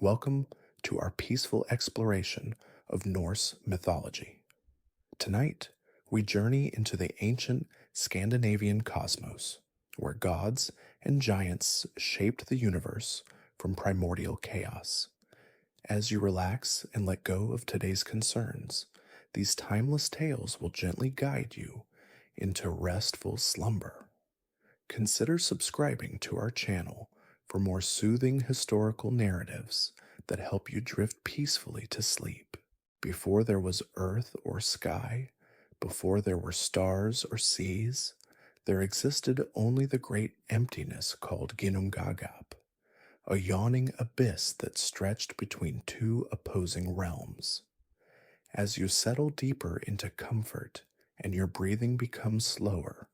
Welcome to our peaceful exploration of Norse mythology. Tonight, we journey into the ancient Scandinavian cosmos, where gods and giants shaped the universe from primordial chaos. As you relax and let go of today's concerns, these timeless tales will gently guide you into restful slumber. Consider subscribing to our channel for more soothing historical narratives that help you drift peacefully to sleep. Before there was earth or sky, before there were stars or seas, there existed only the great emptiness called Ginnungagap, a yawning abyss that stretched between two opposing realms. As you settle deeper into comfort and your breathing becomes slower,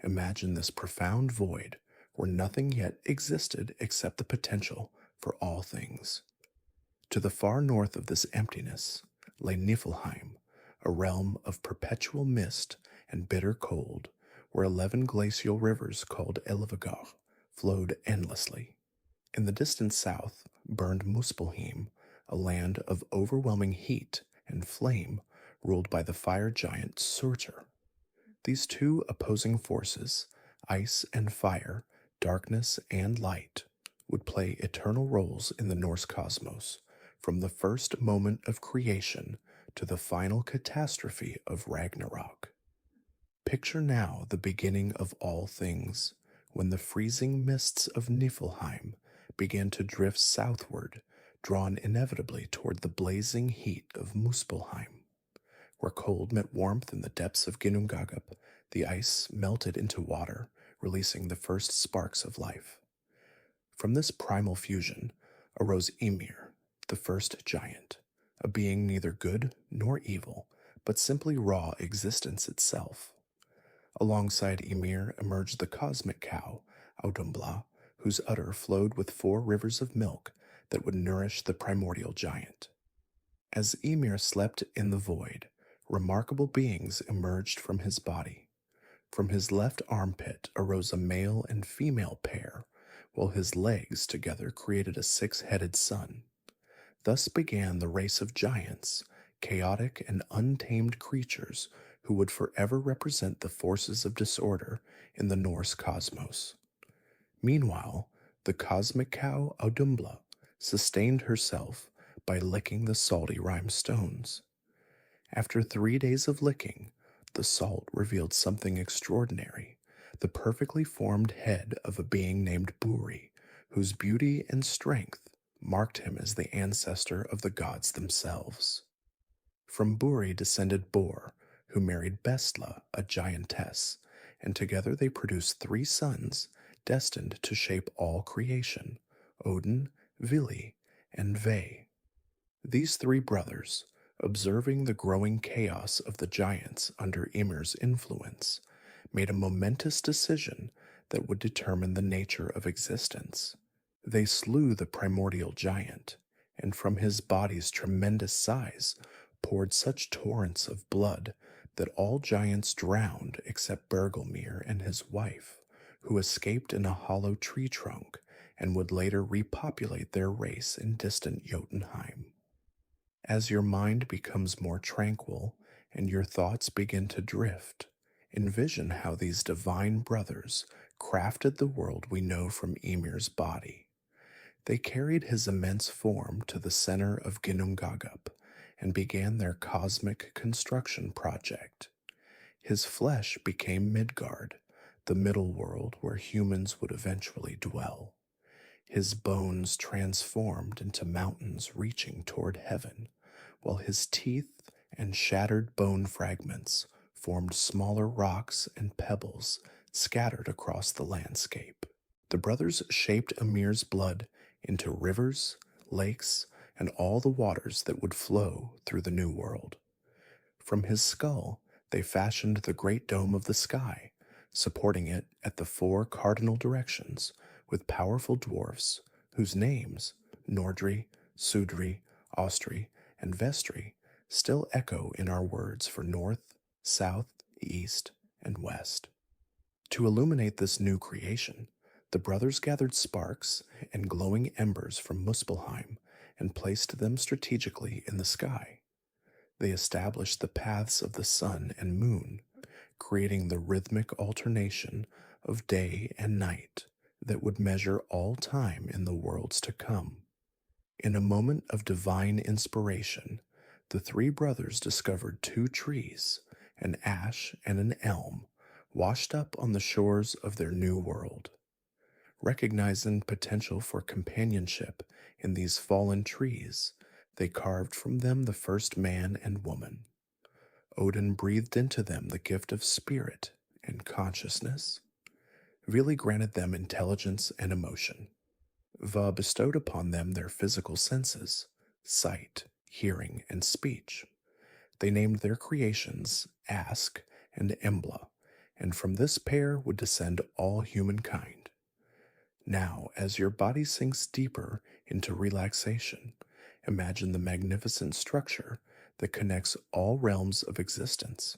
imagine this profound void where nothing yet existed except the potential for all things. To the far north of this emptiness lay Niflheim, a realm of perpetual mist and bitter cold, where 11 glacial rivers called Elvagar flowed endlessly. In the distant south burned Muspelheim, a land of overwhelming heat and flame ruled by the fire giant Surtur. These two opposing forces, ice and fire, darkness and light, would play eternal roles in the Norse cosmos, from the first moment of creation to the final catastrophe of Ragnarok. Picture now the beginning of all things, when the freezing mists of Niflheim began to drift southward, drawn inevitably toward the blazing heat of Muspelheim. Where cold met warmth in the depths of Ginnungagap, the ice melted into water, releasing the first sparks of life. From this primal fusion arose Ymir, the first giant, a being neither good nor evil, but simply raw existence itself. Alongside Ymir emerged the cosmic cow, Audumbla, whose udder flowed with 4 rivers of milk that would nourish the primordial giant. As Ymir slept in the void, remarkable beings emerged from his body. From his left armpit arose a male and female pair, while his legs together created a 6-headed sun. Thus began the race of giants, chaotic and untamed creatures who would forever represent the forces of disorder in the Norse cosmos. Meanwhile, the cosmic cow Audumbla sustained herself by licking the salty rime stones. After 3 days of licking, the salt revealed something extraordinary, the perfectly formed head of a being named Buri, whose beauty and strength marked him as the ancestor of the gods themselves. From Buri descended Bor, who married Bestla, a giantess, and together they produced 3 sons destined to shape all creation, Odin, Vili, and Ve. These 3 brothers, observing the growing chaos of the giants under Ymir's influence, made a momentous decision that would determine the nature of existence. They slew the primordial giant, and from his body's tremendous size poured such torrents of blood that all giants drowned except Bergelmir and his wife, who escaped in a hollow tree trunk and would later repopulate their race in distant Jotunheim. As your mind becomes more tranquil and your thoughts begin to drift, envision how these divine brothers crafted the world we know from Ymir's body. They carried his immense form to the center of Ginnungagap and began their cosmic construction project. His flesh became Midgard, the middle world where humans would eventually dwell. His bones transformed into mountains reaching toward heaven, while his teeth and shattered bone fragments formed smaller rocks and pebbles scattered across the landscape. The brothers shaped Ymir's blood into rivers, lakes, and all the waters that would flow through the new world. From his skull, they fashioned the great dome of the sky, supporting it at the 4 cardinal directions with powerful dwarfs whose names, Nordri, Sudri, Austri, and Vestri, still echo in our words for north, south, east, and west. To illuminate this new creation, the brothers gathered sparks and glowing embers from Muspelheim and placed them strategically in the sky. They established the paths of the sun and moon, creating the rhythmic alternation of day and night that would measure all time in the worlds to come. In a moment of divine inspiration, the three brothers discovered two trees, an ash and an elm, washed up on the shores of their new world. Recognizing potential for companionship in these fallen trees, they carved from them the first man and woman. Odin breathed into them the gift of spirit and consciousness. Vili granted them intelligence and emotion. Va bestowed upon them their physical senses, sight, hearing, and speech. They named their creations Ask and Embla, and from this pair would descend all humankind. Now, as your body sinks deeper into relaxation, imagine the magnificent structure that connects all realms of existence.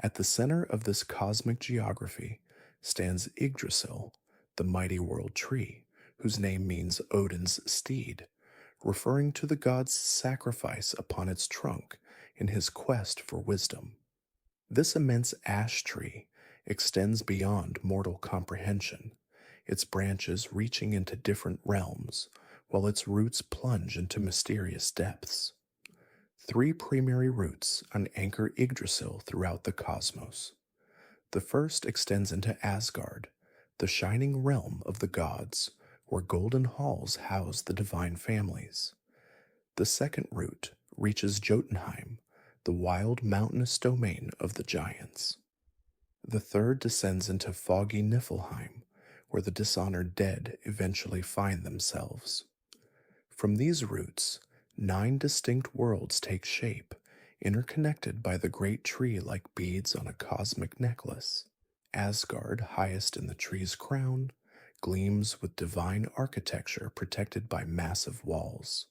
At the center of this cosmic geography stands Yggdrasil, the mighty world tree, whose name means Odin's steed, referring to the god's sacrifice upon its trunk in his quest for wisdom. This immense ash tree extends beyond mortal comprehension, its branches reaching into different realms, while its roots plunge into mysterious depths. Three primary roots anchor Yggdrasil throughout the cosmos. The first extends into Asgard, the shining realm of the gods, where golden halls house the divine families. The second root reaches Jotunheim, the wild mountainous domain of the giants. The third descends into foggy Niflheim, where the dishonored dead eventually find themselves. From these roots, 9 distinct worlds take shape, interconnected by the great tree like beads on a cosmic necklace. Asgard, highest in the tree's crown, gleams with divine architecture protected by massive walls.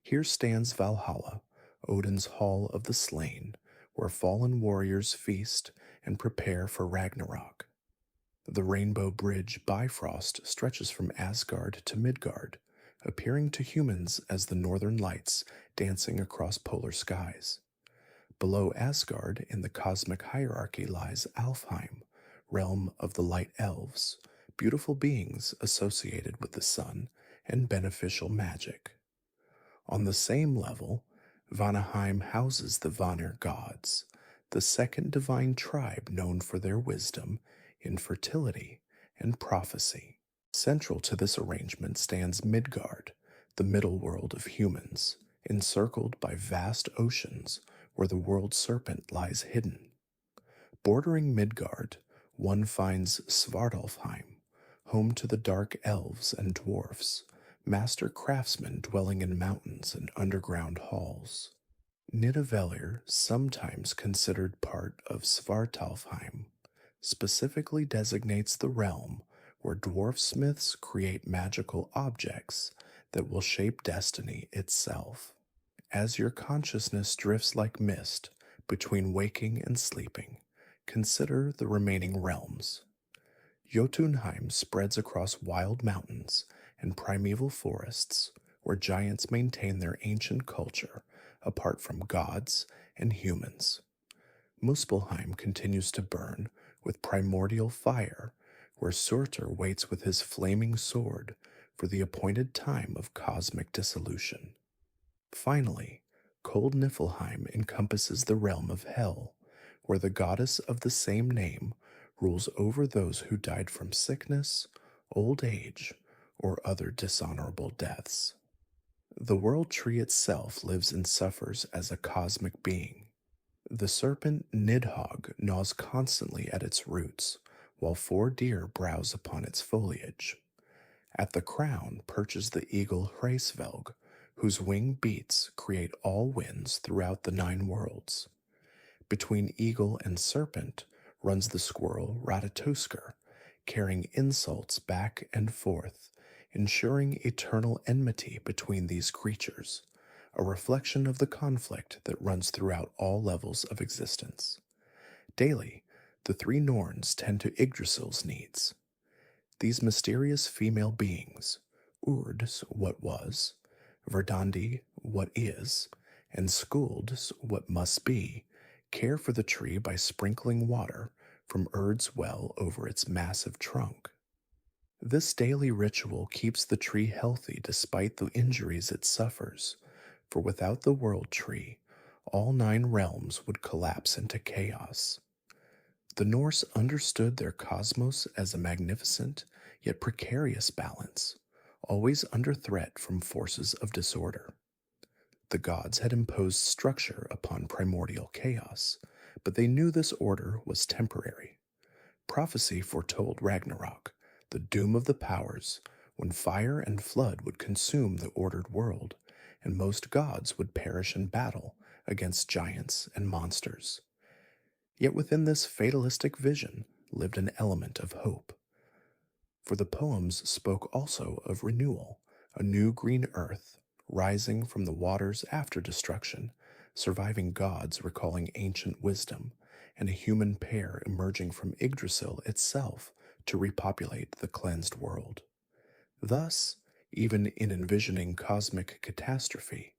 Here stands Valhalla, Odin's Hall of the Slain, where fallen warriors feast and prepare for Ragnarok. The Rainbow Bridge Bifrost stretches from Asgard to Midgard, appearing to humans as the northern lights dancing across polar skies. Below Asgard in the cosmic hierarchy lies Alfheim, realm of the light elves, beautiful beings associated with the sun and beneficial magic. On the same level, Vanaheim houses the Vanir gods, the second divine tribe known for their wisdom, infertility, and prophecy. Central to this arrangement stands Midgard, the middle world of humans, encircled by vast oceans where the world serpent lies hidden. Bordering Midgard, one finds Svartalfheim, home to the dark elves and dwarfs, master craftsmen dwelling in mountains and underground halls. Nidavellir, sometimes considered part of Svartalfheim, specifically designates the realm where dwarf smiths create magical objects that will shape destiny itself. As your consciousness drifts like mist between waking and sleeping, consider the remaining realms. Jotunheim spreads across wild mountains and primeval forests where giants maintain their ancient culture apart from gods and humans. Muspelheim continues to burn with primordial fire, where Surtur waits with his flaming sword for the appointed time of cosmic dissolution. Finally, cold Niflheim encompasses the realm of Hell, where the goddess of the same name rules over those who died from sickness, old age, or other dishonorable deaths. The world tree itself lives and suffers as a cosmic being. The serpent Nidhogg gnaws constantly at its roots, while 4 deer browse upon its foliage. At the crown perches the eagle Hraesvelg, whose winged beats create all winds throughout the 9 worlds. Between eagle and serpent runs the squirrel Ratatoskr, carrying insults back and forth, ensuring eternal enmity between these creatures, a reflection of the conflict that runs throughout all levels of existence. Daily, the 3 Norns tend to Yggdrasil's needs. These mysterious female beings, Urd's what was, Verdandi, what is, and Skulds, what must be, care for the tree by sprinkling water from Urd's well over its massive trunk. This daily ritual keeps the tree healthy despite the injuries it suffers, for without the world tree, all 9 realms would collapse into chaos. The Norse understood their cosmos as a magnificent yet precarious balance, always under threat from forces of disorder. The gods had imposed structure upon primordial chaos, but they knew this order was temporary. Prophecy foretold Ragnarok, the doom of the powers, when fire and flood would consume the ordered world, and most gods would perish in battle against giants and monsters. Yet within this fatalistic vision lived an element of hope. For the poems spoke also of renewal, a new green earth, rising from the waters after destruction, surviving gods recalling ancient wisdom, and a human pair emerging from Yggdrasil itself to repopulate the cleansed world. Thus, even in envisioning cosmic catastrophe,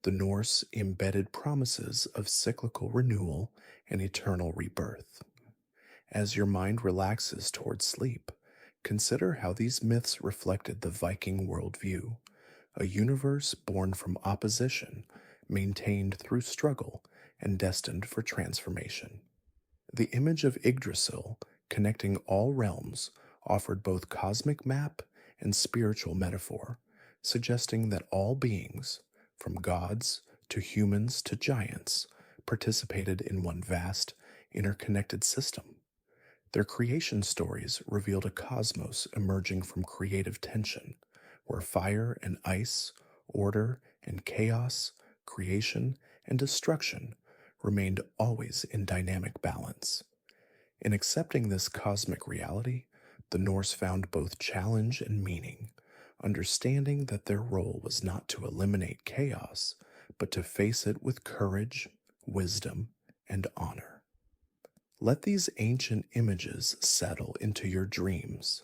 the Norse embedded promises of cyclical renewal and eternal rebirth. As your mind relaxes toward sleep, consider how these myths reflected the Viking worldview, a universe born from opposition, maintained through struggle, and destined for transformation. The image of Yggdrasil, connecting all realms, offered both cosmic map and spiritual metaphor, suggesting that all beings, from gods to humans to giants, participated in one vast, interconnected system. Their creation stories revealed a cosmos emerging from creative tension, where fire and ice, order and chaos, creation and destruction remained always in dynamic balance. In accepting this cosmic reality, the Norse found both challenge and meaning, understanding that their role was not to eliminate chaos, but to face it with courage, wisdom, and honor. Let these ancient images settle into your dreams.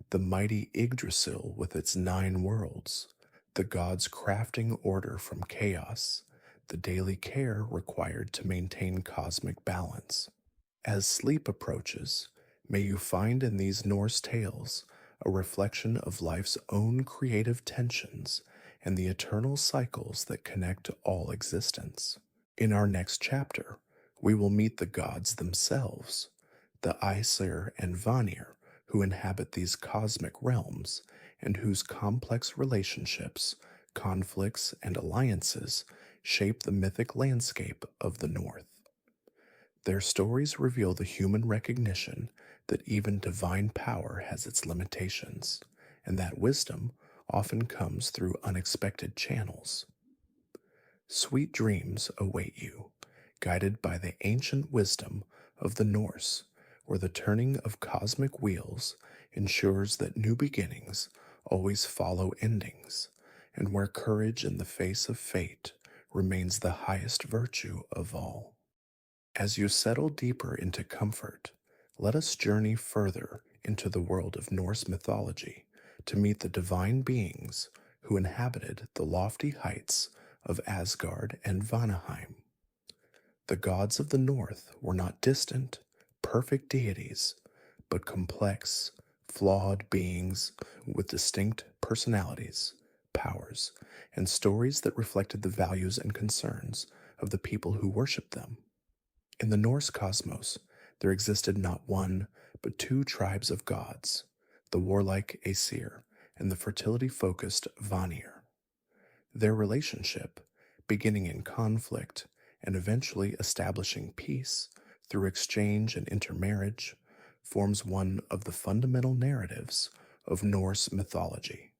The mighty Yggdrasil with its 9 worlds, the gods crafting order from chaos, the daily care required to maintain cosmic balance. As sleep approaches, may you find in these Norse tales a reflection of life's own creative tensions and the eternal cycles that connect all existence. In our next chapter, we will meet the gods themselves, the Aesir and Vanir, who inhabit these cosmic realms and whose complex relationships, conflicts, and alliances shape the mythic landscape of the North. Their stories reveal the human recognition that even divine power has its limitations, and that wisdom often comes through unexpected channels. Sweet dreams await you, guided by the ancient wisdom of the Norse, where the turning of cosmic wheels ensures that new beginnings always follow endings, and where courage in the face of fate remains the highest virtue of all. As you settle deeper into comfort, let us journey further into the world of Norse mythology to meet the divine beings who inhabited the lofty heights of Asgard and Vanaheim. The gods of the North were not distant, perfect deities, but complex, flawed beings with distinct personalities, powers, and stories that reflected the values and concerns of the people who worshipped them. In the Norse cosmos, there existed not one, but 2 tribes of gods, the warlike Aesir and the fertility-focused Vanir. Their relationship, beginning in conflict and eventually establishing peace through exchange and intermarriage, forms one of the fundamental narratives of Norse mythology.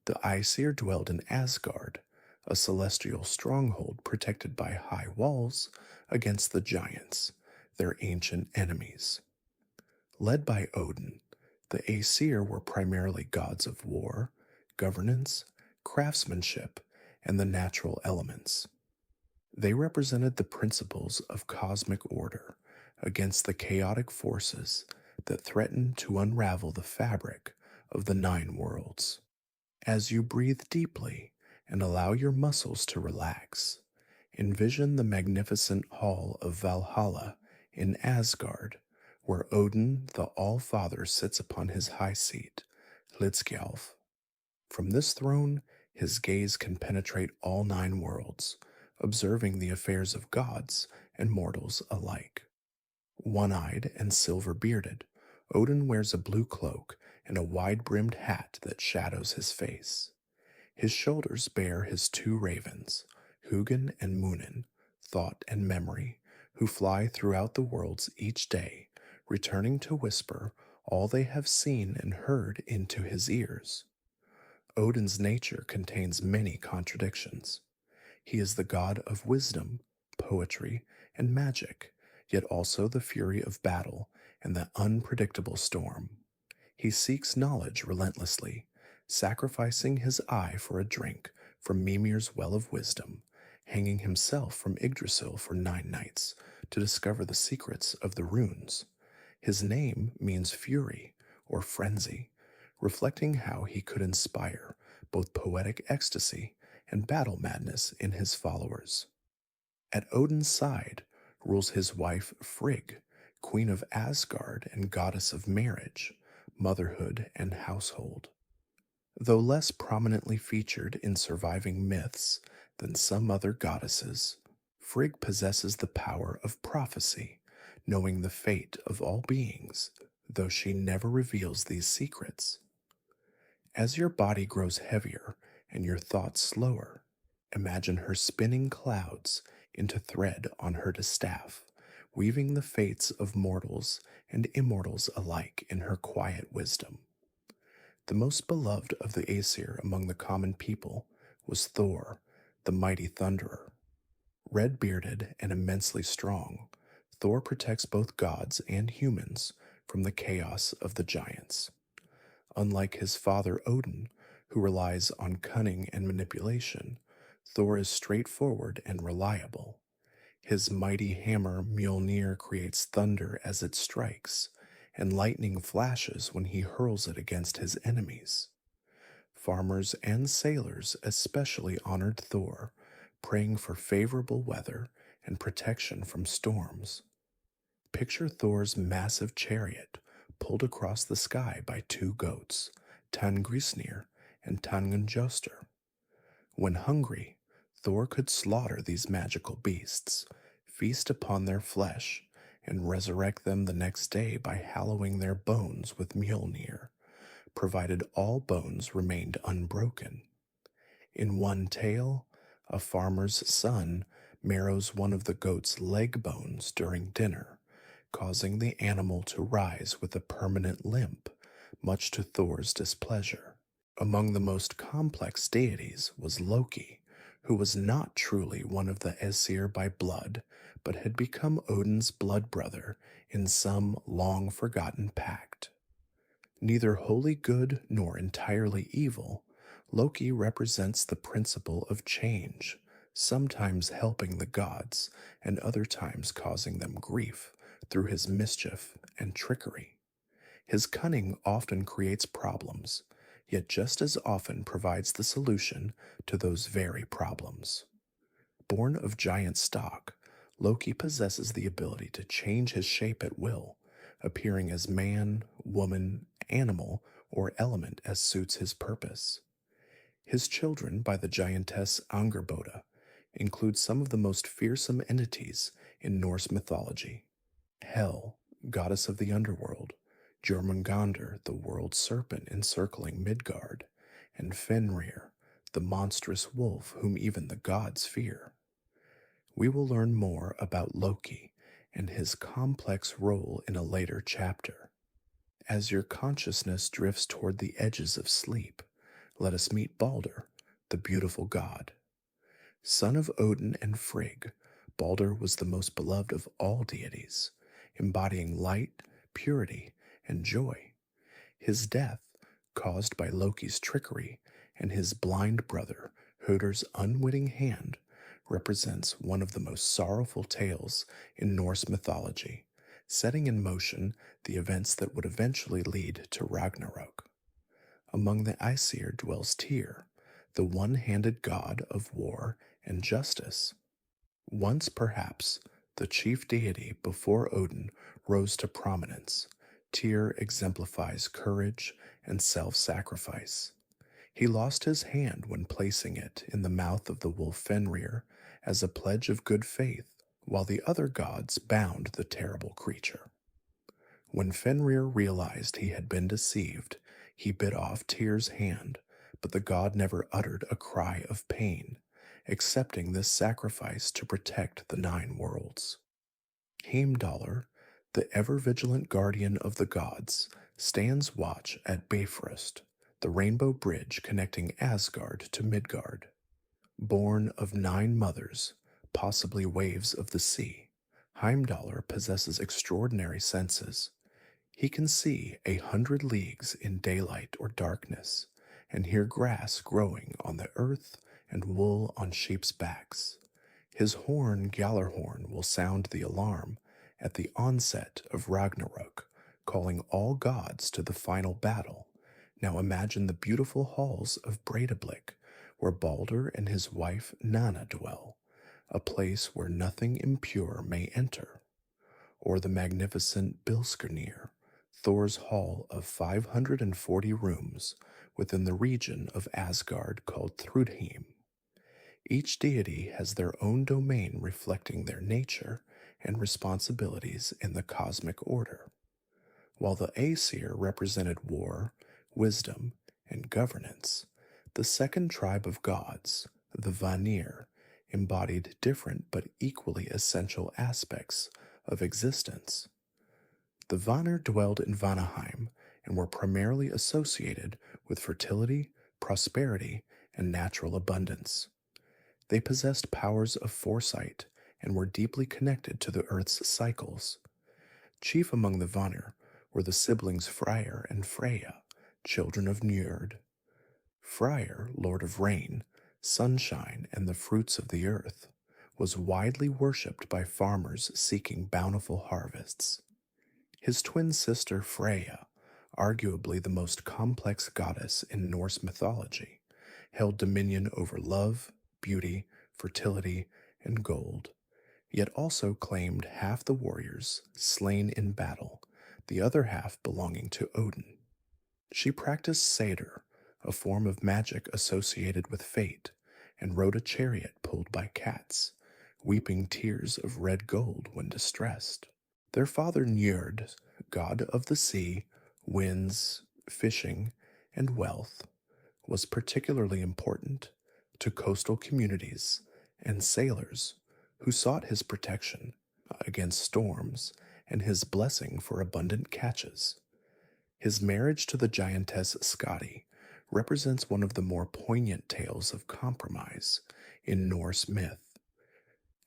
The Aesir dwelled in Asgard, a celestial stronghold protected by high walls against the giants, their ancient enemies. Led by Odin, the Aesir were primarily gods of war, governance, craftsmanship, and the natural elements. They represented the principles of cosmic order against the chaotic forces that threatened to unravel the fabric of the 9 worlds. As you breathe deeply and allow your muscles to relax. Envision the magnificent hall of Valhalla in Asgard, where Odin, the All-Father, sits upon his high seat, Hlidskjalf. From this throne, his gaze can penetrate all 9 worlds, observing the affairs of gods and mortals alike. One-eyed and silver-bearded, Odin wears a blue cloak and a wide-brimmed hat that shadows his face. His shoulders bear his 2 ravens, Hugin and Munin, thought and memory, who fly throughout the worlds each day, returning to whisper all they have seen and heard into his ears. Odin's nature contains many contradictions. He is the god of wisdom, poetry, and magic, yet also the fury of battle and the unpredictable storm. He seeks knowledge relentlessly, sacrificing his eye for a drink from Mimir's well of wisdom, hanging himself from Yggdrasil for 9 nights to discover the secrets of the runes. His name means fury or frenzy, reflecting how he could inspire both poetic ecstasy and battle madness in his followers. At Odin's side rules his wife Frigg, queen of Asgard and goddess of marriage, motherhood, and household. Though less prominently featured in surviving myths than some other goddesses, Frigg possesses the power of prophecy, knowing the fate of all beings, though she never reveals these secrets. As your body grows heavier and your thoughts slower, imagine her spinning clouds into thread on her distaff, weaving the fates of mortals and immortals alike in her quiet wisdom. The most beloved of the Aesir among the common people was Thor, the mighty thunderer. Red-bearded and immensely strong, Thor protects both gods and humans from the chaos of the giants. Unlike his father Odin, who relies on cunning and manipulation, Thor is straightforward and reliable. His mighty hammer Mjolnir creates thunder as it strikes, and lightning flashes when he hurls it against his enemies. Farmers and sailors especially honored Thor, praying for favorable weather and protection from storms. Picture Thor's massive chariot pulled across the sky by 2 goats, Tangrisnir and Tangunjoster. When hungry, Thor could slaughter these magical beasts, feast upon their flesh, and resurrect them the next day by hallowing their bones with Mjolnir, provided all bones remained unbroken. In one tale, a farmer's son marrows one of the goat's leg bones during dinner, causing the animal to rise with a permanent limp, much to Thor's displeasure. Among the most complex deities was Loki, who was not truly one of the Aesir by blood, but had become Odin's blood brother in some long-forgotten pact. Neither wholly good nor entirely evil, Loki represents the principle of change, sometimes helping the gods and other times causing them grief through his mischief and trickery. His cunning often creates problems, yet just as often provides the solution to those very problems. Born of giant stock, Loki possesses the ability to change his shape at will, appearing as man, woman, animal, or element as suits his purpose. His children by the giantess Angerboda include some of the most fearsome entities in Norse mythology. Hel, goddess of the underworld, Jormungandr, the world serpent encircling Midgard, and Fenrir, the monstrous wolf whom even the gods fear. We will learn more about Loki and his complex role in a later chapter. As your consciousness drifts toward the edges of sleep, let us meet Balder, the beautiful god. Son of Odin and Frigg, Balder was the most beloved of all deities, embodying light, purity, and joy. His death, caused by Loki's trickery and his blind brother Hoder's unwitting hand, represents one of the most sorrowful tales in Norse mythology, setting in motion the events that would eventually lead to Ragnarok. Among the Aesir dwells Tyr, the one-handed god of war and justice. Once, perhaps, the chief deity before Odin rose to prominence, Tyr exemplifies courage and self-sacrifice. He lost his hand when placing it in the mouth of the wolf Fenrir as a pledge of good faith, while the other gods bound the terrible creature. When Fenrir realized he had been deceived, he bit off Tyr's hand, but the god never uttered a cry of pain, accepting this sacrifice to protect the nine worlds. Heimdallr, the ever-vigilant guardian of the gods, stands watch at Bifrost, the rainbow bridge connecting Asgard to Midgard. Born of 9 mothers, possibly waves of the sea, Heimdallr possesses extraordinary senses. He can see 100 leagues in daylight or darkness, and hear grass growing on the earth and wool on sheep's backs. His horn Gjallarhorn will sound the alarm at the onset of Ragnarok, calling all gods to the final battle. Now imagine the beautiful halls of Breidablik, where Balder and his wife Nanna dwell, a place where nothing impure may enter. Or the magnificent Bilskirnir, Thor's hall of 540 rooms within the region of Asgard called Thrudheim. Each deity has their own domain reflecting their nature and responsibilities in the cosmic order. While the Aesir represented war, wisdom, and governance, the second tribe of gods, the Vanir, embodied different but equally essential aspects of existence. The Vanir dwelled in Vanaheim and were primarily associated with fertility, prosperity, and natural abundance. They possessed powers of foresight and were deeply connected to the earth's cycles. Chief among the Vanir were the siblings Freyr and Freyja, children of Njord. Freyr, lord of rain, sunshine, and the fruits of the earth, was widely worshipped by farmers seeking bountiful harvests. His twin sister Freyja, arguably the most complex goddess in Norse mythology, held dominion over love, beauty, fertility, and gold, yet also claimed half the warriors slain in battle, the other half belonging to Odin. She practiced satyr, a form of magic associated with fate, and rode a chariot pulled by cats, weeping tears of red gold when distressed. Their father Njord, god of the sea, winds, fishing, and wealth, was particularly important to coastal communities and sailors who sought his protection against storms and his blessing for abundant catches. His marriage to the giantess Skadi represents one of the more poignant tales of compromise in Norse myth.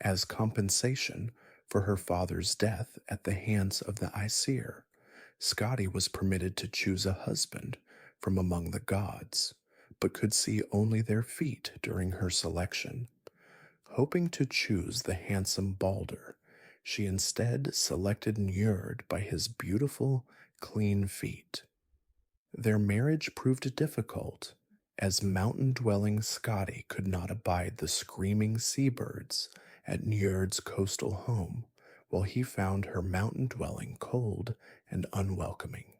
As compensation for her father's death at the hands of the Aesir, Skadi was permitted to choose a husband from among the gods, but could see only their feet during her selection. Hoping to choose the handsome Balder, she instead selected Njord by his beautiful, clean feet. Their marriage proved difficult, as mountain-dwelling Skadi could not abide the screaming seabirds at Njord's coastal home, while he found her mountain dwelling cold and unwelcoming.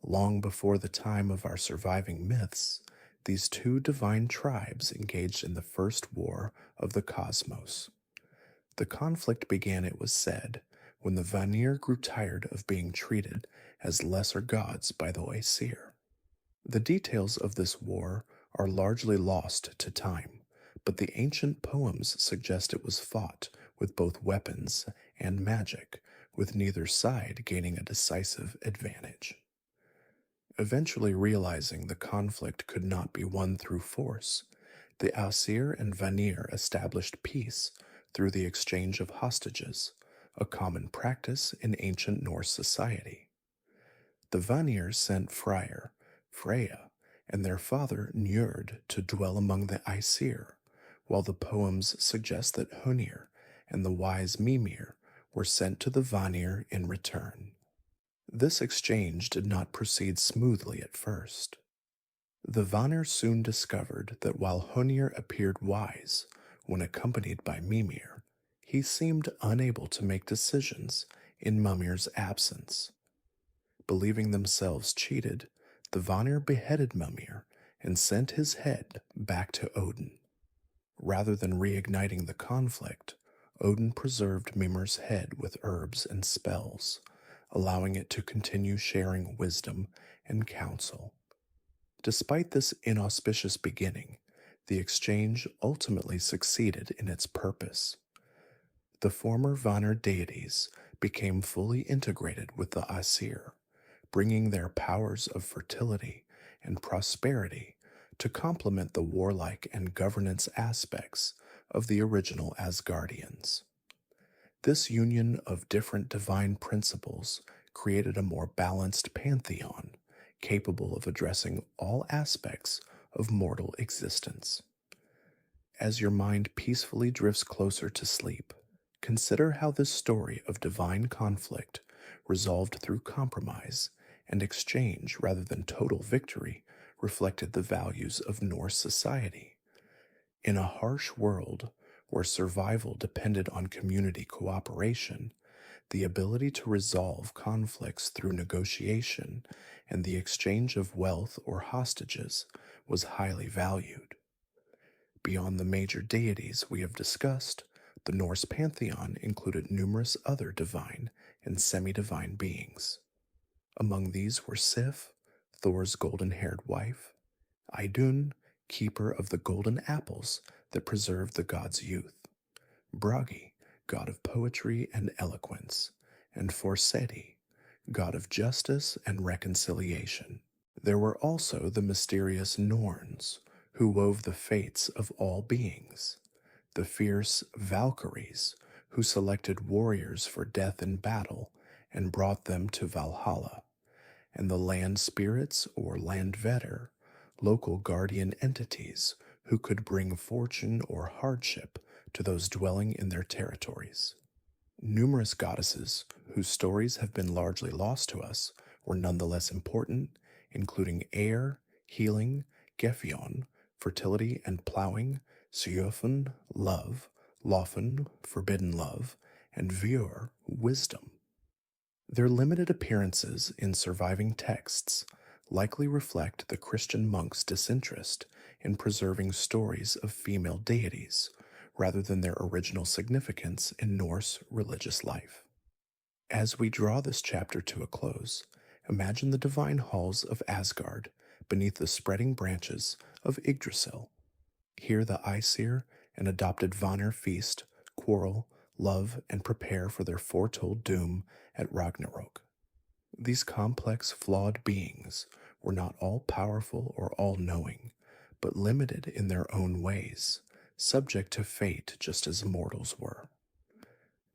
Long before the time of our surviving myths, these two divine tribes engaged in the first war of the cosmos. The conflict began, it was said, when the Vanir grew tired of being treated as lesser gods by the Aesir. The details of this war are largely lost to time, but the ancient poems suggest it was fought with both weapons and magic, with neither side gaining a decisive advantage. Eventually realizing the conflict could not be won through force, the Aesir and Vanir established peace through the exchange of hostages, a common practice in ancient Norse society. The Vanir sent Freyr, Freyja, and their father Njord to dwell among the Aesir, while the poems suggest that Honir and the wise Mimir were sent to the Vanir in return. This exchange did not proceed smoothly at first. The Vanir soon discovered that while Honir appeared wise when accompanied by Mimir, he seemed unable to make decisions in Mimir's absence. Believing themselves cheated, the Vanir beheaded Mimir and sent his head back to Odin. Rather than reigniting the conflict, Odin preserved Mimir's head with herbs and spells, allowing it to continue sharing wisdom and counsel. Despite this inauspicious beginning, the exchange ultimately succeeded in its purpose. The former Vanir deities became fully integrated with the Aesir, bringing their powers of fertility and prosperity to complement the warlike and governance aspects of the original Asgardians. This union of different divine principles created a more balanced pantheon, capable of addressing all aspects of mortal existence. As your mind peacefully drifts closer to sleep, consider how this story of divine conflict, resolved through compromise and exchange rather than total victory, reflected the values of Norse society. In a harsh world where survival depended on community cooperation, the ability to resolve conflicts through negotiation and the exchange of wealth or hostages was highly valued. Beyond the major deities we have discussed, the Norse pantheon included numerous other divine and semi-divine beings. Among these were Sif, Thor's golden-haired wife, Idun, keeper of the golden apples that preserved the god's youth, Bragi, god of poetry and eloquence, and Forseti, god of justice and reconciliation. There were also the mysterious Norns, who wove the fates of all beings, the fierce Valkyries, who selected warriors for death in battle and brought them to Valhalla, and the land spirits or landvetter, local guardian entities who could bring fortune or hardship to those dwelling in their territories. Numerous goddesses, whose stories have been largely lost to us, were nonetheless important, including air, healing, Gefjon, fertility and plowing, Siofn, love, Lofn, forbidden love, and Vior, wisdom. Their limited appearances in surviving texts likely reflect the Christian monks' disinterest in preserving stories of female deities, rather than their original significance in Norse religious life. As we draw this chapter to a close, imagine the divine halls of Asgard beneath the spreading branches of Yggdrasil. Here the Aesir and adopted Vanir feast, quarrel, love, and prepare for their foretold doom at Ragnarok. These complex, flawed beings were not all-powerful or all-knowing, but limited in their own ways, subject to fate just as mortals were.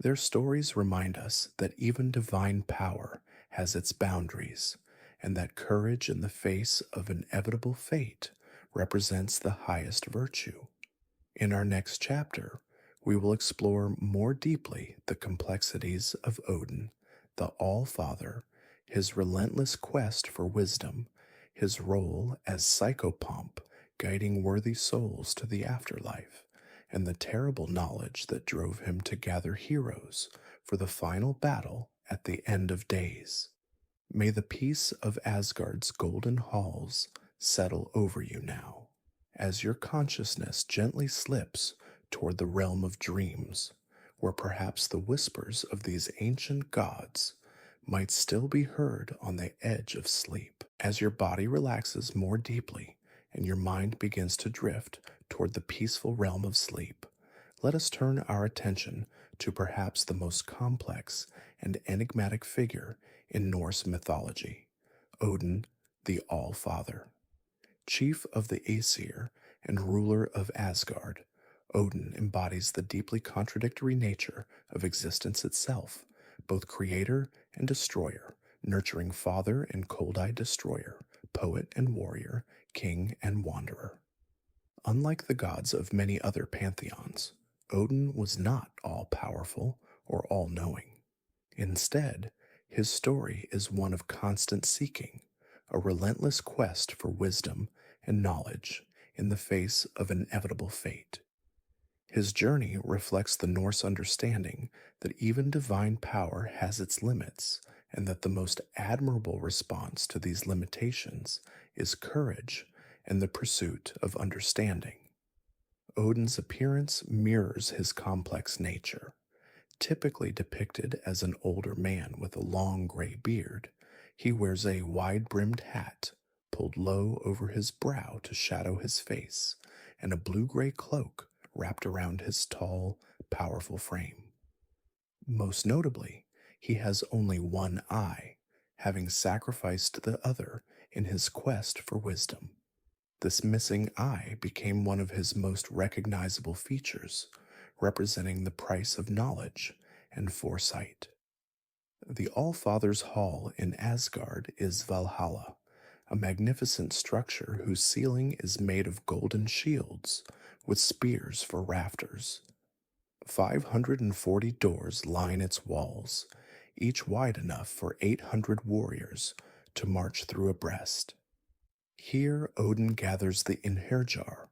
Their stories remind us that even divine power has its boundaries, and that courage in the face of inevitable fate represents the highest virtue. In our next chapter, we will explore more deeply the complexities of Odin, the All-Father, his relentless quest for wisdom, his role as psychopomp guiding worthy souls to the afterlife, and the terrible knowledge that drove him to gather heroes for the final battle at the end of days. May the peace of Asgard's golden halls settle over you now, as your consciousness gently slips toward the realm of dreams, where perhaps the whispers of these ancient gods might still be heard on the edge of sleep. As your body relaxes more deeply and your mind begins to drift toward the peaceful realm of sleep, let us turn our attention to perhaps the most complex and enigmatic figure in Norse mythology, Odin, the All-Father. Chief of the Aesir and ruler of Asgard, Odin embodies the deeply contradictory nature of existence itself, both creator and destroyer, nurturing father and cold-eyed destroyer, poet and warrior, king and wanderer. Unlike the gods of many other pantheons, Odin was not all-powerful or all-knowing. Instead, his story is one of constant seeking, a relentless quest for wisdom and knowledge in the face of inevitable fate. His journey reflects the Norse understanding that even divine power has its limits, and that the most admirable response to these limitations is courage and the pursuit of understanding. Odin's appearance mirrors his complex nature. Typically depicted as an older man with a long gray beard, he wears a wide brimmed hat pulled low over his brow to shadow his face, and a blue gray cloak wrapped around his tall, powerful frame. Most notably, he has only one eye, having sacrificed the other in his quest for wisdom. This missing eye became one of his most recognizable features, representing the price of knowledge and foresight. The All-Father's Hall in Asgard is Valhalla, a magnificent structure whose ceiling is made of golden shields with spears for rafters. 540 doors line its walls, each wide enough for 800 warriors to march through abreast. Here Odin gathers the Inherjar,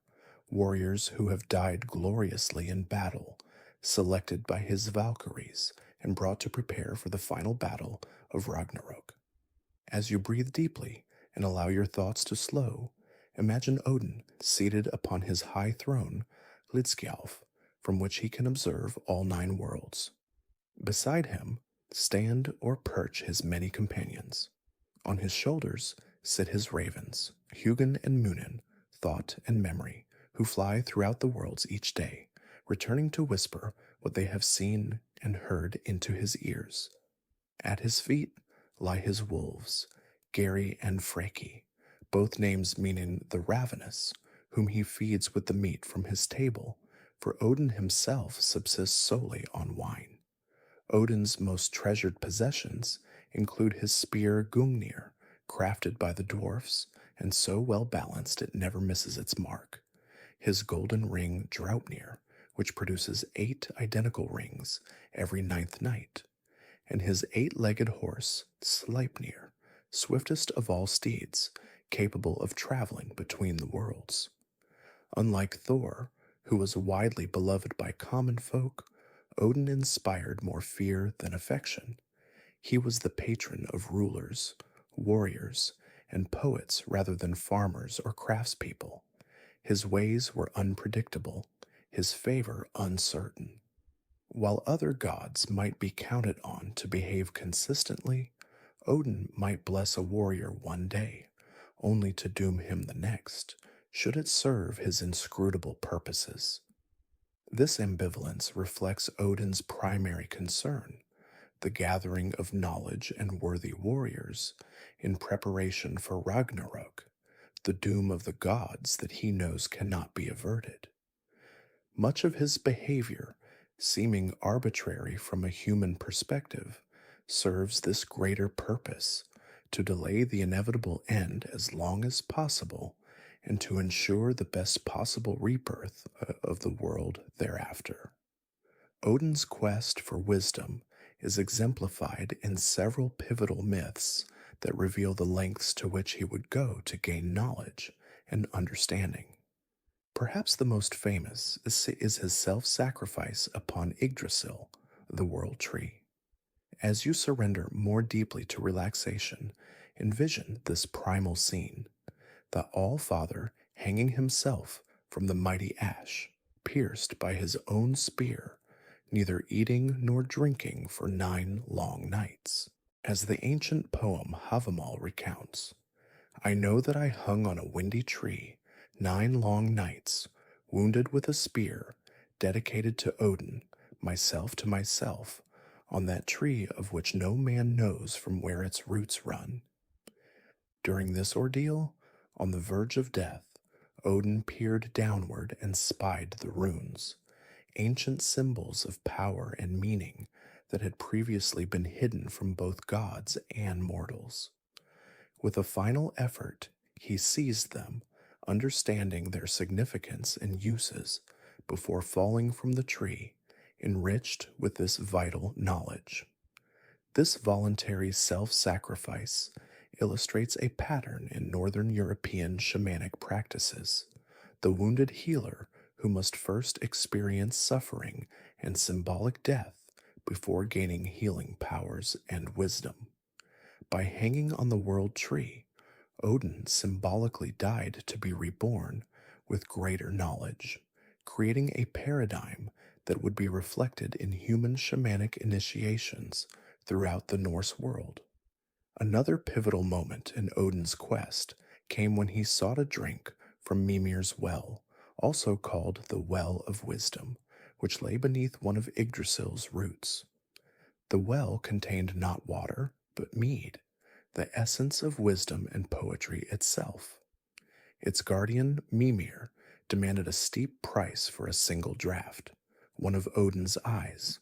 warriors who have died gloriously in battle, selected by his Valkyries and brought to prepare for the final battle of Ragnarok. As you breathe deeply and allow your thoughts to slow, imagine Odin seated upon his high throne, Lidskjalf, from which he can observe all 9 worlds. Beside him stand or perch his many companions. On his shoulders sit his ravens, Hugin and Munin, Thought and Memory, who fly throughout the worlds each day, returning to whisper what they have seen and heard into his ears. At his feet lie his wolves, Geri and Freki, both names meaning the ravenous, whom he feeds with the meat from his table, for Odin himself subsists solely on wine. Odin's most treasured possessions include his spear Gungnir, crafted by the dwarfs and so well balanced it never misses its mark, his golden ring Draupnir, which produces 8 identical rings every 9th night, and his 8-legged horse Sleipnir, swiftest of all steeds, capable of traveling between the worlds. Unlike Thor, who was widely beloved by common folk, Odin inspired more fear than affection. He was the patron of rulers, warriors, and poets rather than farmers or craftspeople. His ways were unpredictable, his favor uncertain. While other gods might be counted on to behave consistently, Odin might bless a warrior one day, only to doom him the next, should it serve his inscrutable purposes. This ambivalence reflects Odin's primary concern, the gathering of knowledge and worthy warriors in preparation for Ragnarok, the doom of the gods that he knows cannot be averted. Much of his behavior, seeming arbitrary from a human perspective, serves this greater purpose, to delay the inevitable end as long as possible and to ensure the best possible rebirth of the world thereafter. Odin's quest for wisdom is exemplified in several pivotal myths that reveal the lengths to which he would go to gain knowledge and understanding. Perhaps the most famous is his self-sacrifice upon Yggdrasil, the world tree. As you surrender more deeply to relaxation, envision this primal scene, the All-Father hanging himself from the mighty ash, pierced by his own spear, neither eating nor drinking for 9 long nights. As the ancient poem Havamal recounts, I know that I hung on a windy tree 9 long nights, wounded with a spear, dedicated to Odin, myself to myself, on that tree of which no man knows from where its roots run. During this ordeal, on the verge of death, Odin peered downward and spied the runes, ancient symbols of power and meaning that had previously been hidden from both gods and mortals. With a final effort, he seized them, understanding their significance and uses, before falling from the tree, enriched with this vital knowledge. This voluntary self-sacrifice illustrates a pattern in Northern European shamanic practices. The wounded healer who must first experience suffering and symbolic death before gaining healing powers and wisdom. By hanging on the world tree, Odin symbolically died to be reborn with greater knowledge, creating a paradigm that would be reflected in human shamanic initiations throughout the Norse world. Another pivotal moment in Odin's quest came when he sought a drink from Mimir's well, also called the Well of Wisdom, which lay beneath one of Yggdrasil's roots. The well contained not water, but mead, the essence of wisdom and poetry itself. Its guardian, Mimir, demanded a steep price for a single draught, one of Odin's eyes.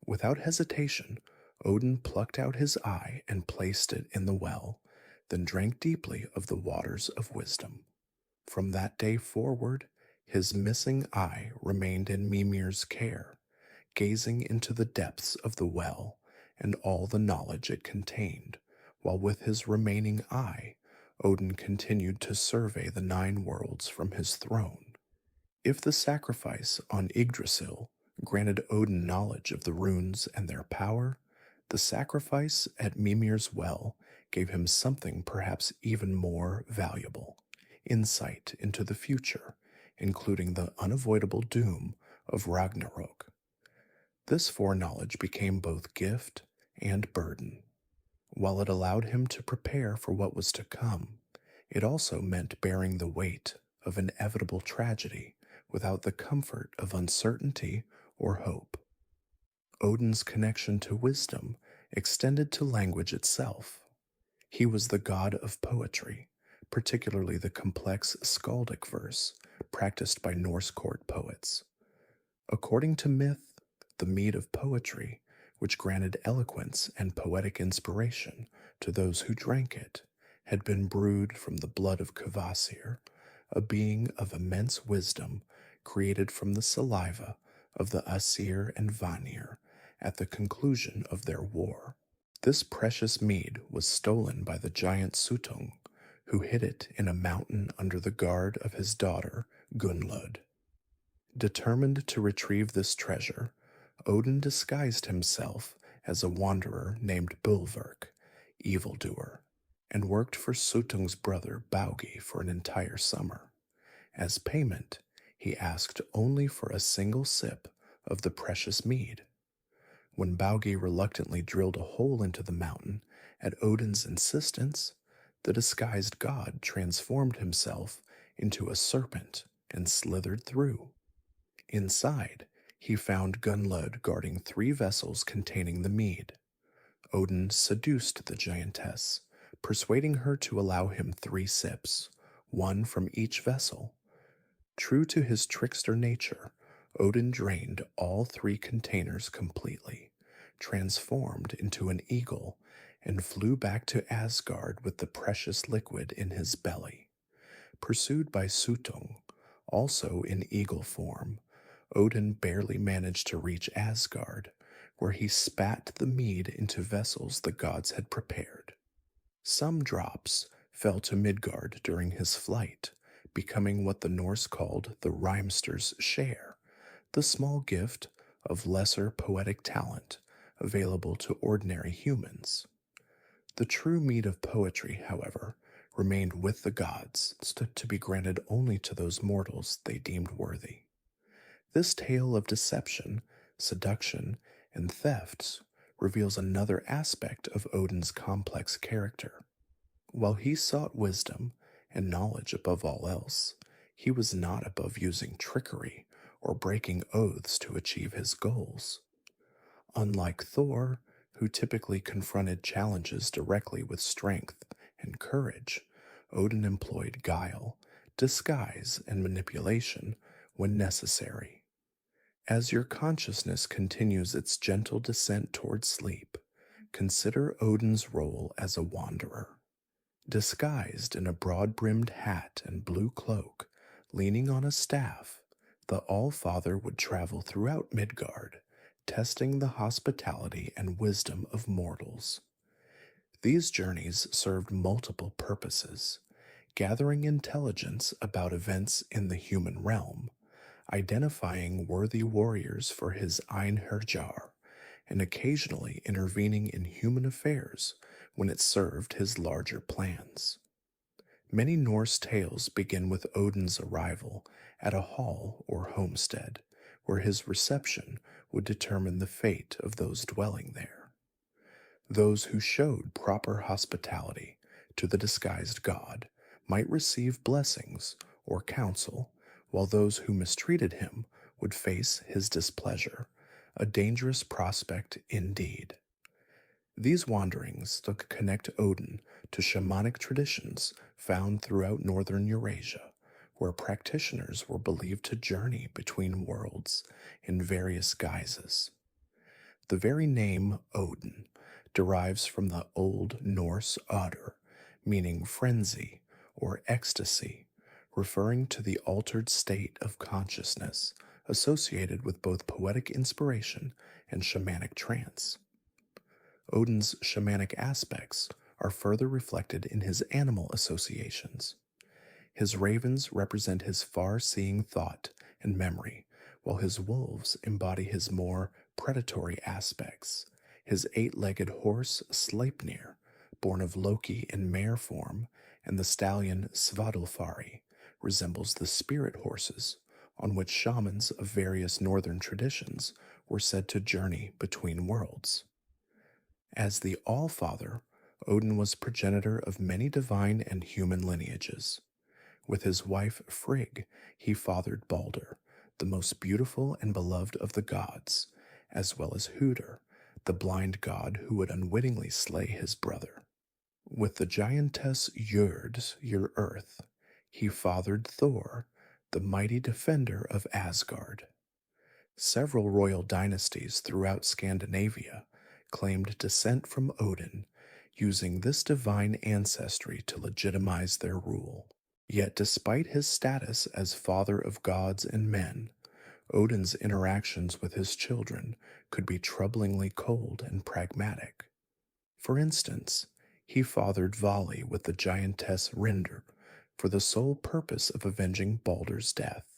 Without hesitation, Odin plucked out his eye and placed it in the well, then drank deeply of the waters of wisdom. From that day forward, his missing eye remained in Mimir's care, gazing into the depths of the well and all the knowledge it contained, while with his remaining eye, Odin continued to survey the 9 worlds from his throne. If the sacrifice on Yggdrasil granted Odin knowledge of the runes and their power, the sacrifice at Mimir's well gave him something perhaps even more valuable: insight into the future, including the unavoidable doom of Ragnarok. This foreknowledge became both gift and burden. While it allowed him to prepare for what was to come, it also meant bearing the weight of inevitable tragedy without the comfort of uncertainty or hope. Odin's connection to wisdom extended to language itself. He was the god of poetry, particularly the complex skaldic verse practiced by Norse court poets. According to myth, the mead of poetry, which granted eloquence and poetic inspiration to those who drank it, had been brewed from the blood of Kvasir, a being of immense wisdom created from the saliva of the Aesir and Vanir at the conclusion of their war. This precious mead was stolen by the giant Suttung, who hid it in a mountain under the guard of his daughter Gunnlod. Determined to retrieve this treasure, Odin disguised himself as a wanderer named Bulverk, evildoer, and worked for Suttung's brother Baugi for an entire summer. As payment, he asked only for a single sip of the precious mead. When Baugi reluctantly drilled a hole into the mountain at Odin's insistence, the disguised god transformed himself into a serpent and slithered through. Inside, he found Gunnlod guarding 3 vessels containing the mead. Odin seduced the giantess, persuading her to allow him 3 sips, one from each vessel. True to his trickster nature, Odin drained all 3 containers completely, transformed into an eagle, and flew back to Asgard with the precious liquid in his belly. Pursued by Suttung, also in eagle form, Odin barely managed to reach Asgard, where he spat the mead into vessels the gods had prepared. Some drops fell to Midgard during his flight, becoming what the Norse called the rhymester's share, the small gift of lesser poetic talent available to ordinary humans. The true mead of poetry, however, remained with the gods, to be granted only to those mortals they deemed worthy. This tale of deception, seduction, and thefts reveals another aspect of Odin's complex character. While he sought wisdom and knowledge above all else, he was not above using trickery or breaking oaths to achieve his goals. Unlike Thor, who typically confronted challenges directly with strength and courage, Odin employed guile, disguise, and manipulation when necessary. As your consciousness continues its gentle descent toward sleep, consider Odin's role as a wanderer. Disguised in a broad-brimmed hat and blue cloak, leaning on a staff, the All-Father would travel throughout Midgard, testing the hospitality and wisdom of mortals. These journeys served multiple purposes: gathering intelligence about events in the human realm, identifying worthy warriors for his Einherjar, and occasionally intervening in human affairs when it served his larger plans. Many Norse tales begin with Odin's arrival at a hall or homestead, where his reception would determine the fate of those dwelling there. Those who showed proper hospitality to the disguised god might receive blessings or counsel, while those who mistreated him would face his displeasure, a dangerous prospect indeed. These wanderings connect Odin to shamanic traditions found throughout northern Eurasia, where practitioners were believed to journey between worlds in various guises. The very name Odin derives from the Old Norse Odr, meaning frenzy or ecstasy, referring to the altered state of consciousness associated with both poetic inspiration and shamanic trance. Odin's shamanic aspects are further reflected in his animal associations. His ravens represent his far-seeing thought and memory, while his wolves embody his more predatory aspects. His eight-legged horse Sleipnir, born of Loki in mare form, and the stallion Svadilfari, resembles the spirit horses on which shamans of various northern traditions were said to journey between worlds. As the All-Father, Odin was progenitor of many divine and human lineages. With his wife Frigg, he fathered Balder, the most beautiful and beloved of the gods, as well as Hooder, the blind god who would unwittingly slay his brother. With the giantess Earth, he fathered Thor, the mighty defender of Asgard. Several royal dynasties throughout Scandinavia claimed descent from Odin, using this divine ancestry to legitimize their rule. Yet despite his status as father of gods and men, Odin's interactions with his children could be troublingly cold and pragmatic. For instance, he fathered Vali with the giantess Rindr for the sole purpose of avenging Balder's death.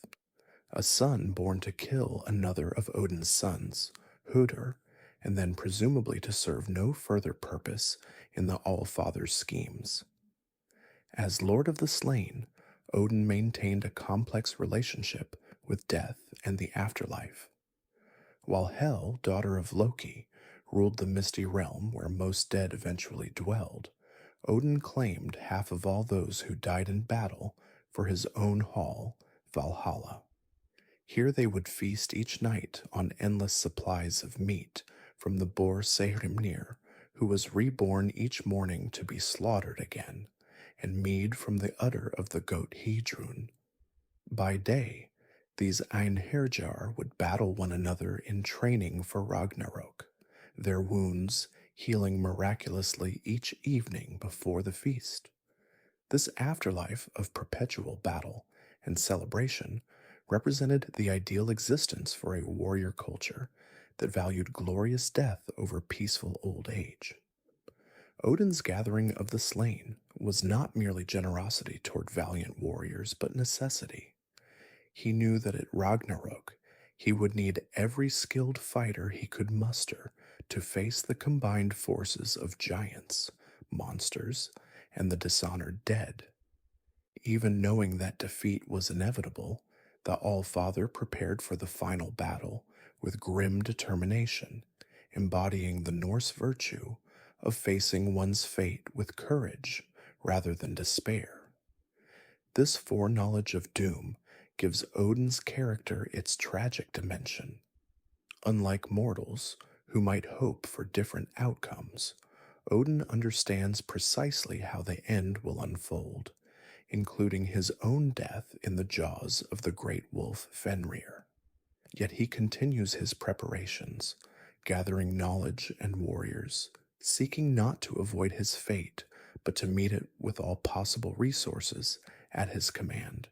A son born to kill another of Odin's sons, Hooder, and then presumably to serve no further purpose in the All-Father's schemes. As Lord of the Slain, Odin maintained a complex relationship with death and the afterlife. While Hel, daughter of Loki, ruled the misty realm where most dead eventually dwelled, Odin claimed half of all those who died in battle for his own hall, Valhalla. Here they would feast each night on endless supplies of meat from the boar Sehrimnir, who was reborn each morning to be slaughtered again, and mead from the udder of the goat Heidrun. By day, these Einherjar would battle one another in training for Ragnarok, their wounds healing miraculously each evening before the feast. This afterlife of perpetual battle and celebration represented the ideal existence for a warrior culture that valued glorious death over peaceful old age. Odin's gathering of the slain was not merely generosity toward valiant warriors, but necessity. He knew that at Ragnarok he would need every skilled fighter he could muster to face the combined forces of giants, monsters, and the dishonored dead. Even knowing that defeat was inevitable, the All-Father prepared for the final battle with grim determination, embodying the Norse virtue of facing one's fate with courage rather than despair. This foreknowledge of doom gives Odin's character its tragic dimension. Unlike mortals, who might hope for different outcomes, Odin understands precisely how the end will unfold, including his own death in the jaws of the great wolf Fenrir. Yet he continues his preparations, gathering knowledge and warriors, seeking not to avoid his fate, but to meet it with all possible resources at his command.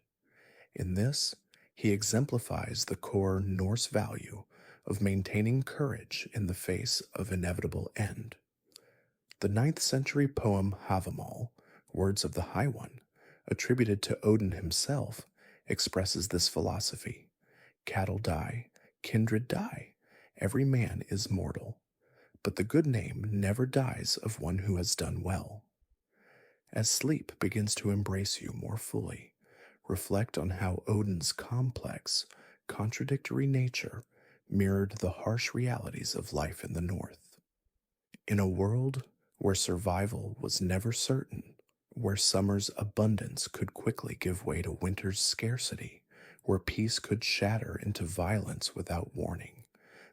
In this, he exemplifies the core Norse value of maintaining courage in the face of inevitable end. The ninth century poem Havamal, Words of the High One, attributed to Odin himself, expresses this philosophy. Cattle die, kindred die, every man is mortal, but the good name never dies of one who has done well. As sleep begins to embrace you more fully, reflect on how Odin's complex, contradictory nature mirrored the harsh realities of life in the north. In a world where survival was never certain, where summer's abundance could quickly give way to winter's scarcity, where peace could shatter into violence without warning,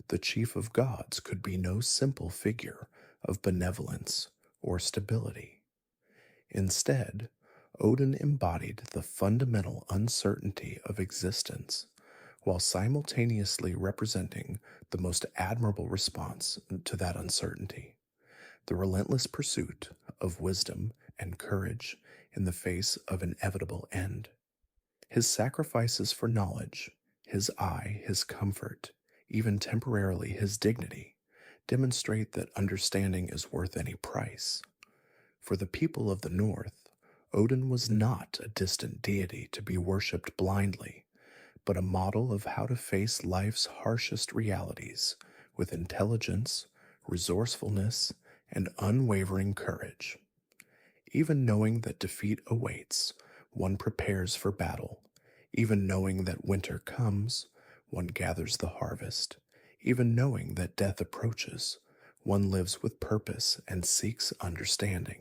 the chief of gods could be no simple figure of benevolence or stability. Instead, Odin embodied the fundamental uncertainty of existence, while simultaneously representing the most admirable response to that uncertainty, the relentless pursuit of wisdom and courage in the face of inevitable end. His sacrifices for knowledge, his eye, his comfort, even temporarily his dignity, demonstrate that understanding is worth any price. For the people of the North, Odin was not a distant deity to be worshipped blindly, but a model of how to face life's harshest realities with intelligence, resourcefulness, and unwavering courage. Even knowing that defeat awaits, one prepares for battle. Even knowing that winter comes, one gathers the harvest. Even knowing that death approaches, one lives with purpose and seeks understanding.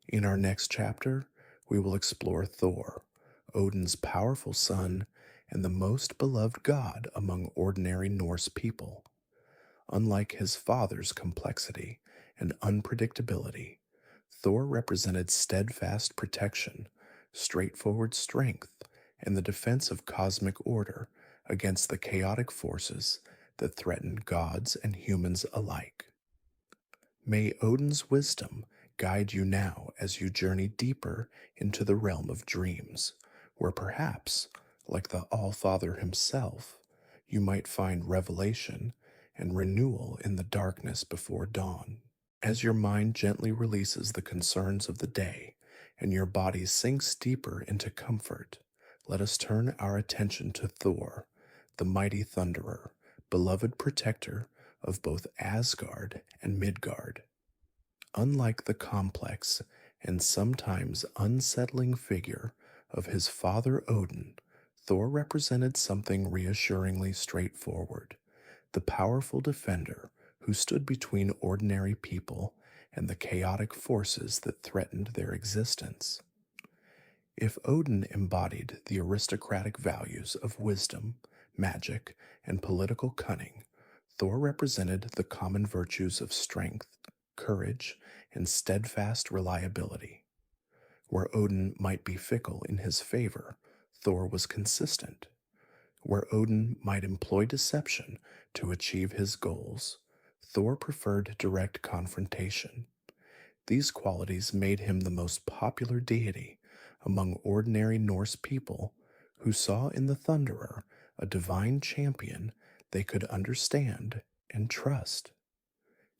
In our next chapter, we will explore Thor, Odin's powerful son and the most beloved god among ordinary Norse people. Unlike his father's complexity and unpredictability, Thor represented steadfast protection, straightforward strength, and the defense of cosmic order against the chaotic forces that threaten gods and humans alike. May Odin's wisdom guide you now as you journey deeper into the realm of dreams, where perhaps, like the All-Father himself, you might find revelation and renewal in the darkness before dawn. As your mind gently releases the concerns of the day and your body sinks deeper into comfort, let us turn our attention to Thor, the mighty thunderer, beloved protector of both Asgard and Midgard. Unlike the complex and sometimes unsettling figure of his father Odin, Thor represented something reassuringly straightforward, the powerful defender who stood between ordinary people and the chaotic forces that threatened their existence. If Odin embodied the aristocratic values of wisdom, magic, and political cunning, Thor represented the common virtues of strength, courage, and steadfast reliability. Where Odin might be fickle in his favor, Thor was consistent. Where Odin might employ deception to achieve his goals, Thor preferred direct confrontation. These qualities made him the most popular deity among ordinary Norse people who saw in the Thunderer a divine champion they could understand and trust.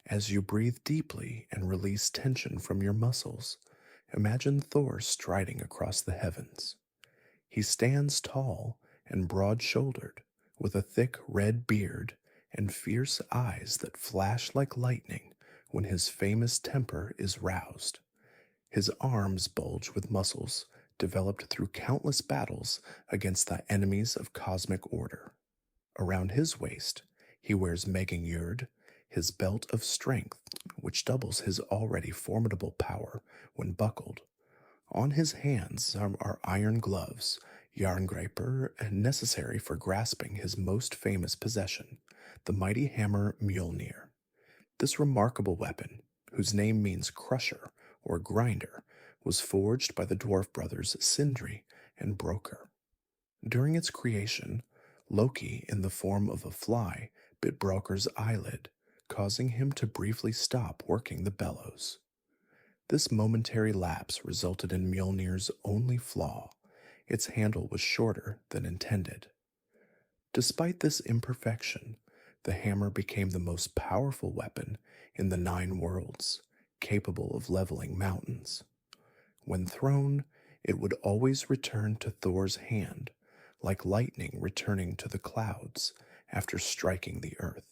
As you breathe deeply and release tension from your muscles, imagine Thor striding across the heavens. He stands tall and broad-shouldered, with a thick red beard and fierce eyes that flash like lightning when his famous temper is roused. His arms bulge with muscles developed through countless battles against the enemies of cosmic order. Around his waist, he wears Megingjord, his belt of strength, which doubles his already formidable power when buckled. On his hands are iron gloves, Jarngreipur, necessary for grasping his most famous possession, the mighty hammer Mjolnir. This remarkable weapon, whose name means crusher or grinder, was forged by the dwarf brothers Sindri and Brokkr. During its creation, Loki, in the form of a fly, bit Brokkr's eyelid, causing him to briefly stop working the bellows. This momentary lapse resulted in Mjolnir's only flaw. Its handle was shorter than intended. Despite this imperfection, the hammer became the most powerful weapon in the 9 worlds, capable of leveling mountains. When thrown, it would always return to Thor's hand, like lightning returning to the clouds after striking the earth.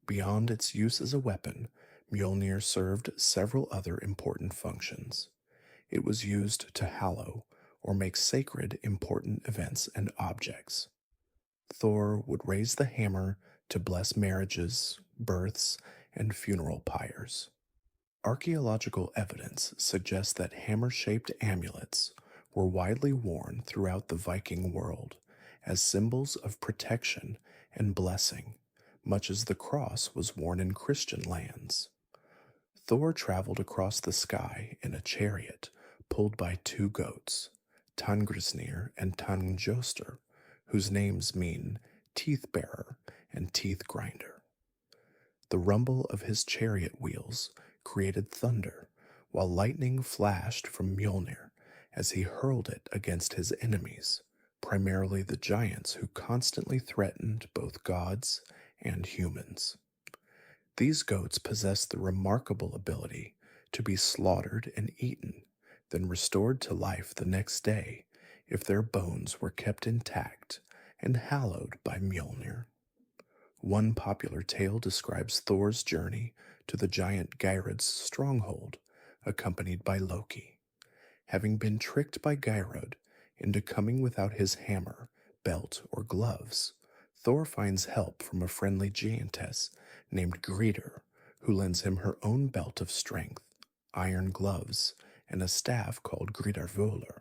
Beyond its use as a weapon, Mjolnir served several other important functions. It was used to hallow or make sacred important events and objects. Thor would raise the hammer to bless marriages, births, and funeral pyres. Archaeological evidence suggests that hammer-shaped amulets were widely worn throughout the Viking world as symbols of protection and blessing, much as the cross was worn in Christian lands. Thor traveled across the sky in a chariot pulled by two goats, Tangrisnir and Tangjoster, whose names mean teeth bearer and teeth grinder. The rumble of his chariot wheels created thunder, while lightning flashed from Mjolnir as he hurled it against his enemies, primarily the giants who constantly threatened both gods and humans. These goats possessed the remarkable ability to be slaughtered and eaten, then restored to life the next day if their bones were kept intact and hallowed by Mjolnir. One popular tale describes Thor's journey to the giant Geirrod's stronghold, accompanied by Loki. Having been tricked by Geirrod into coming without his hammer, belt, or gloves, Thor finds help from a friendly giantess named Gridr, who lends him her own belt of strength, iron gloves, and a staff called Gridarvöllr.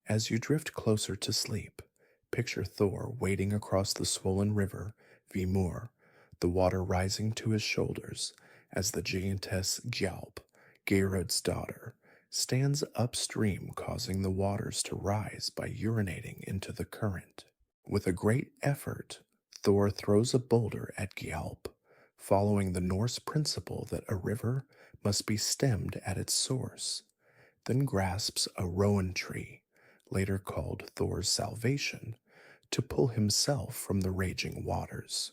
As you drift closer to sleep, picture Thor wading across the swollen river, Vimur, the water rising to his shoulders as the giantess Gjalp, Geirrod's daughter, stands upstream, causing the waters to rise by urinating into the current. With a great effort, Thor throws a boulder at Gjalp, following the Norse principle that a river must be stemmed at its source, then grasps a rowan tree, later called Thor's salvation, to pull himself from the raging waters.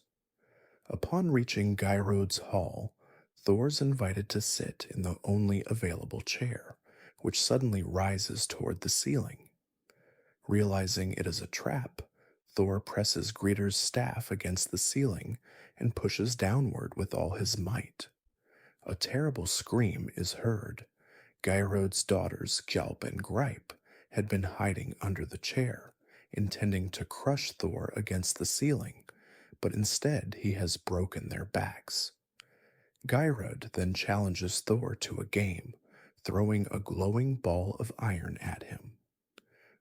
Upon reaching Geirrod's hall, Thor's invited to sit in the only available chair, which suddenly rises toward the ceiling. Realizing it is a trap, Thor presses Gridr's staff against the ceiling and pushes downward with all his might. A terrible scream is heard. Geirrod's daughters, Gjalp and Greip, had been hiding under the chair, intending to crush Thor against the ceiling, but instead he has broken their backs. Geirrod then challenges Thor to a game, throwing a glowing ball of iron at him.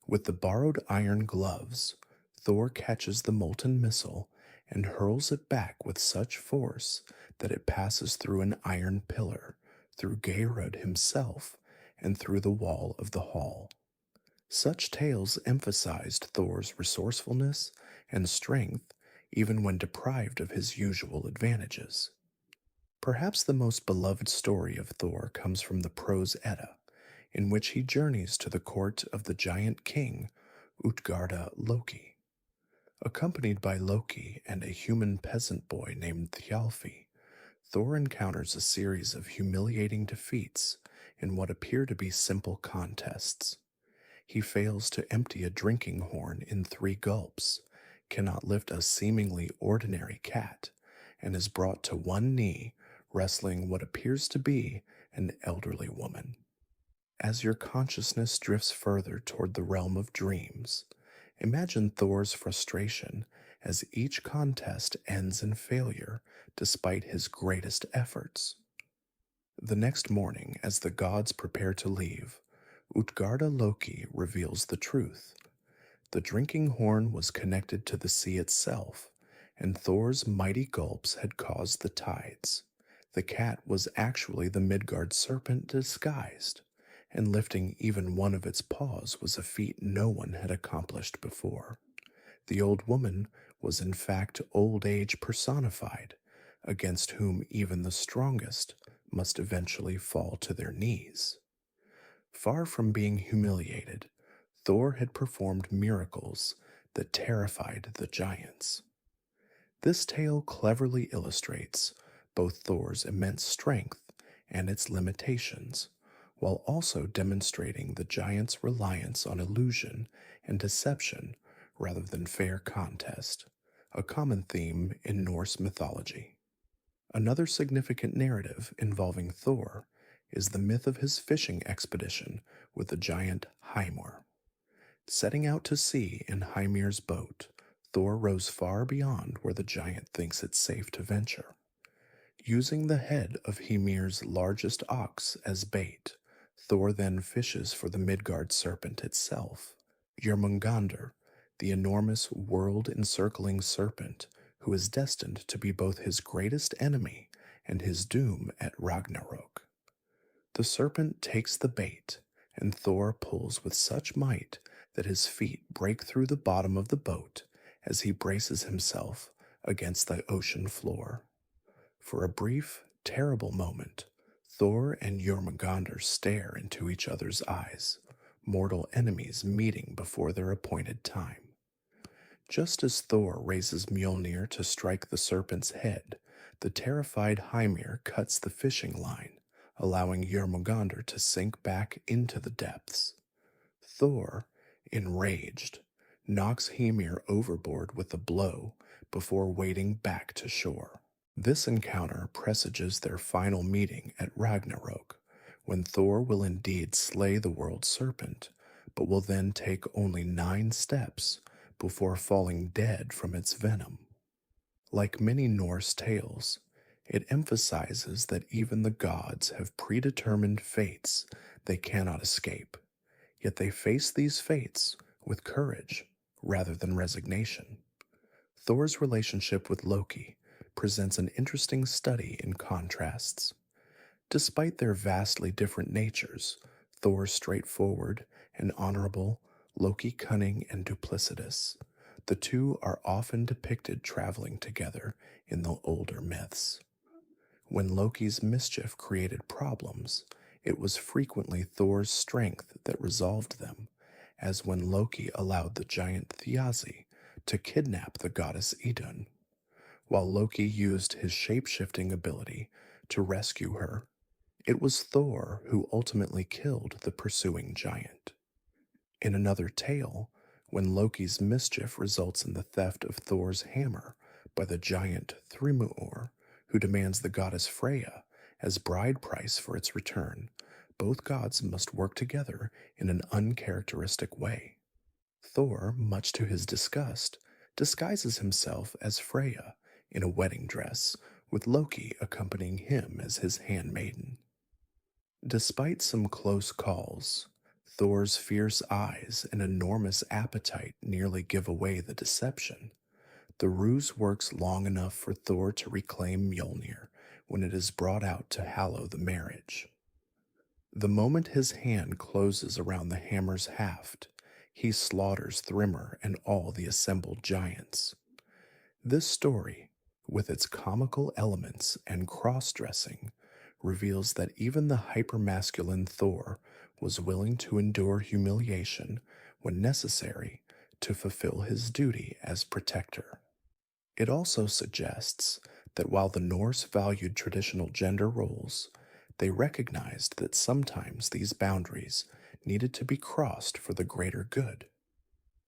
With the borrowed iron gloves, Thor catches the molten missile and hurls it back with such force that it passes through an iron pillar, through Geirrod himself, and through the wall of the hall. Such tales emphasized Thor's resourcefulness and strength even when deprived of his usual advantages. Perhaps the most beloved story of Thor comes from the Prose Edda, in which he journeys to the court of the giant king, Utgarda Loki. Accompanied by Loki and a human peasant boy named Thjalfi, Thor encounters a series of humiliating defeats in what appear to be simple contests. He fails to empty a drinking horn in 3 gulps, cannot lift a seemingly ordinary cat, and is brought to one knee, wrestling what appears to be an elderly woman. As your consciousness drifts further toward the realm of dreams, imagine Thor's frustration as each contest ends in failure despite his greatest efforts. The next morning, as the gods prepare to leave, Utgarda Loki reveals the truth. The drinking horn was connected to the sea itself, and Thor's mighty gulps had caused the tides. The cat was actually the Midgard serpent disguised, and lifting even one of its paws was a feat no one had accomplished before. The old woman was in fact old age personified, against whom even the strongest must eventually fall to their knees. Far from being humiliated, Thor had performed miracles that terrified the giants. This tale cleverly illustrates both Thor's immense strength and its limitations, while also demonstrating the giant's reliance on illusion and deception rather than fair contest, a common theme in Norse mythology. Another significant narrative involving Thor is the myth of his fishing expedition with the giant Hymir. Setting out to sea in Hymir's boat, Thor rows far beyond where the giant thinks it's safe to venture. Using the head of Hymir's largest ox as bait, Thor then fishes for the Midgard serpent itself, Jörmungandr, the enormous world-encircling serpent who is destined to be both his greatest enemy and his doom at Ragnarok. The serpent takes the bait, and Thor pulls with such might that his feet break through the bottom of the boat as he braces himself against the ocean floor. For a brief, terrible moment, Thor and Jörmungandr stare into each other's eyes, mortal enemies meeting before their appointed time. Just as Thor raises Mjolnir to strike the serpent's head, the terrified Hymir cuts the fishing line, allowing Jörmungandr to sink back into the depths. Thor, enraged, knocks Hymir overboard with a blow before wading back to shore. This encounter presages their final meeting at Ragnarok, when Thor will indeed slay the world serpent, but will then take only 9 steps before falling dead from its venom. Like many Norse tales, it emphasizes that even the gods have predetermined fates they cannot escape, yet they face these fates with courage rather than resignation. Thor's relationship with Loki presents an interesting study in contrasts. Despite their vastly different natures, Thor straightforward and honorable, Loki cunning and duplicitous, the two are often depicted traveling together in the older myths. When Loki's mischief created problems, it was frequently Thor's strength that resolved them, as when Loki allowed the giant Thiazi to kidnap the goddess Idun, while Loki used his shape-shifting ability to rescue her. It was Thor who ultimately killed the pursuing giant. In another tale, when Loki's mischief results in the theft of Thor's hammer by the giant Thrimur, who demands the goddess Freyja as bride price for its return, both gods must work together in an uncharacteristic way. Thor, much to his disgust, disguises himself as Freyja in a wedding dress, with Loki accompanying him as his handmaiden. Despite some close calls, Thor's fierce eyes and enormous appetite nearly give away the deception. The ruse works long enough for Thor to reclaim Mjolnir when it is brought out to hallow the marriage. The moment his hand closes around the hammer's haft, he slaughters Thrimur and all the assembled giants. This story, with its comical elements and cross-dressing, reveals that even the hypermasculine Thor was willing to endure humiliation when necessary to fulfill his duty as protector. It also suggests that while the Norse valued traditional gender roles, they recognized that sometimes these boundaries needed to be crossed for the greater good.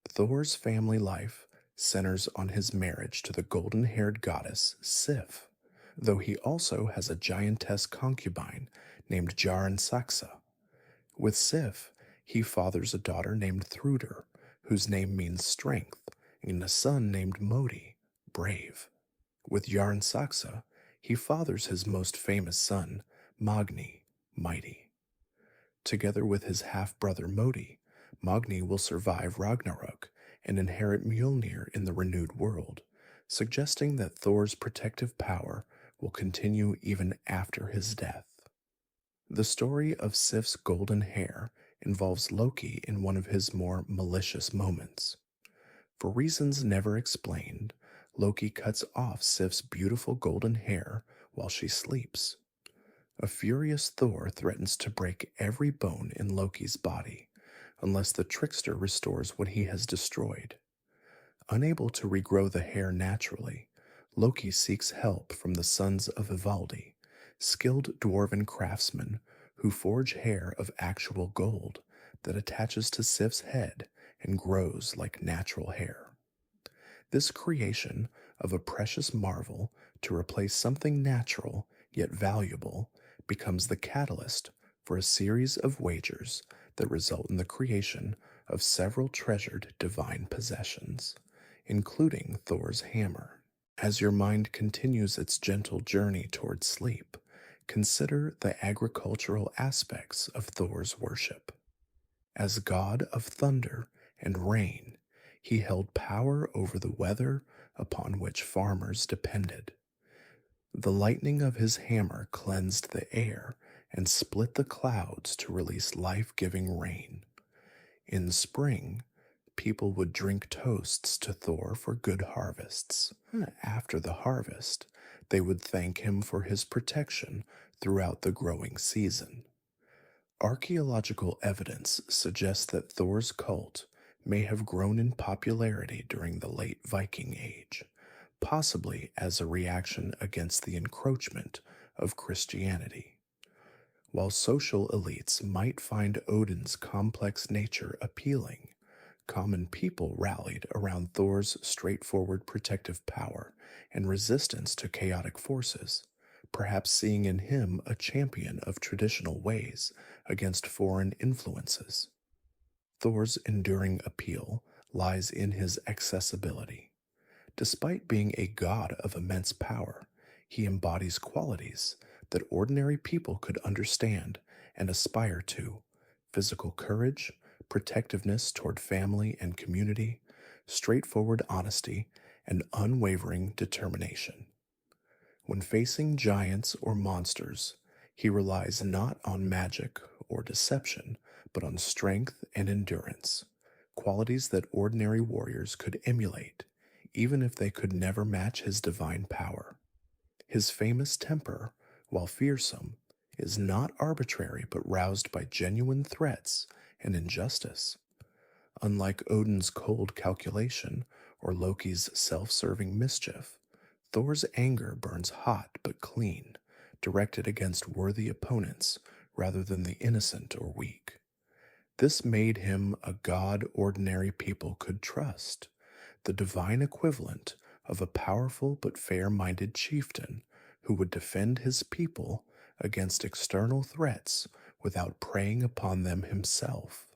Thor's family life centers on his marriage to the golden-haired goddess Sif, though he also has a giantess concubine named Jaren. With Sif, he fathers a daughter named Thrudr, whose name means strength, and a son named Modi, brave. With Jaren, he fathers his most famous son, Magni, mighty. Together with his half-brother Modi, Magni will survive Ragnarok and inherit Mjolnir in the renewed world, suggesting that Thor's protective power will continue even after his death. The story of Sif's golden hair involves Loki in one of his more malicious moments. For reasons never explained, Loki cuts off Sif's beautiful golden hair while she sleeps. A furious Thor threatens to break every bone in Loki's body, unless the Trickster restores what he has destroyed. Unable to regrow the hair naturally, Loki seeks help from the sons of Ivaldi, skilled dwarven craftsmen who forge hair of actual gold that attaches to Sif's head and grows like natural hair. This creation of a precious marvel to replace something natural yet valuable becomes the catalyst for a series of wagers that result in the creation of several treasured divine possessions, including Thor's hammer. As your mind continues its gentle journey toward sleep, consider the agricultural aspects of Thor's worship. As god of thunder and rain, he held power over the weather upon which farmers depended. The lightning of his hammer cleansed the air and split the clouds to release life-giving rain. In spring, people would drink toasts to Thor for good harvests. After the harvest, they would thank him for his protection throughout the growing season. Archaeological evidence suggests that Thor's cult may have grown in popularity during the late Viking Age, possibly as a reaction against the encroachment of Christianity. While social elites might find Odin's complex nature appealing, common people rallied around Thor's straightforward protective power and resistance to chaotic forces, perhaps seeing in him a champion of traditional ways against foreign influences. Thor's enduring appeal lies in his accessibility. Despite being a god of immense power, he embodies qualities that ordinary people could understand and aspire to: physical courage, protectiveness toward family and community, straightforward honesty, and unwavering determination. When facing giants or monsters, he relies not on magic or deception, but on strength and endurance, qualities that ordinary warriors could emulate, even if they could never match his divine power. His famous temper, while fearsome, is not arbitrary but roused by genuine threats and injustice. Unlike Odin's cold calculation or Loki's self-serving mischief, Thor's anger burns hot but clean, directed against worthy opponents rather than the innocent or weak. This made him a god ordinary people could trust, the divine equivalent of a powerful but fair-minded chieftain who would defend his people against external threats without preying upon them himself.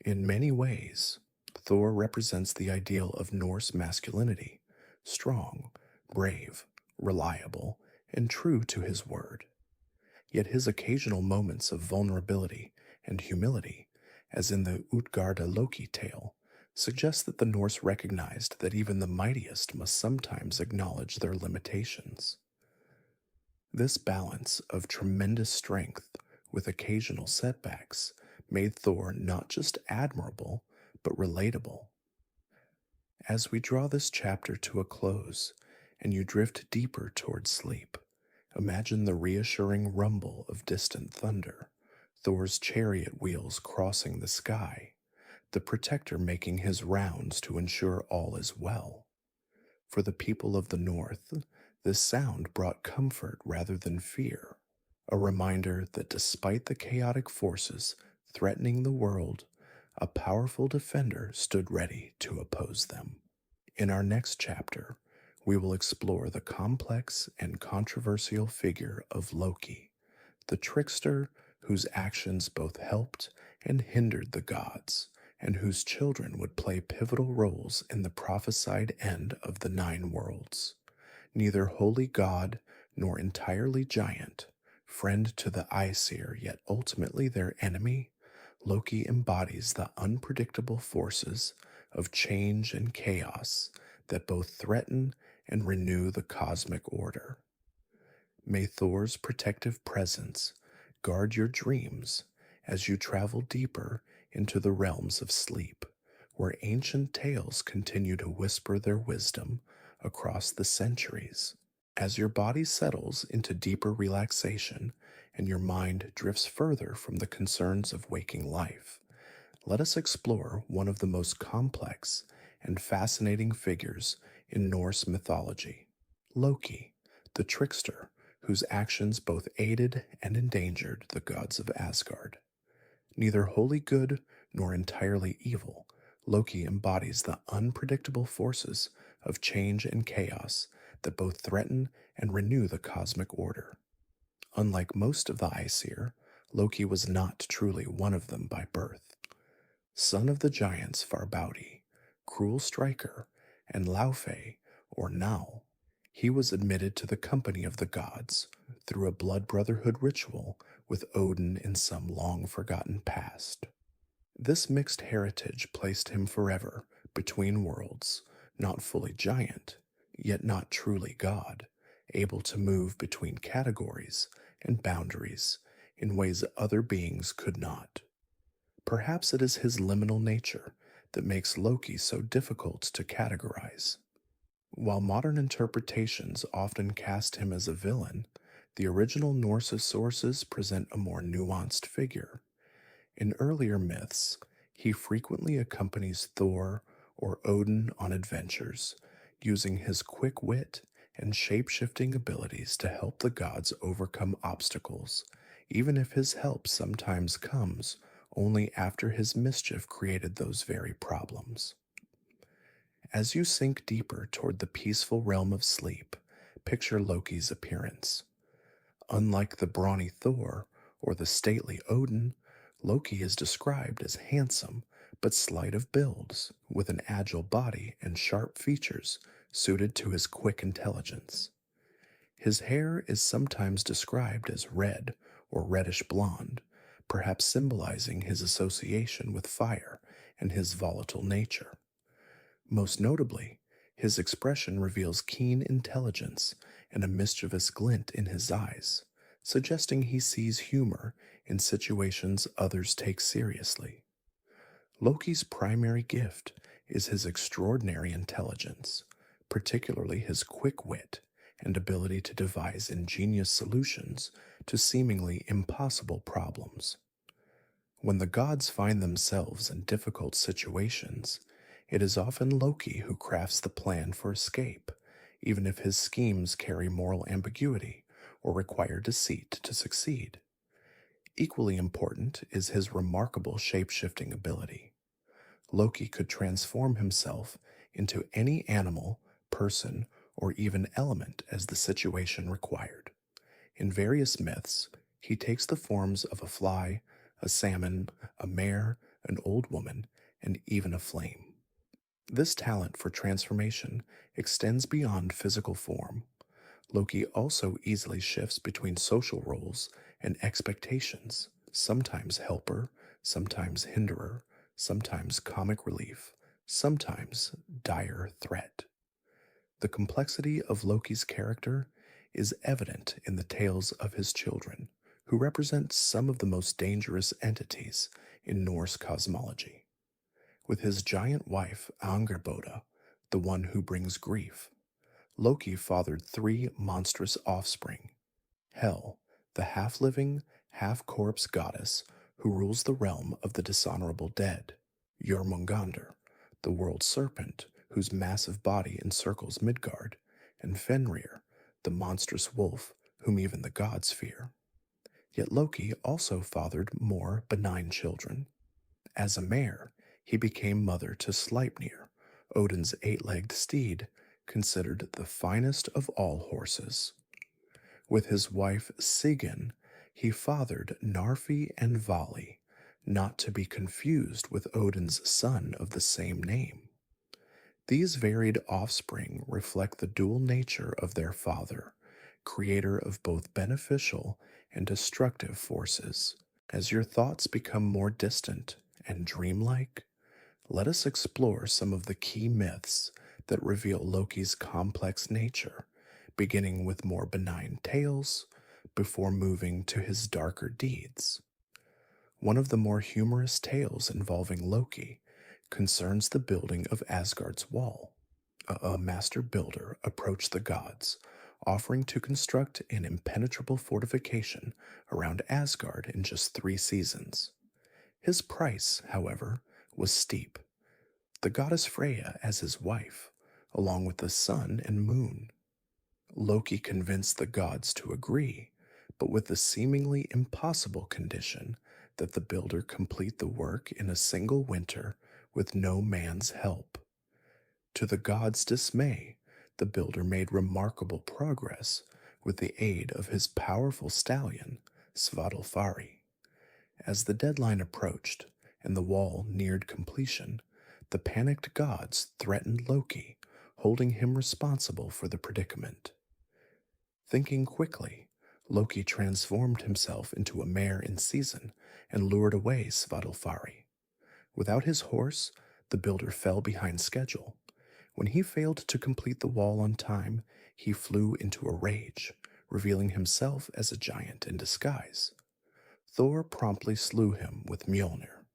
In many ways, Thor represents the ideal of Norse masculinity: strong, brave, reliable, and true to his word. Yet his occasional moments of vulnerability and humility, as in the Utgarda Loki tale, suggest that the Norse recognized that even the mightiest must sometimes acknowledge their limitations. This balance of tremendous strength with occasional setbacks made Thor not just admirable, but relatable. As we draw this chapter to a close, and you drift deeper toward sleep, imagine the reassuring rumble of distant thunder, Thor's chariot wheels crossing the sky, the protector making his rounds to ensure all is well. For the people of the North, this sound brought comfort rather than fear, a reminder that despite the chaotic forces threatening the world, a powerful defender stood ready to oppose them. In our next chapter, we will explore the complex and controversial figure of Loki, the trickster whose actions both helped and hindered the gods, and whose children would play pivotal roles in the prophesied end of the Nine Worlds. Neither wholly god nor entirely giant, friend to the Aesir yet ultimately their enemy, Loki embodies the unpredictable forces of change and chaos that both threaten and renew the cosmic order. May Thor's protective presence guard your dreams as you travel deeper into the realms of sleep, where ancient tales continue to whisper their wisdom across the centuries. As your body settles into deeper relaxation and your mind drifts further from the concerns of waking life, let us explore one of the most complex and fascinating figures in Norse mythology, Loki, the trickster whose actions both aided and endangered the gods of Asgard. Neither wholly good nor entirely evil, Loki embodies the unpredictable forces of change and chaos that both threaten and renew the cosmic order. Unlike most of the Aesir, Loki was not truly one of them by birth. Son of the giants Farbauti, cruel striker, and Laufey, or Nau, he was admitted to the company of the gods through a blood brotherhood ritual with Odin in some long-forgotten past. This mixed heritage placed him forever between worlds, not fully giant, yet not truly god, able to move between categories and boundaries in ways other beings could not. Perhaps it is his liminal nature that makes Loki so difficult to categorize. While modern interpretations often cast him as a villain, the original Norse sources present a more nuanced figure. In earlier myths, he frequently accompanies Thor or Odin on adventures, using his quick wit and shape-shifting abilities to help the gods overcome obstacles, even if his help sometimes comes only after his mischief created those very problems. As you sink deeper toward the peaceful realm of sleep, picture Loki's appearance. Unlike the brawny Thor or the stately Odin, Loki is described as handsome but slight of builds, with an agile body and sharp features suited to his quick intelligence. His hair is sometimes described as red or reddish blonde, perhaps symbolizing his association with fire and his volatile nature. Most notably, his expression reveals keen intelligence and a mischievous glint in his eyes, suggesting he sees humor in situations others take seriously. Loki's primary gift is his extraordinary intelligence, particularly his quick wit and ability to devise ingenious solutions to seemingly impossible problems. When the gods find themselves in difficult situations, it is often Loki who crafts the plan for escape, even if his schemes carry moral ambiguity or require deceit to succeed. Equally important is his remarkable shape-shifting ability. Loki could transform himself into any animal, person, or even element as the situation required. In various myths, he takes the forms of a fly, a salmon, a mare, an old woman, and even a flame. This talent for transformation extends beyond physical form. Loki also easily shifts between social roles and expectations, sometimes helper, sometimes hinderer, sometimes comic relief, sometimes dire threat. The complexity of Loki's character is evident in the tales of his children, who represent some of the most dangerous entities in Norse cosmology. With his giant wife, Angerboda, the one who brings grief, Loki fathered 3 monstrous offspring: Hel, the half-living, half-corpse goddess who rules the realm of the dishonorable dead; Jormungandr, the world serpent whose massive body encircles Midgard; and Fenrir, the monstrous wolf whom even the gods fear. Yet Loki also fathered more benign children. As a mare, he became mother to Sleipnir, Odin's 8-legged steed, considered the finest of all horses. With his wife Sigyn, he fathered Narfi and Vali, not to be confused with Odin's son of the same name. These varied offspring reflect the dual nature of their father, creator of both beneficial and destructive forces. As your thoughts become more distant and dreamlike, let us explore some of the key myths that reveal Loki's complex nature, beginning with more benign tales before moving to his darker deeds. One of the more humorous tales involving Loki concerns the building of Asgard's wall. A master builder approached the gods, offering to construct an impenetrable fortification around Asgard in just 3 seasons. His price, however, was steep. The goddess Freyja as his wife, along with the sun and moon. Loki convinced the gods to agree, but with the seemingly impossible condition that the builder complete the work in a single winter with no man's help. To the gods' dismay, the builder made remarkable progress with the aid of his powerful stallion, Svadilfari. As the deadline approached and the wall neared completion, the panicked gods threatened Loki, holding him responsible for the predicament. Thinking quickly, Loki transformed himself into a mare in season and lured away Svadilfari. Without his horse, the builder fell behind schedule. When he failed to complete the wall on time, he flew into a rage, revealing himself as a giant in disguise. Thor promptly slew him with Mjolnir.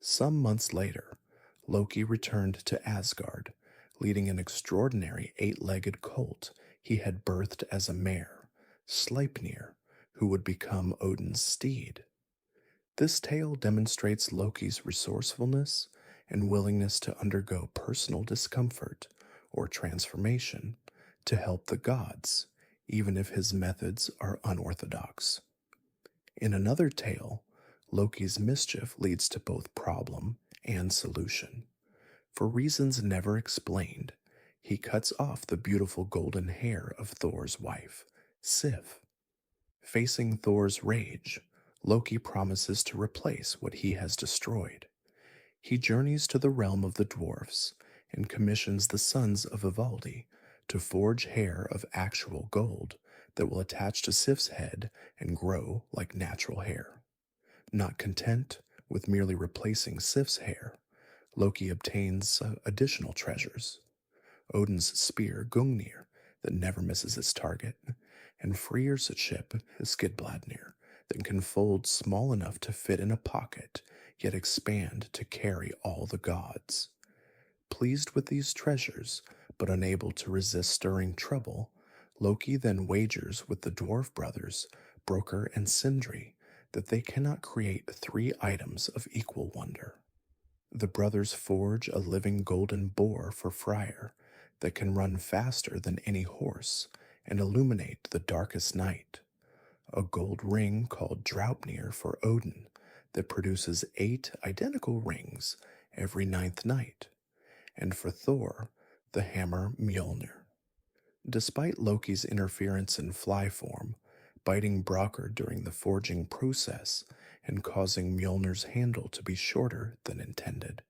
Some months later, Loki returned to Asgard, leading an extraordinary eight-legged colt he had birthed as a mare, Sleipnir, who would become Odin's steed. This tale demonstrates Loki's resourcefulness and willingness to undergo personal discomfort or transformation to help the gods, even if his methods are unorthodox. In another tale, Loki's mischief leads to both problem and solution. For reasons never explained, he cuts off the beautiful golden hair of Thor's wife, Sif. Facing Thor's rage, Loki promises to replace what he has destroyed. He journeys to the realm of the dwarfs and commissions the sons of Ivaldi to forge hair of actual gold that will attach to Sif's head and grow like natural hair. Not content with merely replacing Sif's hair, Loki obtains additional treasures: Odin's spear Gungnir that never misses its target, and Freyr's ship Skidbladnir that can fold small enough to fit in a pocket, yet expand to carry all the gods. Pleased with these treasures, but unable to resist stirring trouble, Loki then wagers with the dwarf brothers, Brokkr and Sindri, that they cannot create three items of equal wonder. The brothers forge a living golden boar for Freyr that can run faster than any horse and illuminate the darkest night, a gold ring called Draupnir for Odin that produces 8 identical rings every 9th night, and for Thor, the hammer Mjolnir. Despite Loki's interference in fly form, biting Brokkr during the forging process and causing Mjolnir's handle to be shorter than intended,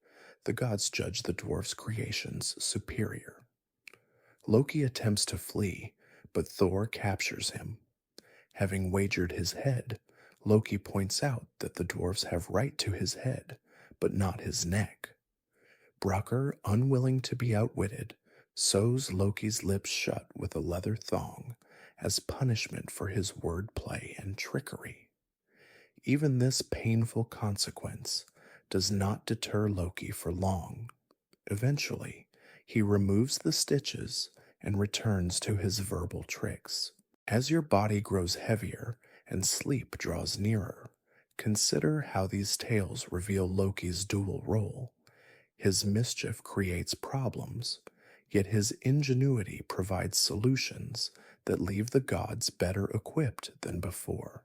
the gods judge the dwarf's creations superior. Loki attempts to flee, but Thor captures him. Having wagered his head, Loki points out that the dwarfs have right to his head, but not his neck. Brokkr, unwilling to be outwitted, sews Loki's lips shut with a leather thong as punishment for his wordplay and trickery. Even this painful consequence does not deter Loki for long. Eventually, he removes the stitches and returns to his verbal tricks. As your body grows heavier and sleep draws nearer, consider how these tales reveal Loki's dual role. His mischief creates problems, yet his ingenuity provides solutions that leave the gods better equipped than before.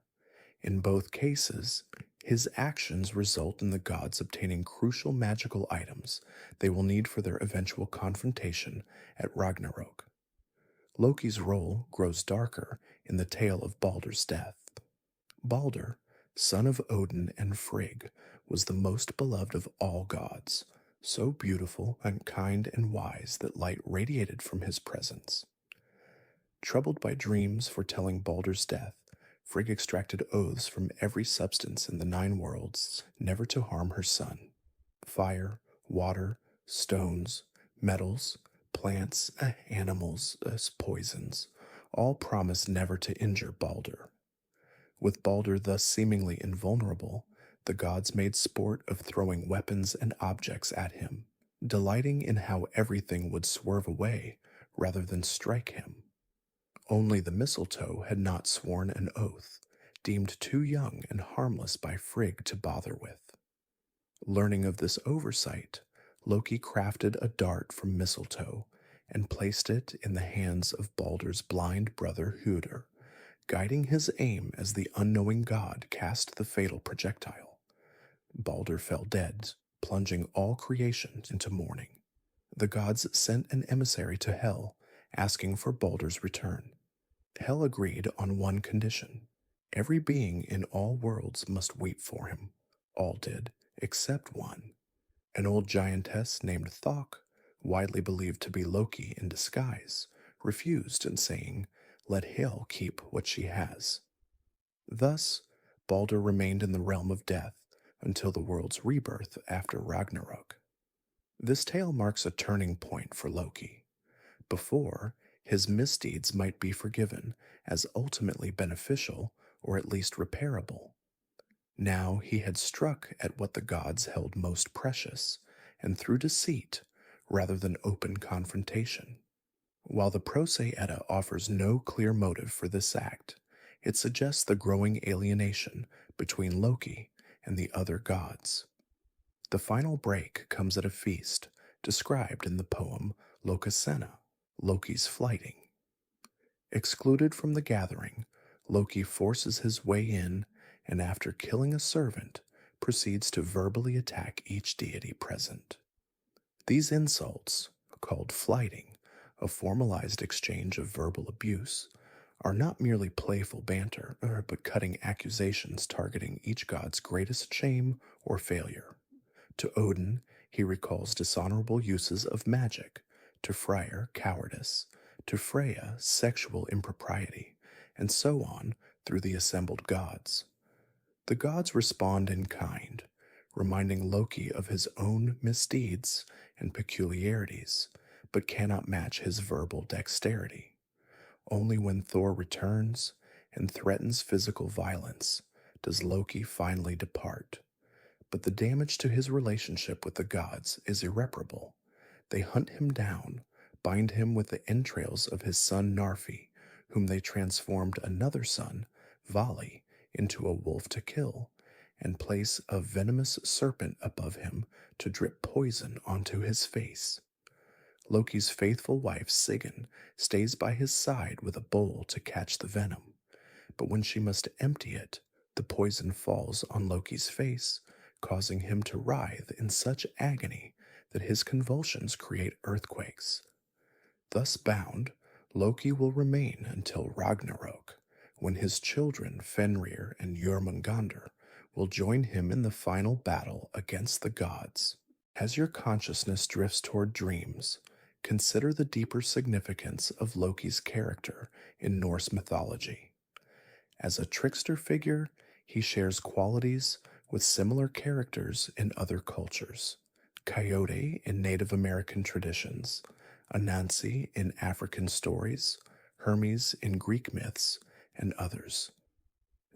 In both cases, his actions result in the gods obtaining crucial magical items they will need for their eventual confrontation at Ragnarok. Loki's role grows darker in the tale of Baldur's death. Baldur, son of Odin and Frigg, was the most beloved of all gods, so beautiful and kind and wise that light radiated from his presence. Troubled by dreams foretelling Baldur's death, Frigg extracted oaths from every substance in the 9 worlds never to harm her son. Fire, water, stones, metals, plants, animals, poisons, all promised never to injure Baldur. With Baldur thus seemingly invulnerable, the gods made sport of throwing weapons and objects at him, delighting in how everything would swerve away rather than strike him. Only the mistletoe had not sworn an oath, deemed too young and harmless by Frigg to bother with. Learning of this oversight, Loki crafted a dart from mistletoe and placed it in the hands of Baldur's blind brother Húdir, guiding his aim as the unknowing god cast the fatal projectile. Baldur fell dead, plunging all creation into mourning. The gods sent an emissary to Hel, asking for Baldur's return. Hel agreed on one condition. Every being in all worlds must weep for him. All did, except one. An old giantess named Thok, widely believed to be Loki in disguise, refused in saying, "Let Hel keep what she has." Thus, Baldur remained in the realm of death until the world's rebirth after Ragnarok. This tale marks a turning point for Loki. Before, his misdeeds might be forgiven as ultimately beneficial or at least repairable. Now he had struck at what the gods held most precious, and through deceit rather than open confrontation. While the Prose Edda offers no clear motive for this act, it suggests the growing alienation between Loki and the other gods. The final break comes at a feast described in the poem Lokasenna, Loki's flighting. Excluded from the gathering, Loki forces his way in and after killing a servant, proceeds to verbally attack each deity present. These insults, called flighting, a formalized exchange of verbal abuse, are not merely playful banter, but cutting accusations targeting each god's greatest shame or failure. To Odin, he recalls dishonorable uses of magic, to Freyr, cowardice, to Freyja, sexual impropriety, and so on through the assembled gods. The gods respond in kind, reminding Loki of his own misdeeds and peculiarities, but cannot match his verbal dexterity. Only when Thor returns and threatens physical violence does Loki finally depart. But the damage to his relationship with the gods is irreparable. They hunt him down, bind him with the entrails of his son Narfi, whom they transformed another son, Vali, into a wolf to kill, and place a venomous serpent above him to drip poison onto his face. Loki's faithful wife Sigyn stays by his side with a bowl to catch the venom, but when she must empty it, the poison falls on Loki's face, causing him to writhe in such agony that his convulsions create earthquakes. Thus bound, Loki will remain until Ragnarok, when his children Fenrir and Jormungandr will join him in the final battle against the gods. As your consciousness drifts toward dreams, consider the deeper significance of Loki's character in Norse mythology. As a trickster figure, he shares qualities with similar characters in other cultures. Coyote in Native American traditions, Anansi in African stories, Hermes in Greek myths, and others.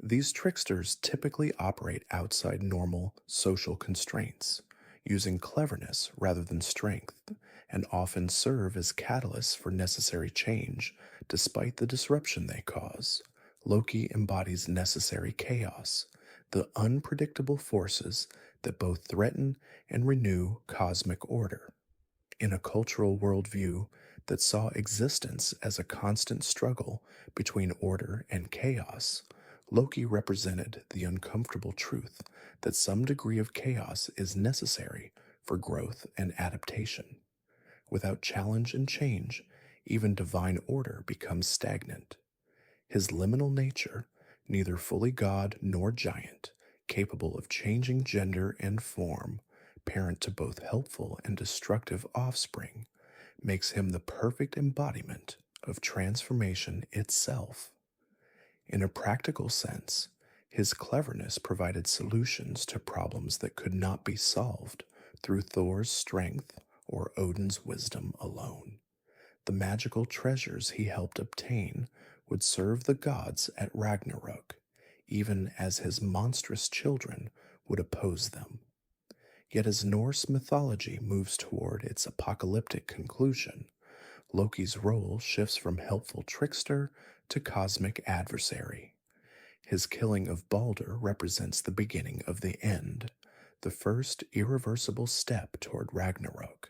These tricksters typically operate outside normal social constraints, using cleverness rather than strength, and often serve as catalysts for necessary change despite the disruption they cause. Loki embodies necessary chaos, the unpredictable forces that both threaten and renew cosmic order. In a cultural worldview that saw existence as a constant struggle between order and chaos, Loki represented the uncomfortable truth that some degree of chaos is necessary for growth and adaptation. Without challenge and change, even divine order becomes stagnant. His liminal nature, neither fully god nor giant, capable of changing gender and form, parent to both helpful and destructive offspring, makes him the perfect embodiment of transformation itself. In a practical sense, his cleverness provided solutions to problems that could not be solved through Thor's strength or Odin's wisdom alone. The magical treasures he helped obtain would serve the gods at Ragnarok, even as his monstrous children would oppose them. Yet as Norse mythology moves toward its apocalyptic conclusion, Loki's role shifts from helpful trickster to cosmic adversary. His killing of Baldur represents the beginning of the end, the first irreversible step toward Ragnarok.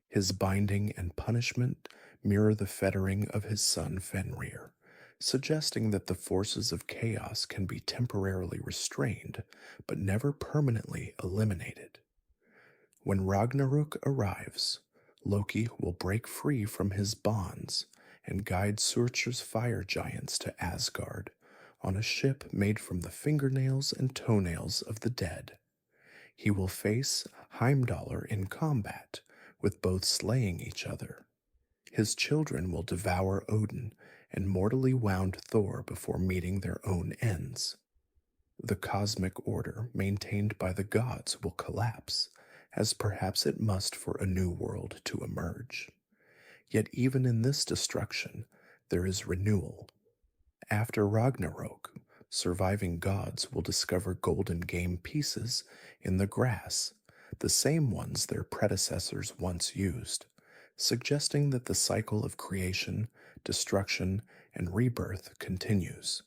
His binding and punishment mirror the fettering of his son Fenrir, suggesting that the forces of chaos can be temporarily restrained but never permanently eliminated. When Ragnarok arrives, Loki will break free from his bonds and guide Surtur's fire giants to Asgard on a ship made from the fingernails and toenails of the dead. He will face Heimdallr in combat, with both slaying each other. His children will devour Odin and mortally wound Thor before meeting their own ends. The cosmic order maintained by the gods will collapse, as perhaps it must for a new world to emerge. Yet even in this destruction, there is renewal. After Ragnarok, surviving gods will discover golden game pieces in the grass, the same ones their predecessors once used, suggesting that the cycle of creation, destruction, and rebirth continues.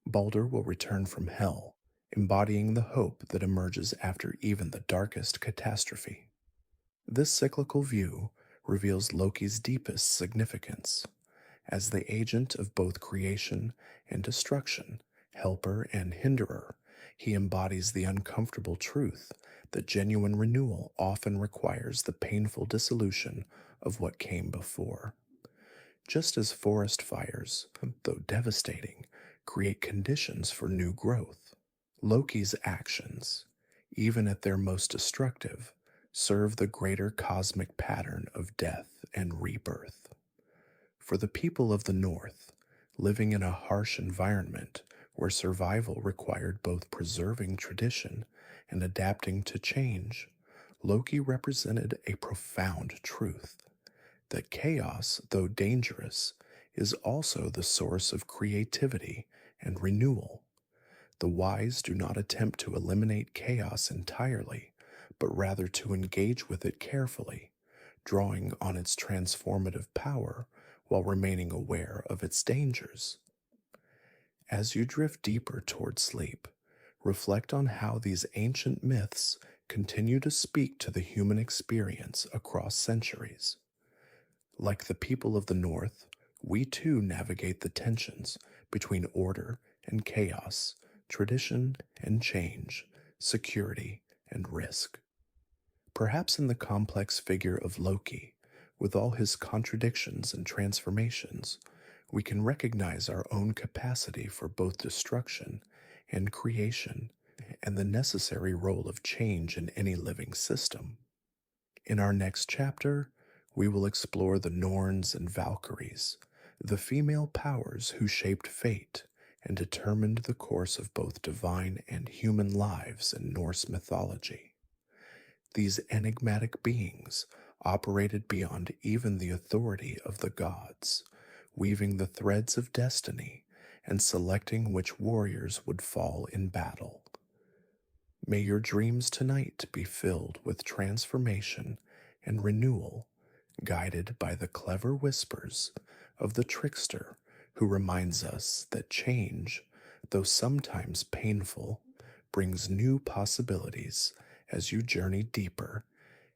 Balder will return from hell, embodying the hope that emerges after even the darkest catastrophe. This cyclical view reveals Loki's deepest significance. As the agent of both creation and destruction, helper and hinderer, he embodies the uncomfortable truth that genuine renewal often requires the painful dissolution of what came before. Just as forest fires, though devastating, create conditions for new growth, Loki's actions, even at their most destructive, serve the greater cosmic pattern of death and rebirth. For the people of the North, living in a harsh environment where survival required both preserving tradition and adapting to change, Loki represented a profound truth that chaos, though dangerous, is also the source of creativity and renewal. The wise do not attempt to eliminate chaos entirely, but rather to engage with it carefully, drawing on its transformative power while remaining aware of its dangers. As you drift deeper toward sleep, reflect on how these ancient myths continue to speak to the human experience across centuries. Like the people of the North, we too navigate the tensions between order and chaos, tradition and change, security and risk. Perhaps in the complex figure of Loki, with all his contradictions and transformations, we can recognize our own capacity for both destruction and creation, and the necessary role of change in any living system. In our next chapter, we will explore the Norns and Valkyries, the female powers who shaped fate and determined the course of both divine and human lives in Norse mythology. These enigmatic beings operated beyond even the authority of the gods, weaving the threads of destiny and selecting which warriors would fall in battle. May your dreams tonight be filled with transformation and renewal, guided by the clever whispers of the Trickster, who reminds us that change, though sometimes painful, brings new possibilities as you journey deeper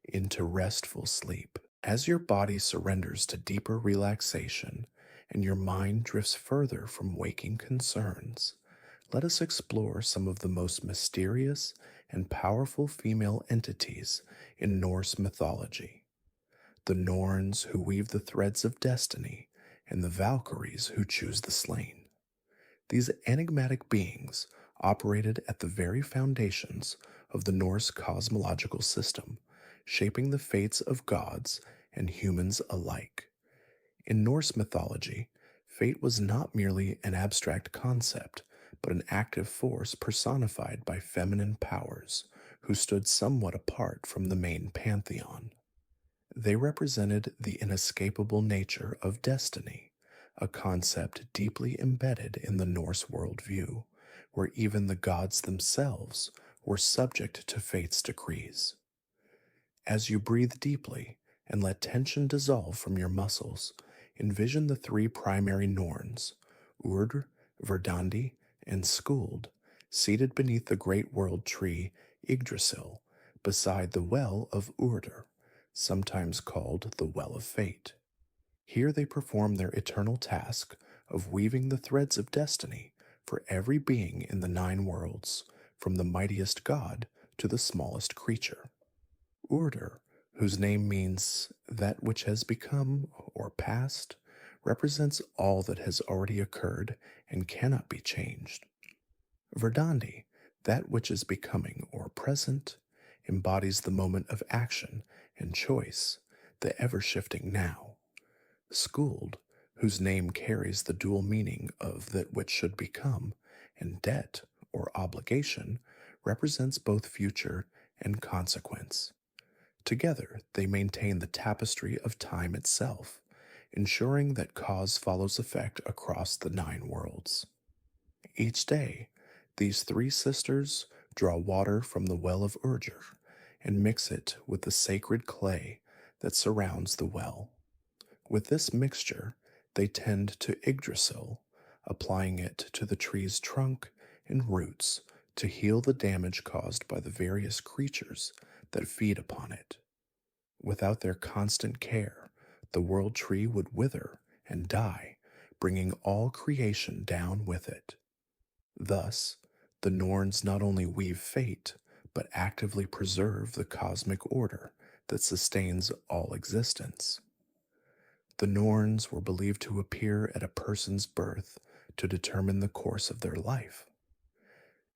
into restful sleep. As your body surrenders to deeper relaxation and your mind drifts further from waking concerns, let us explore some of the most mysterious and powerful female entities in Norse mythology. The Norns, who weave the threads of destiny, and the Valkyries, who choose the slain. These enigmatic beings operated at the very foundations of the Norse cosmological system, shaping the fates of gods and humans alike. In Norse mythology, fate was not merely an abstract concept, but an active force personified by feminine powers who stood somewhat apart from the main pantheon. They represented the inescapable nature of destiny, a concept deeply embedded in the Norse worldview, where even the gods themselves were subject to fate's decrees. As you breathe deeply and let tension dissolve from your muscles, envision the three primary Norns, Urd, Verdandi, and Skuld, seated beneath the great world tree Yggdrasil, beside the well of Urd, sometimes called the Well of Fate. Here they perform their eternal task of weaving the threads of destiny for every being in the nine worlds, from the mightiest god to the smallest creature. Urdur, whose name means that which has become or past, represents all that has already occurred and cannot be changed. Verdandi, that which is becoming or present, embodies the moment of action and choice, the ever shifting now. Skuld, whose name carries the dual meaning of that which should become, and debt or obligation, represents both future and consequence. Together, they maintain the tapestry of time itself, ensuring that cause follows effect across the nine worlds. Each day, these three sisters draw water from the well of Urdur and mix it with the sacred clay that surrounds the well. With this mixture, they tend to Yggdrasil, applying it to the tree's trunk and roots to heal the damage caused by the various creatures that feed upon it. Without their constant care, the world tree would wither and die, bringing all creation down with it. Thus, the Norns not only weave fate, but actively preserve the cosmic order that sustains all existence. The Norns were believed to appear at a person's birth to determine the course of their life.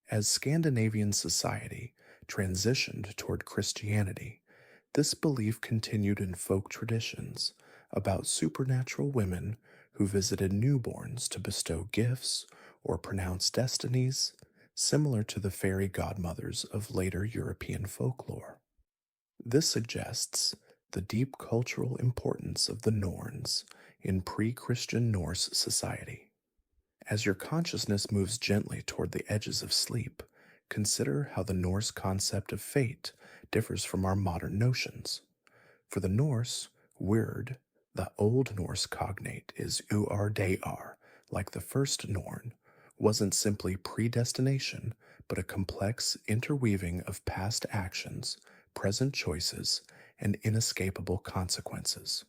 As Scandinavian society transitioned toward Christianity, this belief continued in folk traditions about supernatural women who visited newborns to bestow gifts or pronounce destinies, similar to the fairy godmothers of later European folklore. This suggests the deep cultural importance of the Norns in pre-Christian Norse society. As your consciousness moves gently toward the edges of sleep, consider how the Norse concept of fate differs from our modern notions. For the Norse, Wyrd, the Old Norse cognate is Uar, like the first Norn, wasn't simply predestination, but a complex interweaving of past actions, present choices, and inescapable consequences.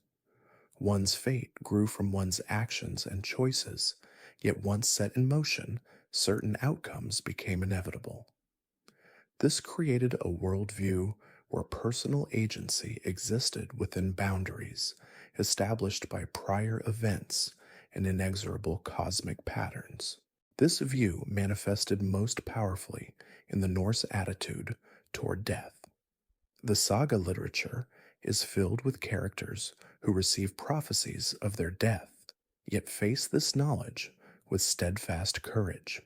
One's fate grew from one's actions and choices, yet once set in motion, certain outcomes became inevitable. This created a worldview where personal agency existed within boundaries established by prior events and inexorable cosmic patterns. This view manifested most powerfully in the Norse attitude toward death. The saga literature is filled with characters who receive prophecies of their death, yet face this knowledge with steadfast courage.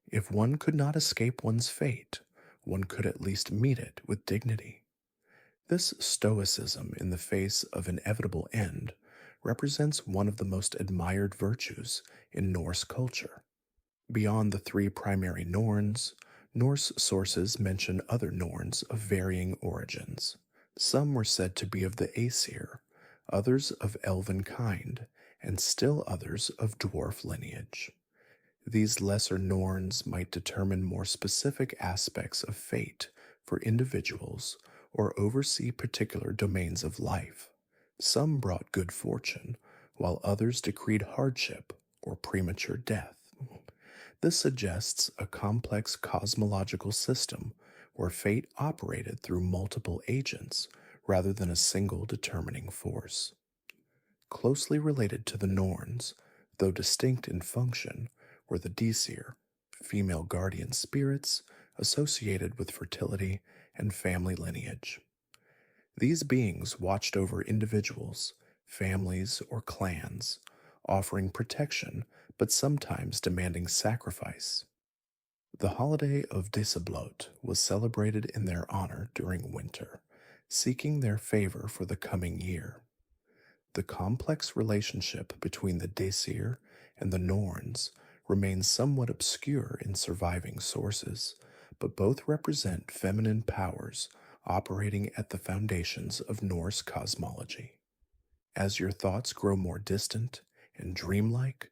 If one could not escape one's fate, one could at least meet it with dignity. This stoicism in the face of inevitable end represents one of the most admired virtues in Norse culture. Beyond the three primary Norns, Norse sources mention other Norns of varying origins. Some were said to be of the Aesir, others of elven kind, and still others of dwarf lineage. These lesser Norns might determine more specific aspects of fate for individuals or oversee particular domains of life. Some brought good fortune, while others decreed hardship or premature death. This suggests a complex cosmological system where fate operated through multiple agents rather than a single determining force. Closely related to the Norns, though distinct in function, were the Aesir, female guardian spirits associated with fertility and family lineage. These beings watched over individuals, families, or clans, offering protection but sometimes demanding sacrifice. The holiday of Disseblot was celebrated in their honor during winter, seeking their favor for the coming year. The complex relationship between the Aesir and the Norns remains somewhat obscure in surviving sources, but both represent feminine powers operating at the foundations of Norse cosmology. As your thoughts grow more distant and dreamlike,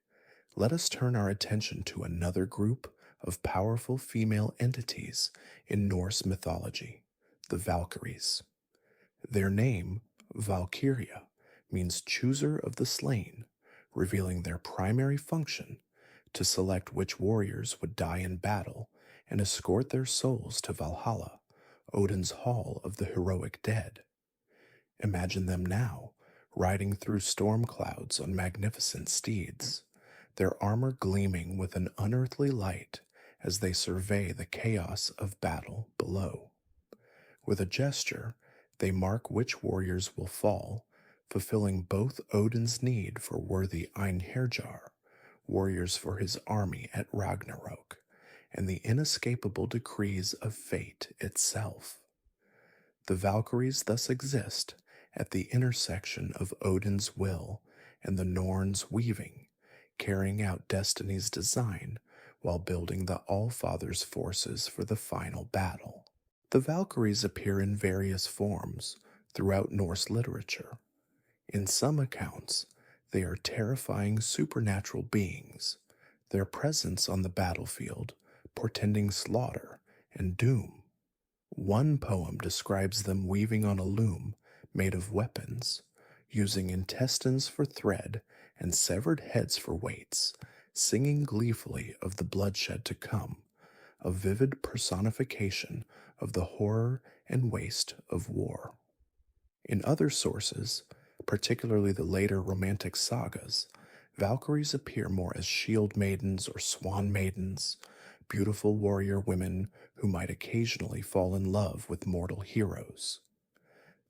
let us turn our attention to another group of powerful female entities in Norse mythology, the Valkyries. Their name, Valkyria, means chooser of the slain, revealing their primary function to select which warriors would die in battle and escort their souls to Valhalla, Odin's hall of the heroic dead. Imagine them now, riding through storm clouds on magnificent steeds, their armor gleaming with an unearthly light as they survey the chaos of battle below. With a gesture, they mark which warriors will fall, fulfilling both Odin's need for worthy Einherjar, warriors for his army at Ragnarok, and the inescapable decrees of fate itself. The Valkyries thus exist at the intersection of Odin's will and the Norns' weaving, carrying out destiny's design while building the All-Father's forces for the final battle. The Valkyries appear in various forms throughout Norse literature. In some accounts, they are terrifying supernatural beings, their presence on the battlefield portending slaughter and doom. One poem describes them weaving on a loom made of weapons, using intestines for thread and severed heads for weights, singing gleefully of the bloodshed to come, a vivid personification of the horror and waste of war. In other sources, particularly the later romantic sagas, Valkyries appear more as shield maidens or swan maidens, beautiful warrior women who might occasionally fall in love with mortal heroes.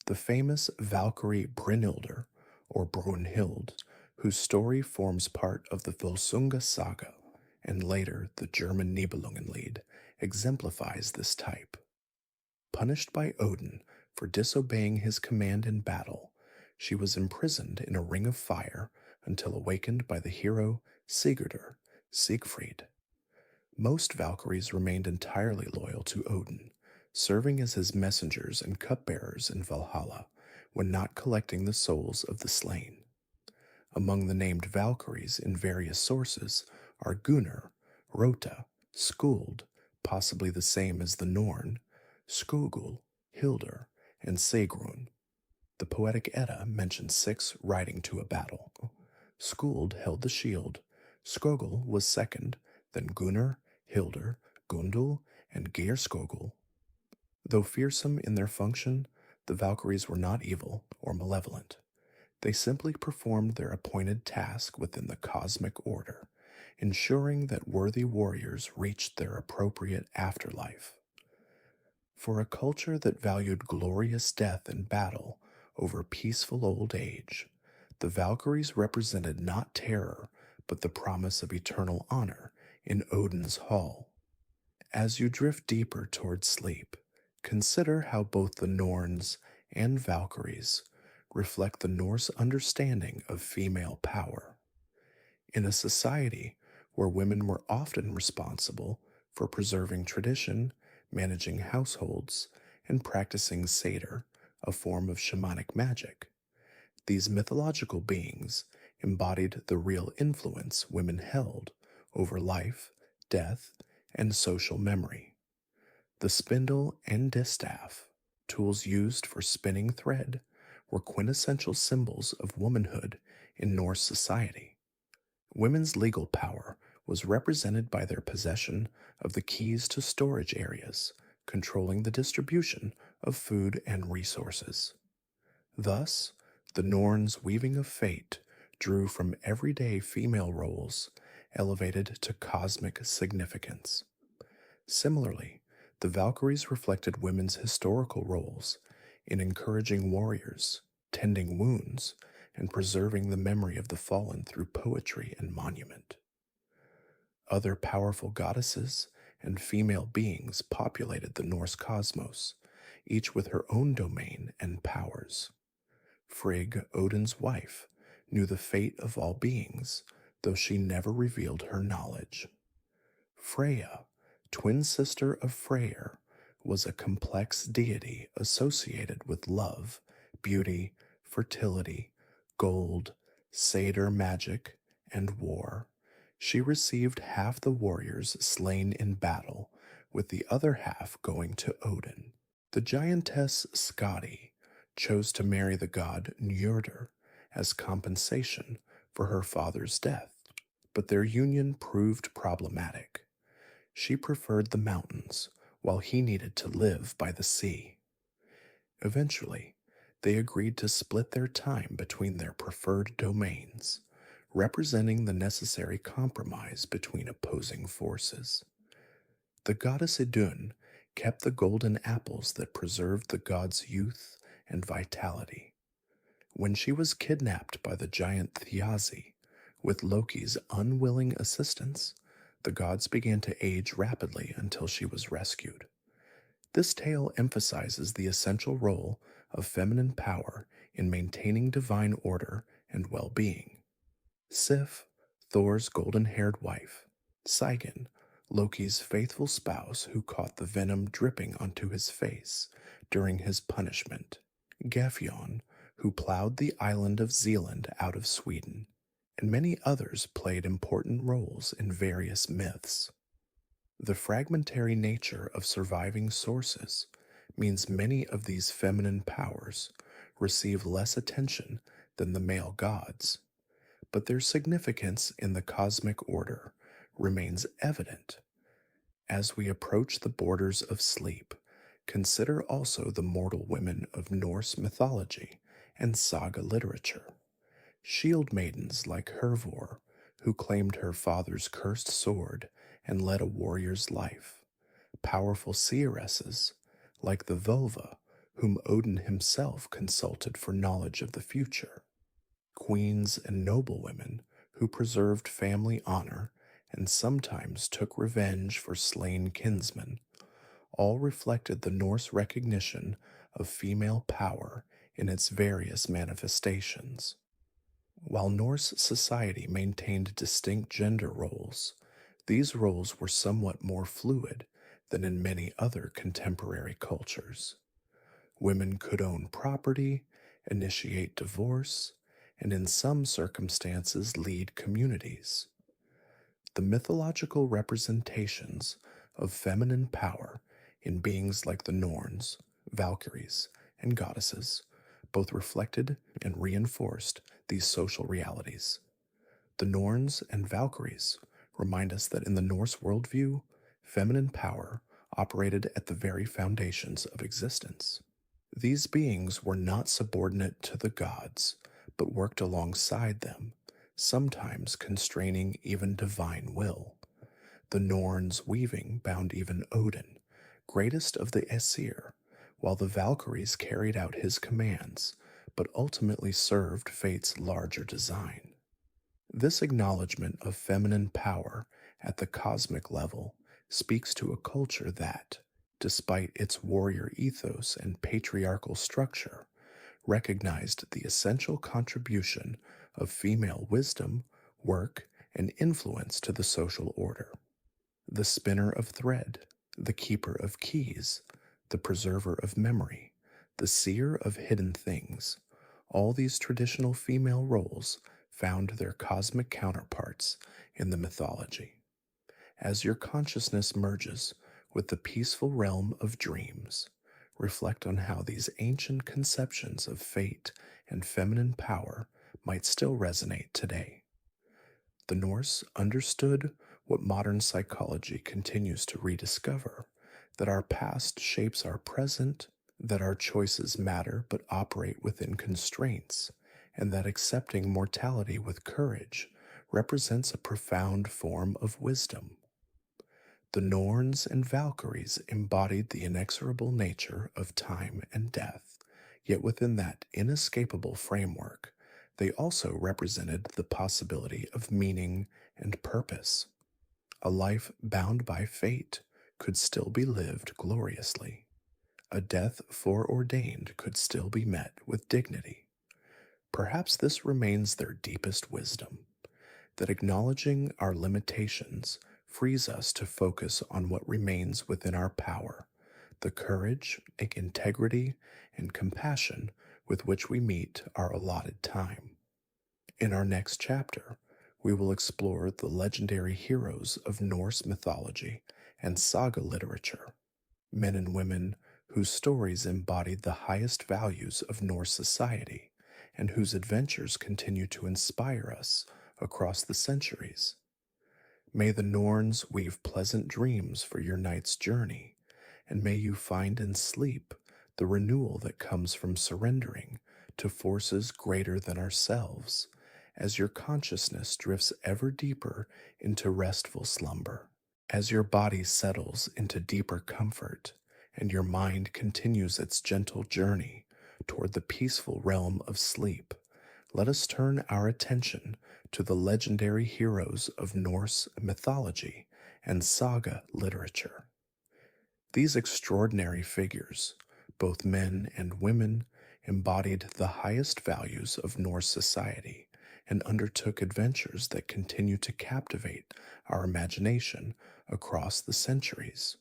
The famous Valkyrie Brynhildr, or Brunhild, whose story forms part of the Volsunga saga, and later the German Nibelungenlied, exemplifies this type. Punished by Odin for disobeying his command in battle, she was imprisoned in a ring of fire until awakened by the hero Sigurdur, Siegfried. Most Valkyries remained entirely loyal to Odin, serving as his messengers and cupbearers in Valhalla when not collecting the souls of the slain. Among the named Valkyries in various sources are Gunnar, Rota, Skuld, possibly the same as the Norn, Skugul, Hildur, and Sigrun. The Poetic Edda mentions 6 riding to a battle. Skuld held the shield, Skogul was second, then Gunnar, Hildur, Gundul, and Geirskogul. Though fearsome in their function, the Valkyries were not evil or malevolent. They simply performed their appointed task within the cosmic order, ensuring that worthy warriors reached their appropriate afterlife. For a culture that valued glorious death in battle over peaceful old age, the Valkyries represented not terror, but the promise of eternal honor in Odin's hall. As you drift deeper toward sleep, consider how both the Norns and Valkyries reflect the Norse understanding of female power. In a society where women were often responsible for preserving tradition, managing households, and practicing satyr, a form of shamanic magic, these mythological beings embodied the real influence women held over life, death, and social memory. The spindle and distaff, tools used for spinning thread, were quintessential symbols of womanhood in Norse society. Women's legal power was represented by their possession of the keys to storage areas, controlling the distribution of food and resources. Thus, the Norns' weaving of fate drew from everyday female roles, elevated to cosmic significance. Similarly, the Valkyries reflected women's historical roles in encouraging warriors, tending wounds, and preserving the memory of the fallen through poetry and monument. Other powerful goddesses and female beings populated the Norse cosmos, each with her own domain and powers. Frigg, Odin's wife, knew the fate of all beings, though she never revealed her knowledge. Freyja, twin sister of Freyr, was a complex deity associated with love, beauty, fertility, gold, satyr magic, and war. She received half the warriors slain in battle, with the other half going to Odin. The giantess Skadi, chose to marry the god Njörður as compensation for her father's death, but their union proved problematic. She preferred the mountains, while he needed to live by the sea. Eventually, they agreed to split their time between their preferred domains, representing the necessary compromise between opposing forces. The goddess Idun kept the golden apples that preserved the god's youth and vitality. When she was kidnapped by the giant Thiazi, with Loki's unwilling assistance, the gods began to age rapidly until she was rescued. This tale emphasizes the essential role of feminine power in maintaining divine order and well-being. Sif, Thor's golden-haired wife, Sigyn, Loki's faithful spouse who caught the venom dripping onto his face during his punishment, Gefjon, who plowed the island of Zealand out of Sweden, and many others played important roles in various myths. The fragmentary nature of surviving sources means many of these feminine powers receive less attention than the male gods, but their significance in the cosmic order remains evident. As we approach the borders of sleep, consider also the mortal women of Norse mythology and saga literature. Shield maidens like Hervor, who claimed her father's cursed sword and led a warrior's life. Powerful seeresses like the Volva, whom Odin himself consulted for knowledge of the future. Queens and noblewomen who preserved family honor and sometimes took revenge for slain kinsmen, all reflected the Norse recognition of female power in its various manifestations. While Norse society maintained distinct gender roles, these roles were somewhat more fluid than in many other contemporary cultures. Women could own property, initiate divorce, and in some circumstances lead communities. The mythological representations of feminine power in beings like the Norns, Valkyries, and goddesses both reflected and reinforced these social realities. The Norns and Valkyries remind us that in the Norse worldview, feminine power operated at the very foundations of existence. These beings were not subordinate to the gods, but worked alongside them, sometimes constraining even divine will. The Norns weaving bound even Odin, greatest of the Aesir, while the Valkyries carried out his commands, but ultimately served fate's larger design. This acknowledgement of feminine power at the cosmic level speaks to a culture that, despite its warrior ethos and patriarchal structure, recognized the essential contribution of female wisdom, work, and influence to the social order. The spinner of thread, the keeper of keys, the preserver of memory, the seer of hidden things, all these traditional female roles found their cosmic counterparts in the mythology. As your consciousness merges with the peaceful realm of dreams, reflect on how these ancient conceptions of fate and feminine power might still resonate today. The Norse understood what modern psychology continues to rediscover, that our past shapes our present, that our choices matter but operate within constraints, and that accepting mortality with courage represents a profound form of wisdom. The Norns and Valkyries embodied the inexorable nature of time and death, yet within that inescapable framework, they also represented the possibility of meaning and purpose. A life bound by fate could still be lived gloriously. A death foreordained could still be met with dignity. Perhaps this remains their deepest wisdom, that acknowledging our limitations frees us to focus on what remains within our power, the courage, integrity, and compassion with which we meet our allotted time. In our next chapter, we will explore the legendary heroes of Norse mythology and saga literature, men and women whose stories embodied the highest values of Norse society and whose adventures continue to inspire us across the centuries. May the Norns weave pleasant dreams for your night's journey, and may you find in sleep the renewal that comes from surrendering to forces greater than ourselves as your consciousness drifts ever deeper into restful slumber. As your body settles into deeper comfort and your mind continues its gentle journey toward the peaceful realm of sleep, let us turn our attention to the legendary heroes of Norse mythology and saga literature. These extraordinary figures, both men and women, embodied the highest values of Norse society and undertook adventures that continue to captivate our imagination across the centuries.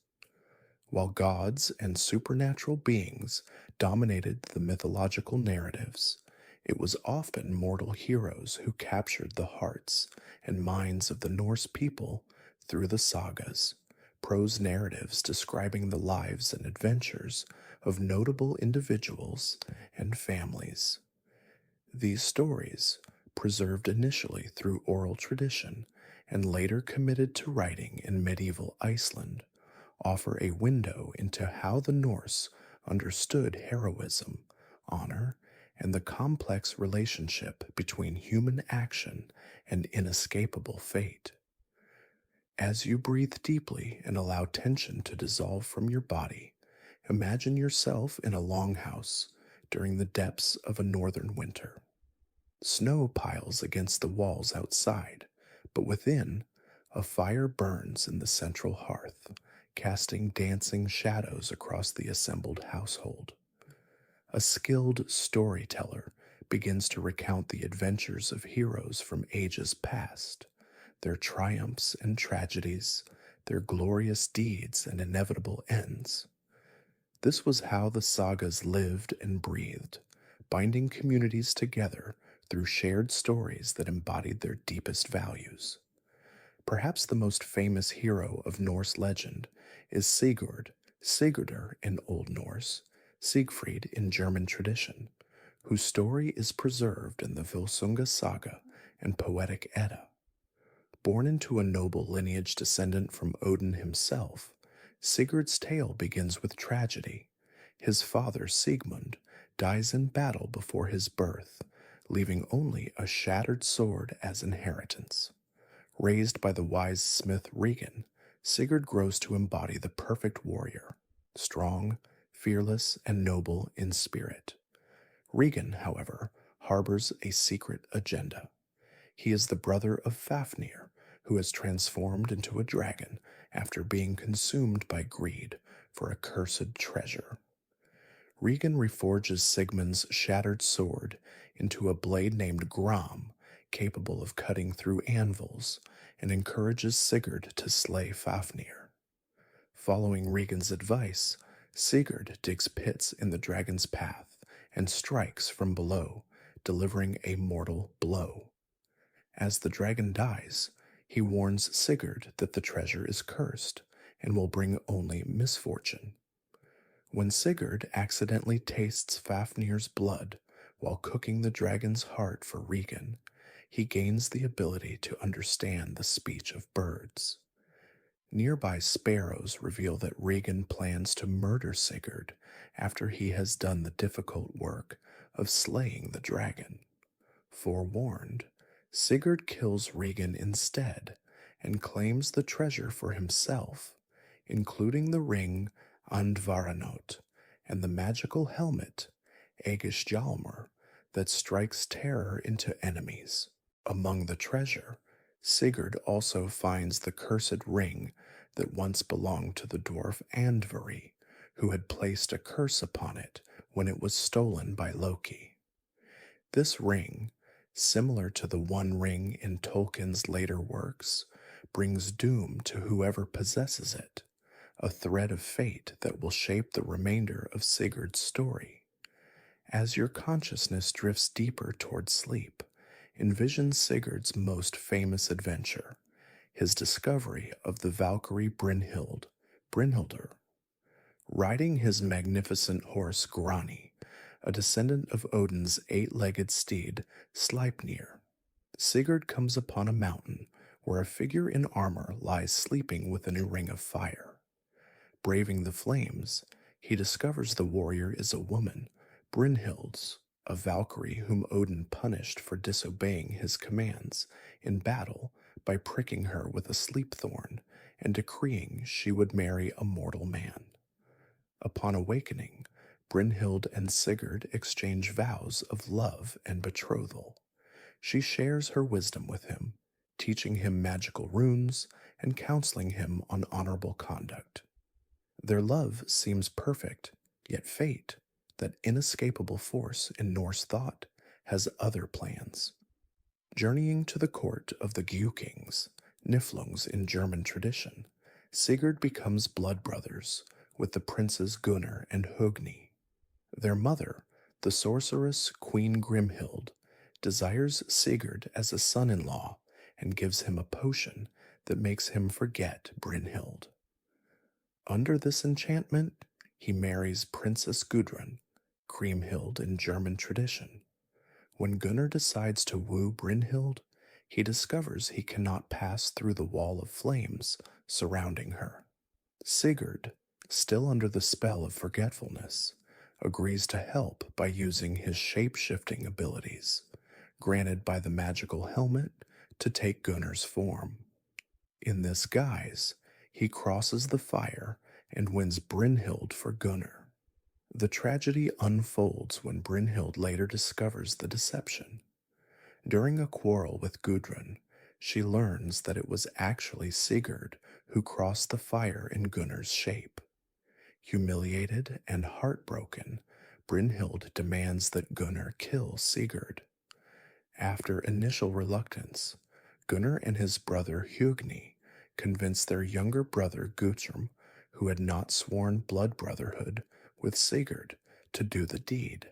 While gods and supernatural beings dominated the mythological narratives, it was often mortal heroes who captured the hearts and minds of the Norse people through the sagas, prose narratives describing the lives and adventures of notable individuals and families. These stories, preserved initially through oral tradition and later committed to writing in medieval Iceland, offer a window into how the Norse understood heroism, honor, and the complex relationship between human action and inescapable fate. As you breathe deeply and allow tension to dissolve from your body, imagine yourself in a longhouse during the depths of a northern winter. Snow piles against the walls outside, but within, a fire burns in the central hearth, casting dancing shadows across the assembled household. A skilled storyteller begins to recount the adventures of heroes from ages past, their triumphs and tragedies, their glorious deeds and inevitable ends. This was how the sagas lived and breathed, binding communities together through shared stories that embodied their deepest values. Perhaps the most famous hero of Norse legend is Sigurdur in Old Norse, Siegfried in German tradition, whose story is preserved in the Volsunga Saga and Poetic Edda. Born into a noble lineage descendant from Odin himself, Sigurd's tale begins with tragedy. His father, Sigmund, dies in battle before his birth, leaving only a shattered sword as inheritance. Raised by the wise smith Regan, Sigurd grows to embody the perfect warrior, strong, fearless, and noble in spirit. Regan, however, harbors a secret agenda. He is the brother of Fafnir, who has transformed into a dragon after being consumed by greed for a cursed treasure. Regan reforges Sigmund's shattered sword into a blade named Gram, capable of cutting through anvils, and encourages Sigurd to slay Fafnir. Following Regan's advice, Sigurd digs pits in the dragon's path and strikes from below, delivering a mortal blow. As the dragon dies, he warns Sigurd that the treasure is cursed and will bring only misfortune. When Sigurd accidentally tastes Fafnir's blood while cooking the dragon's heart for Regan, he gains the ability to understand the speech of birds. Nearby sparrows reveal that Regan plans to murder Sigurd after he has done the difficult work of slaying the dragon. Forewarned, Sigurd kills Regan instead and claims the treasure for himself, including the ring Andvaranot and the magical helmet Aegishjalmur that strikes terror into enemies. Among the treasure, Sigurd also finds the cursed ring that once belonged to the dwarf Andvari, who had placed a curse upon it when it was stolen by Loki. This ring, similar to the One Ring in Tolkien's later works, brings doom to whoever possesses it, a thread of fate that will shape the remainder of Sigurd's story. As your consciousness drifts deeper toward sleep, envision Sigurd's most famous adventure, his discovery of the Valkyrie Brynhildr. Riding his magnificent horse Grani, a descendant of Odin's eight-legged steed Sleipnir, Sigurd comes upon a mountain where a figure in armor lies sleeping within a ring of fire. Braving the flames, he discovers the warrior is a woman, Brynhild's, a Valkyrie whom Odin punished for disobeying his commands in battle by pricking her with a sleep thorn and decreeing she would marry a mortal man. Upon awakening, Brynhild and Sigurd exchange vows of love and betrothal. She shares her wisdom with him, teaching him magical runes and counseling him on honorable conduct. Their love seems perfect, yet fate, that inescapable force in Norse thought, has other plans. Journeying to the court of the Giukings, Niflungs in German tradition, Sigurd becomes blood brothers with the princes Gunnar and Hogni. Their mother, the sorceress Queen Grimhild, desires Sigurd as a son-in-law and gives him a potion that makes him forget Brynhild. Under this enchantment, he marries Princess Gudrun, Kriemhild in German tradition. When Gunnar decides to woo Brynhild, he discovers he cannot pass through the wall of flames surrounding her. Sigurd, still under the spell of forgetfulness, agrees to help by using his shape-shifting abilities, granted by the magical helmet, to take Gunnar's form. In this guise, he crosses the fire and wins Brynhild for Gunnar. The tragedy unfolds when Brynhild later discovers the deception. During a quarrel with Gudrun, she learns that it was actually Sigurd who crossed the fire in Gunnar's shape. Humiliated and heartbroken, Brynhild demands that Gunnar kill Sigurd. After initial reluctance, Gunnar and his brother Hugni convince their younger brother Guthrum, who had not sworn blood brotherhood with Sigurd, to do the deed.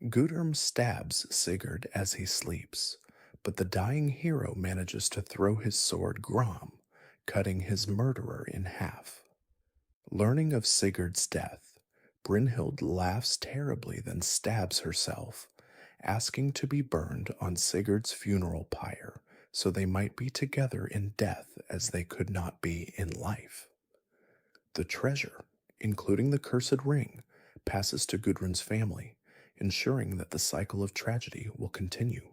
Guthrum stabs Sigurd as he sleeps, but the dying hero manages to throw his sword Grom, cutting his murderer in half. Learning of Sigurd's death, Brynhild laughs terribly, then stabs herself, asking to be burned on Sigurd's funeral pyre so they might be together in death as they could not be in life. The treasure, including the cursed ring, passes to Gudrun's family, ensuring that the cycle of tragedy will continue.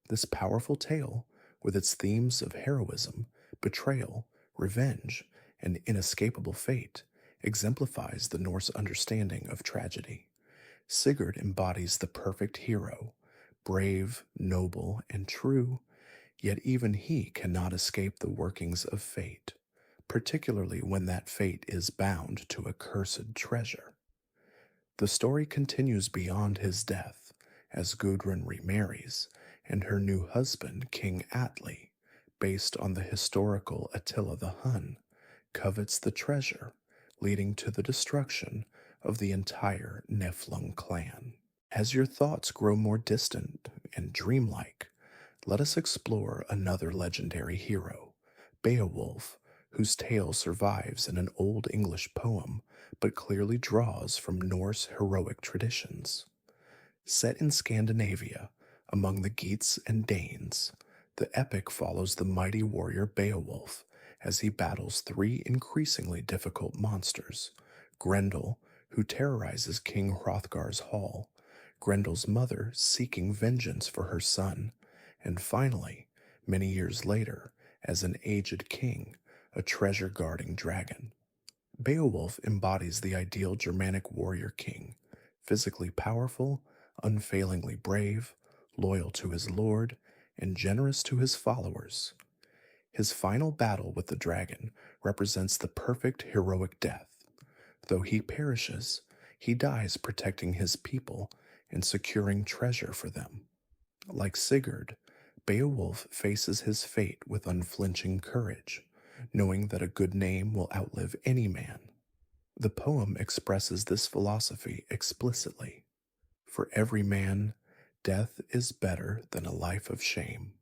This powerful tale, with its themes of heroism, betrayal, revenge, and inescapable fate, exemplifies the Norse understanding of tragedy. Sigurd embodies the perfect hero, brave, noble, and true, yet even he cannot escape the workings of fate, particularly when that fate is bound to a cursed treasure. The story continues beyond his death, as Gudrun remarries, and her new husband, King Atli, based on the historical Attila the Hun, covets the treasure, leading to the destruction of the entire Niflung clan. As your thoughts grow more distant and dreamlike, let us explore another legendary hero, Beowulf, whose tale survives in an Old English poem but clearly draws from Norse heroic traditions. Set in Scandinavia, among the Geats and Danes, the epic follows the mighty warrior Beowulf as he battles three increasingly difficult monsters: Grendel, who terrorizes King Hrothgar's hall, Grendel's mother seeking vengeance for her son, and finally, many years later, as an aged king, a treasure-guarding dragon. Beowulf embodies the ideal Germanic warrior king, physically powerful, unfailingly brave, loyal to his lord, and generous to his followers. His final battle with the dragon represents the perfect heroic death. Though he perishes, he dies protecting his people and securing treasure for them. Like Sigurd, Beowulf faces his fate with unflinching courage, knowing that a good name will outlive any man. The poem expresses this philosophy explicitly. For every man, death is better than a life of shame.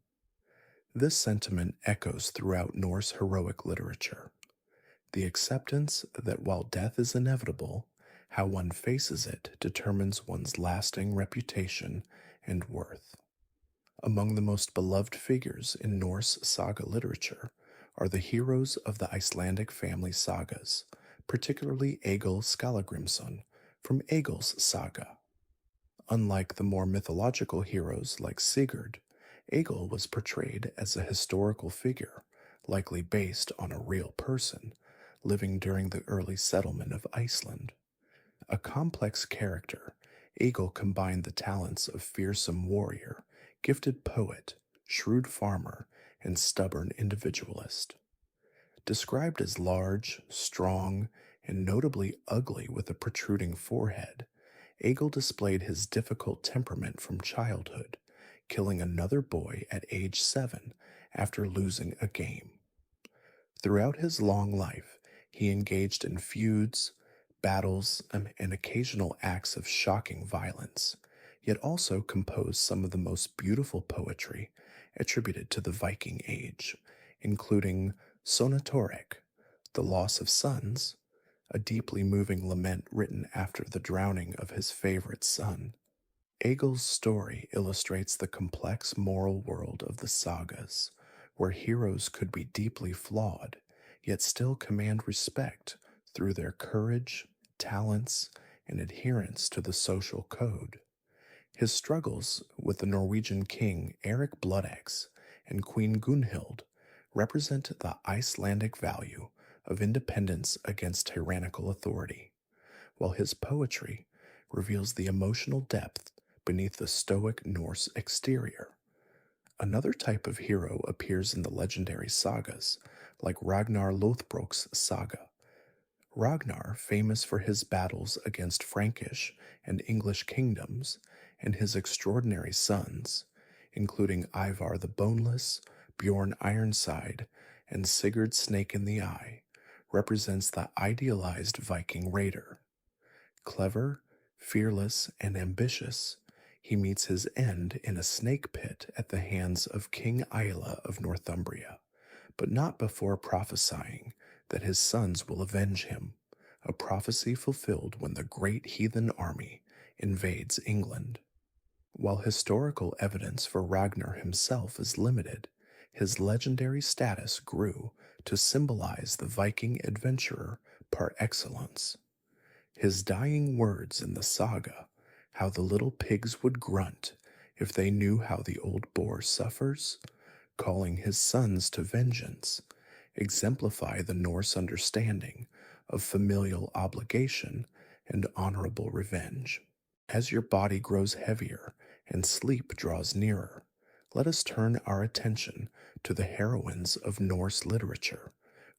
This sentiment echoes throughout Norse heroic literature. The acceptance that while death is inevitable, how one faces it determines one's lasting reputation and worth. Among the most beloved figures in Norse saga literature are the heroes of the Icelandic family sagas, particularly Egil Skallagrimsson from Egil's Saga. Unlike the more mythological heroes like Sigurd, Egil was portrayed as a historical figure, likely based on a real person, living during the early settlement of Iceland. A complex character, Egil combined the talents of fearsome warrior, gifted poet, shrewd farmer, and stubborn individualist. Described as large, strong, and notably ugly with a protruding forehead, Egil displayed his difficult temperament from childhood, killing another boy at age 7 after losing a game. Throughout his long life, he engaged in feuds, battles, and occasional acts of shocking violence, yet also composed some of the most beautiful poetry attributed to the Viking Age, including Sonatorek, The Loss of Sons, a deeply moving lament written after the drowning of his favorite son. Egil's story illustrates the complex moral world of the sagas, where heroes could be deeply flawed, yet still command respect through their courage, talents, and adherence to the social code. His struggles with the Norwegian king Eric Bloodaxe and Queen Gunhild represent the Icelandic value of independence against tyrannical authority, while his poetry reveals the emotional depth beneath the stoic Norse exterior. Another type of hero appears in the legendary sagas, like Ragnar Lothbrok's saga. Ragnar, famous for his battles against Frankish and English kingdoms, and his extraordinary sons, including Ivar the Boneless, Bjorn Ironside, and Sigurd Snake in the Eye, represents the idealized Viking raider. Clever, fearless, and ambitious, he meets his end in a snake pit at the hands of King Aila of Northumbria, but not before prophesying that his sons will avenge him, a prophecy fulfilled when the great heathen army invades England. While historical evidence for Ragnar himself is limited, his legendary status grew to symbolize the Viking adventurer par excellence. His dying words in the saga, how the little pigs would grunt if they knew how the old boar suffers, calling his sons to vengeance, exemplify the Norse understanding of familial obligation and honorable revenge. As your body grows heavier and sleep draws nearer, let us turn our attention to the heroines of Norse literature,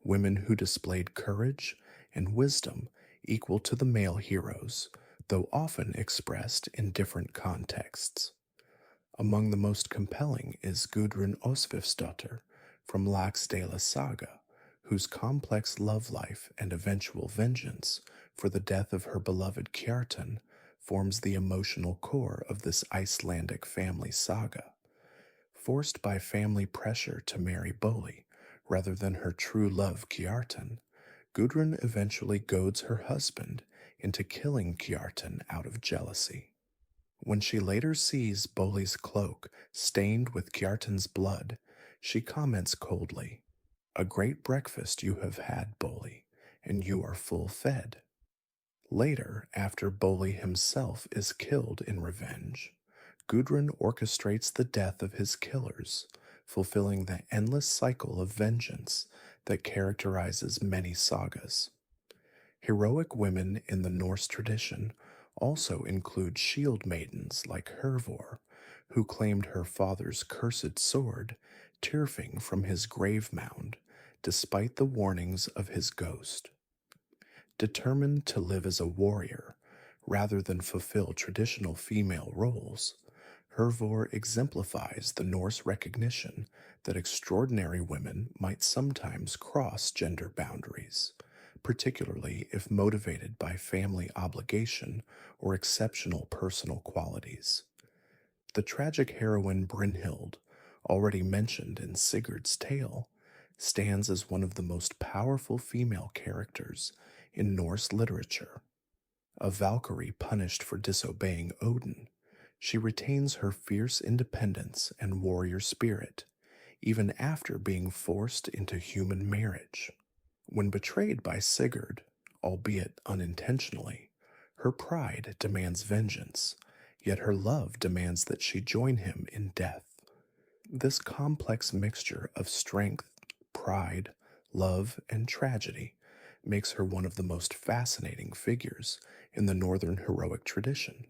women who displayed courage and wisdom equal to the male heroes, though often expressed in different contexts. Among the most compelling is Gudrun Osvifsdottir from Laxdæla Saga, whose complex love life and eventual vengeance for the death of her beloved Kjartan forms the emotional core of this Icelandic family saga. Forced by family pressure to marry Boli rather than her true love Kjartan, Gudrun eventually goads her husband into killing Kjartan out of jealousy. When she later sees Boli's cloak stained with Kjartan's blood, she comments coldly, "A great breakfast you have had, Boli, and you are full fed." Later, after Boli himself is killed in revenge, Gudrun orchestrates the death of his killers, fulfilling the endless cycle of vengeance that characterizes many sagas. Heroic women in the Norse tradition also include shield maidens like Hervor, who claimed her father's cursed sword, Tyrfing from his grave mound, despite the warnings of his ghost. Determined to live as a warrior, rather than fulfill traditional female roles, Hervor exemplifies the Norse recognition that extraordinary women might sometimes cross gender boundaries, particularly if motivated by family obligation or exceptional personal qualities. The tragic heroine Brynhild, already mentioned in Sigurd's tale, stands as one of the most powerful female characters in Norse literature. A Valkyrie punished for disobeying Odin, she retains her fierce independence and warrior spirit, even after being forced into human marriage. When betrayed by Sigurd, albeit unintentionally, her pride demands vengeance, yet her love demands that she join him in death. This complex mixture of strength, pride, love, and tragedy makes her one of the most fascinating figures in the Northern heroic tradition.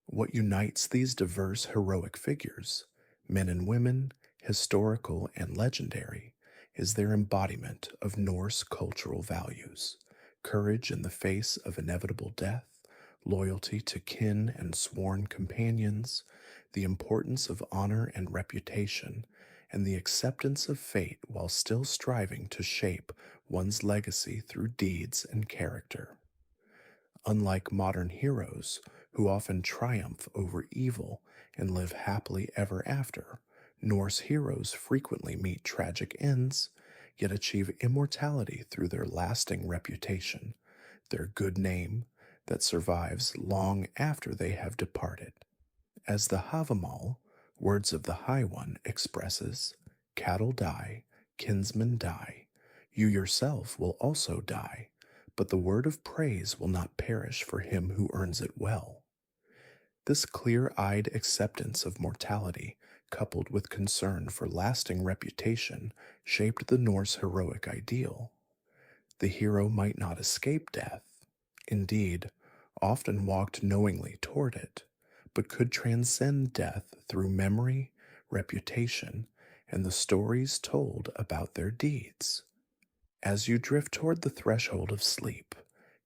What unites these diverse heroic figures, men and women, historical and legendary, is their embodiment of Norse cultural values: courage in the face of inevitable death, loyalty to kin and sworn companions, the importance of honor and reputation, and the acceptance of fate while still striving to shape one's legacy through deeds and character. Unlike modern heroes, who often triumph over evil and live happily ever after, Norse heroes frequently meet tragic ends, yet achieve immortality through their lasting reputation, their good name that survives long after they have departed. As the Havamal, Words of the High One, expresses, cattle die, kinsmen die, you yourself will also die, but the word of praise will not perish for him who earns it well. This clear-eyed acceptance of mortality, coupled with concern for lasting reputation, shaped the Norse heroic ideal. The hero might not escape death, indeed, often walked knowingly toward it, but could transcend death through memory, reputation, and the stories told about their deeds. As you drift toward the threshold of sleep,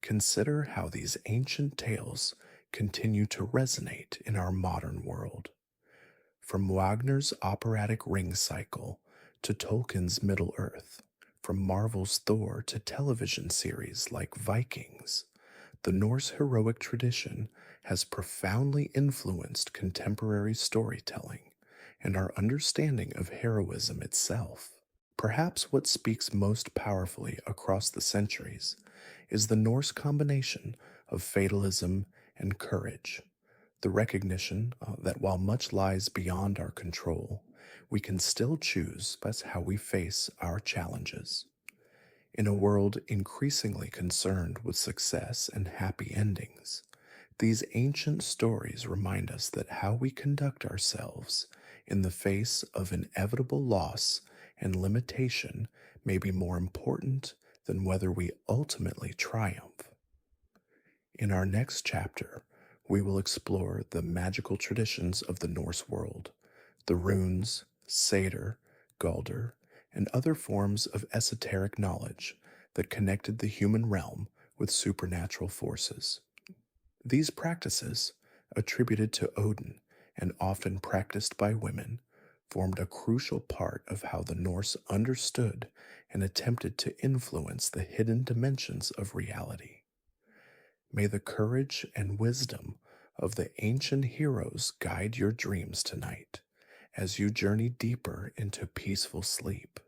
consider how these ancient tales continue to resonate in our modern world. From Wagner's operatic Ring Cycle to Tolkien's Middle-earth, from Marvel's Thor to television series like Vikings, the Norse heroic tradition has profoundly influenced contemporary storytelling and our understanding of heroism itself. Perhaps what speaks most powerfully across the centuries is the Norse combination of fatalism and courage, the recognition that while much lies beyond our control, we can still choose how we face our challenges. In a world increasingly concerned with success and happy endings, these ancient stories remind us that how we conduct ourselves in the face of inevitable loss and limitation may be more important than whether we ultimately triumph. In our next chapter, we will explore the magical traditions of the Norse world, the runes, satyr, galder, and other forms of esoteric knowledge that connected the human realm with supernatural forces. These practices, attributed to Odin and often practiced by women, formed a crucial part of how the Norse understood and attempted to influence the hidden dimensions of reality. May the courage and wisdom of the ancient heroes guide your dreams tonight as you journey deeper into peaceful sleep,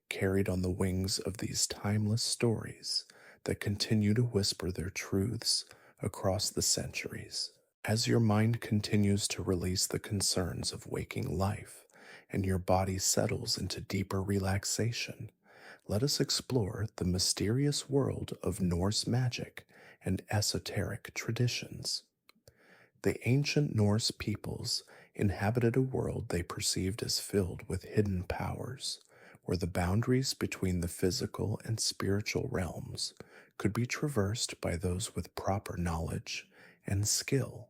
carried on the wings of these timeless stories that continue to whisper their truths across the centuries. As your mind continues to release the concerns of waking life and your body settles into deeper relaxation, let us explore the mysterious world of Norse magic and esoteric traditions. The ancient Norse peoples inhabited a world they perceived as filled with hidden powers, where the boundaries between the physical and spiritual realms could be traversed by those with proper knowledge and skill.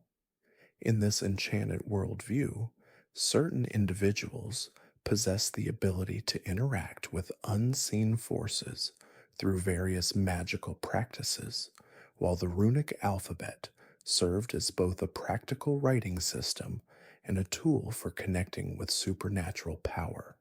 In this enchanted worldview, certain individuals possess the ability to interact with unseen forces through various magical practices, while the runic alphabet served as both a practical writing system and a tool for connecting with supernatural power.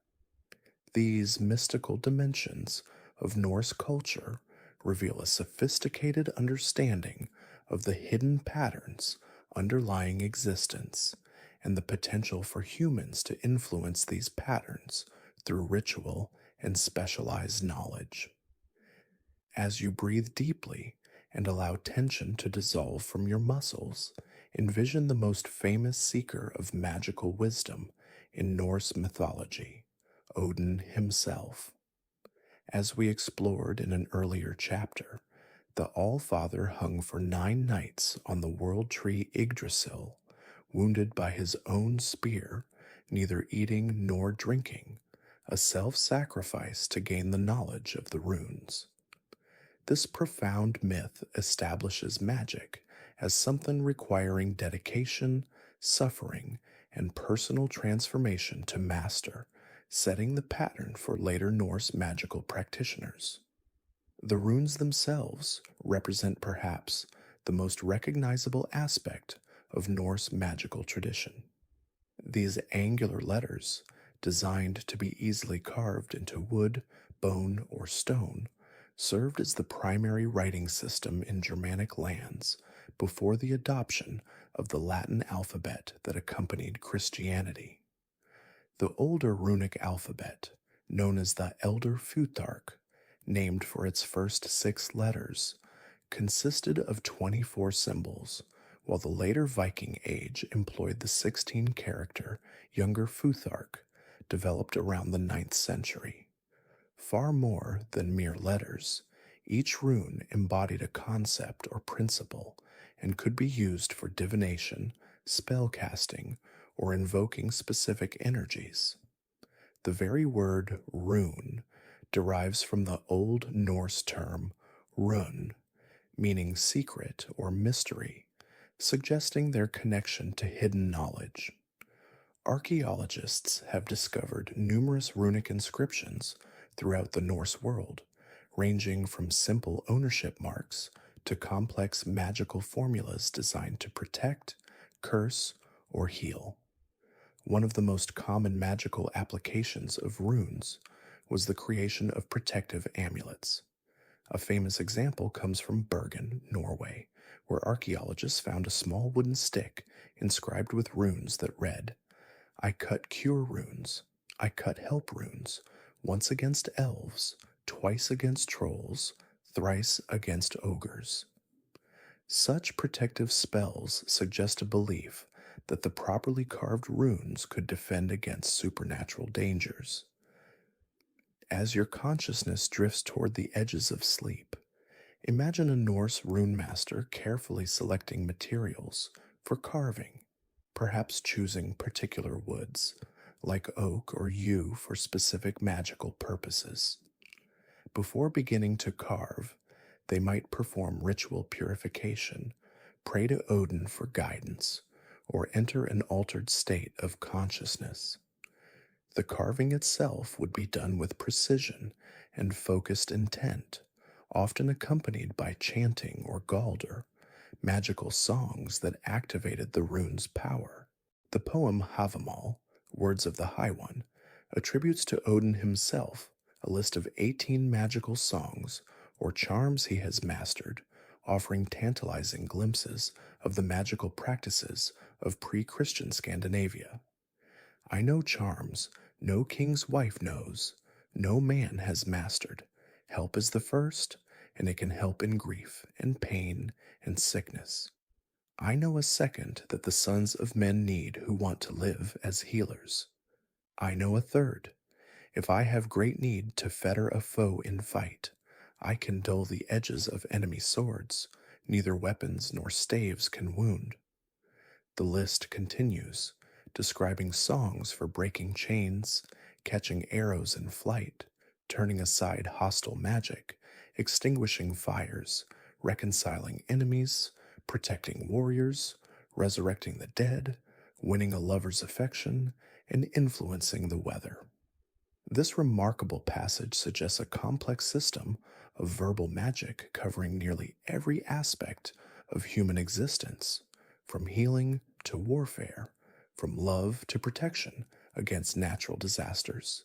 These mystical dimensions of Norse culture reveal a sophisticated understanding of the hidden patterns underlying existence and the potential for humans to influence these patterns through ritual and specialized knowledge. As you breathe deeply and allow tension to dissolve from your muscles, envision the most famous seeker of magical wisdom in Norse mythology, Odin himself. As we explored in an earlier chapter, the All-Father hung for 9 nights on the world tree Yggdrasil, wounded by his own spear, neither eating nor drinking, a self-sacrifice to gain the knowledge of the runes. This profound myth establishes magic as something requiring dedication, suffering, and personal transformation to master, setting the pattern for later Norse magical practitioners. The runes themselves represent perhaps the most recognizable aspect of Norse magical tradition. These angular letters, designed to be easily carved into wood, bone, or stone, served as the primary writing system in Germanic lands before the adoption of the Latin alphabet that accompanied Christianity. The older runic alphabet, known as the Elder Futhark, named for its first 6 letters, consisted of 24 symbols, while the later Viking Age employed the 16-character Younger Futhark, developed around the 9th century. Far more than mere letters, each rune embodied a concept or principle and could be used for divination, spellcasting, or invoking specific energies. The very word rune derives from the Old Norse term run, meaning secret or mystery, suggesting their connection to hidden knowledge. Archaeologists have discovered numerous runic inscriptions throughout the Norse world, ranging from simple ownership marks to complex magical formulas designed to protect, curse, or heal. One of the most common magical applications of runes was the creation of protective amulets. A famous example comes from Bergen, Norway, where archaeologists found a small wooden stick inscribed with runes that read, "I cut cure runes, I cut help runes, once against elves, twice against trolls, thrice against ogres." Such protective spells suggest a belief that the properly carved runes could defend against supernatural dangers. As your consciousness drifts toward the edges of sleep, imagine a Norse rune master carefully selecting materials for carving, perhaps choosing particular woods, like oak or yew, for specific magical purposes. Before beginning to carve, they might perform ritual purification, pray to Odin for guidance, or enter an altered state of consciousness. The carving itself would be done with precision and focused intent, often accompanied by chanting or galder, magical songs that activated the rune's power. The poem Havamal, Words of the High One, attributes to Odin himself a list of 18 magical songs or charms he has mastered, offering tantalizing glimpses of the magical practices of pre-Christian Scandinavia. "I know charms no king's wife knows, no man has mastered. Help is the first, and it can help in grief and pain and sickness. I know a second that the sons of men need who want to live as healers. I know a third. If I have great need to fetter a foe in fight, I can dull the edges of enemy swords, neither weapons nor staves can wound." The list continues, describing songs for breaking chains, catching arrows in flight, turning aside hostile magic, extinguishing fires, reconciling enemies, protecting warriors, resurrecting the dead, winning a lover's affection, and influencing the weather. This remarkable passage suggests a complex system of verbal magic covering nearly every aspect of human existence, from healing to warfare, from love to protection against natural disasters.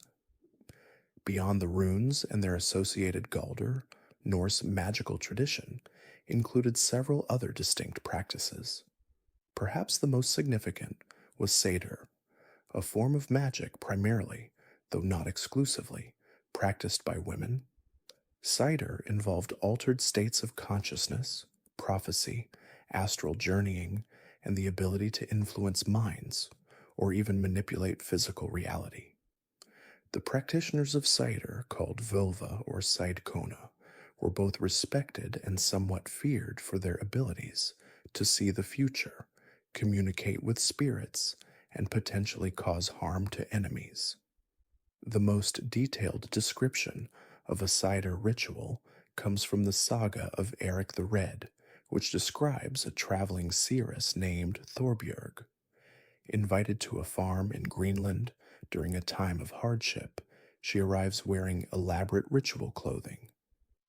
Beyond the runes and their associated galder, Norse magical tradition included several other distinct practices. Perhaps the most significant was Seder, a form of magic primarily, though not exclusively, practiced by women. Cider involved altered states of consciousness, prophecy, astral journeying, and the ability to influence minds, or even manipulate physical reality. The practitioners of cider, called Völva or Seidkona, were both respected and somewhat feared for their abilities to see the future, communicate with spirits, and potentially cause harm to enemies. The most detailed description of a cider ritual comes from the saga of Eric the Red, which describes a traveling seeress named Thorbjörg. Invited to a farm in Greenland during a time of hardship, she arrives wearing elaborate ritual clothing: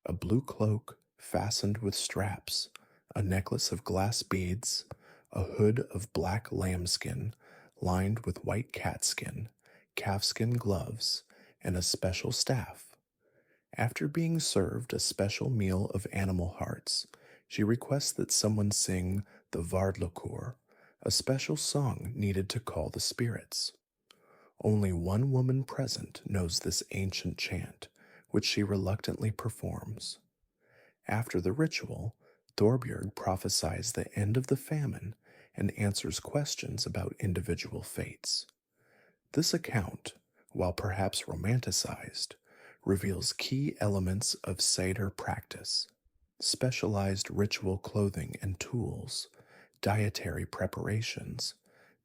a blue cloak fastened with straps, a necklace of glass beads, a hood of black lambskin lined with white catskin, calfskin gloves, and a special staff. After being served a special meal of animal hearts, she requests that someone sing the Vardlokur, a special song needed to call the spirits. Only one woman present knows this ancient chant, which she reluctantly performs. After the ritual, Thorbjörg prophesies the end of the famine and answers questions about individual fates. This account, while perhaps romanticized, reveals key elements of cider practice: specialized ritual clothing and tools, dietary preparations,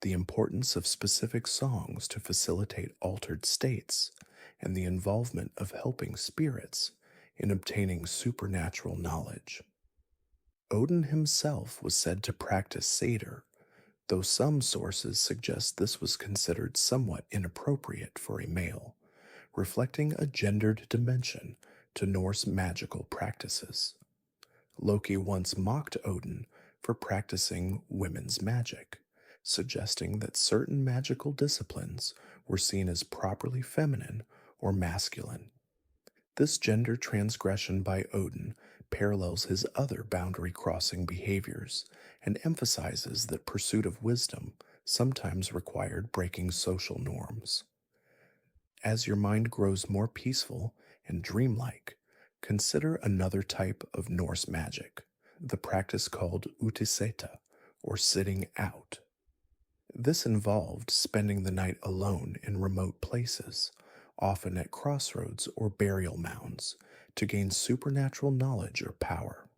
the importance of specific songs to facilitate altered states, and the involvement of helping spirits in obtaining supernatural knowledge. Odin himself was said to practice cider, though some sources suggest this was considered somewhat inappropriate for a male, reflecting a gendered dimension to Norse magical practices. Loki once mocked Odin for practicing women's magic, suggesting that certain magical disciplines were seen as properly feminine or masculine. This gender transgression by Odin parallels his other boundary-crossing behaviors and emphasizes that pursuit of wisdom sometimes required breaking social norms. As your mind grows more peaceful and dreamlike, consider another type of Norse magic, the practice called utiseta, or sitting out. This involved spending the night alone in remote places, often at crossroads or burial mounds, to gain supernatural knowledge or power.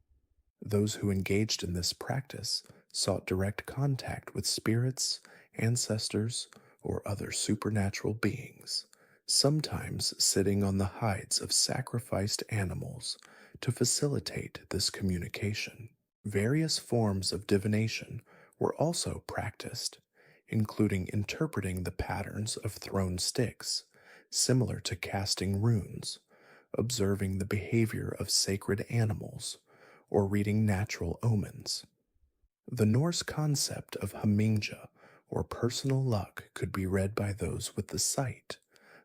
Those who engaged in this practice sought direct contact with spirits, ancestors, or other supernatural beings, sometimes sitting on the hides of sacrificed animals to facilitate this communication. Various forms of divination were also practiced, including interpreting the patterns of thrown sticks, similar to casting runes, observing the behavior of sacred animals, or reading natural omens. The Norse concept of hamingja, or personal luck, could be read by those with the sight,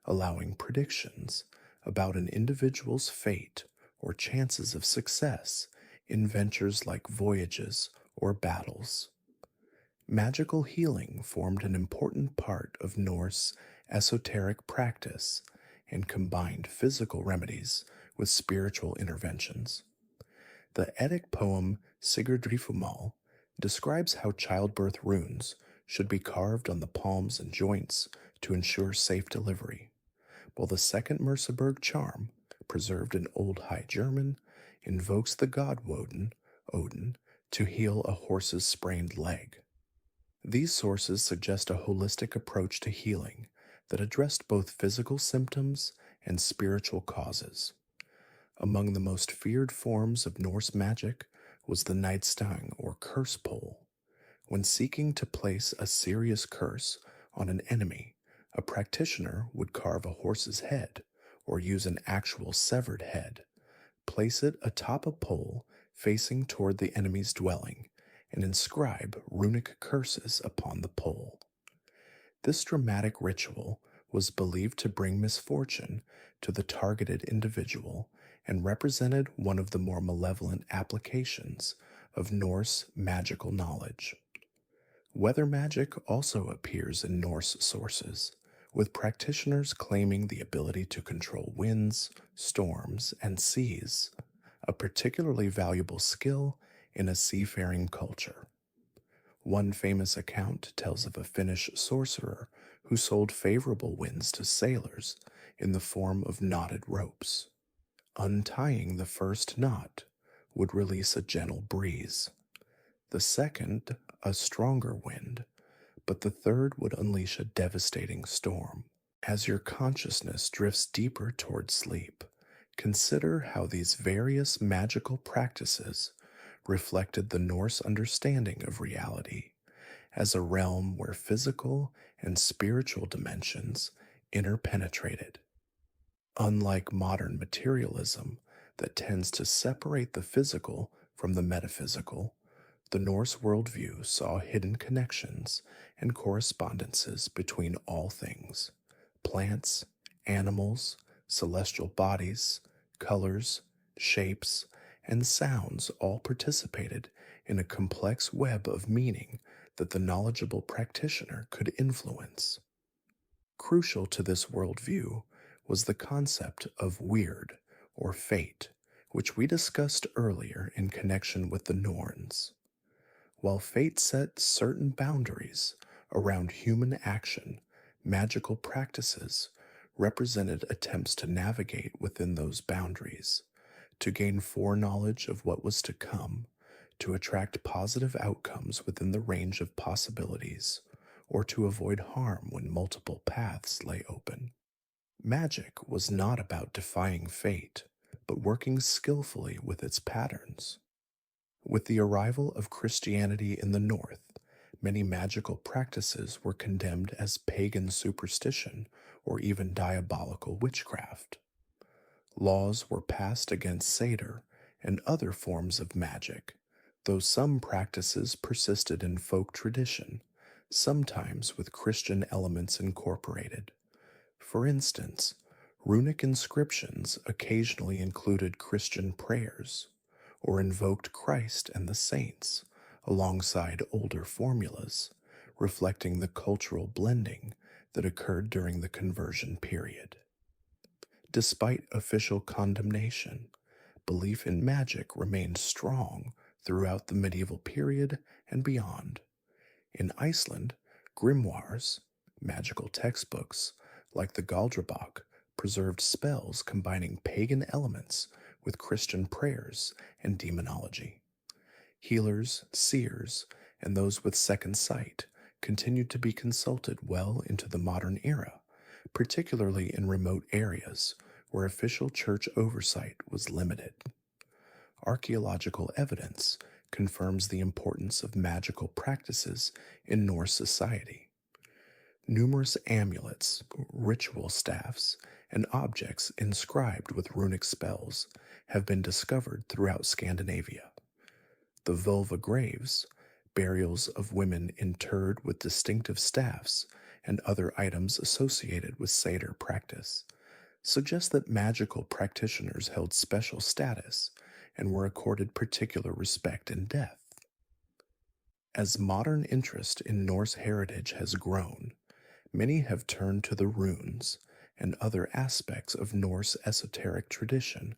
allowing predictions about an individual's fate or chances of success in ventures like voyages or battles. Magical healing formed an important part of Norse esoteric practice and combined physical remedies with spiritual interventions. The Eddic poem Sigurdrifumal describes how childbirth runes should be carved on the palms and joints to ensure safe delivery, while the second Merseburg charm, preserved in Old High German, invokes the god Odin, to heal a horse's sprained leg. These sources suggest a holistic approach to healing that addressed both physical symptoms and spiritual causes. Among the most feared forms of Norse magic was the Nightstang or curse pole. When seeking to place a serious curse on an enemy, a practitioner would carve a horse's head or use an actual severed head, place it atop a pole facing toward the enemy's dwelling, and inscribe runic curses upon the pole. This dramatic ritual was believed to bring misfortune to the targeted individual and represented one of the more malevolent applications of Norse magical knowledge. Weather magic also appears in Norse sources, with practitioners claiming the ability to control winds, storms, and seas, a particularly valuable skill in a seafaring culture. One famous account tells of a Finnish sorcerer who sold favorable winds to sailors in the form of knotted ropes. Untying the first knot would release a gentle breeze, the second, a stronger wind, but the third would unleash a devastating storm. As your consciousness drifts deeper toward sleep, consider how these various magical practices reflected the Norse understanding of reality as a realm where physical and spiritual dimensions interpenetrated. Unlike modern materialism that tends to separate the physical from the metaphysical, the Norse worldview saw hidden connections and correspondences between all things: plants, animals, celestial bodies, colors, shapes, and sounds all participated in a complex web of meaning that the knowledgeable practitioner could influence. Crucial to this worldview was the concept of weird or fate, which we discussed earlier in connection with the Norns. While fate set certain boundaries around human action, magical practices represented attempts to navigate within those boundaries, to gain foreknowledge of what was to come, to attract positive outcomes within the range of possibilities, or to avoid harm when multiple paths lay open. Magic was not about defying fate, but working skillfully with its patterns. With the arrival of Christianity in the North, many magical practices were condemned as pagan superstition or even diabolical witchcraft. Laws were passed against satyr and other forms of magic, though some practices persisted in folk tradition, sometimes with Christian elements incorporated. For instance, runic inscriptions occasionally included Christian prayers, or invoked Christ and the saints, alongside older formulas, reflecting the cultural blending that occurred during the conversion period. Despite official condemnation, belief in magic remained strong throughout the medieval period and beyond. In Iceland, grimoires, magical textbooks, like the Galdrabok, preserved spells combining pagan elements with Christian prayers and demonology. Healers, seers, and those with second sight continued to be consulted well into the modern era, particularly in remote areas where official church oversight was limited. Archaeological evidence confirms the importance of magical practices in Norse society. Numerous amulets, ritual staffs, and objects inscribed with runic spells have been discovered throughout Scandinavia. The vulva graves, burials of women interred with distinctive staffs and other items associated with satyr practice, suggest that magical practitioners held special status and were accorded particular respect in death. As modern interest in Norse heritage has grown, many have turned to the runes and other aspects of Norse esoteric tradition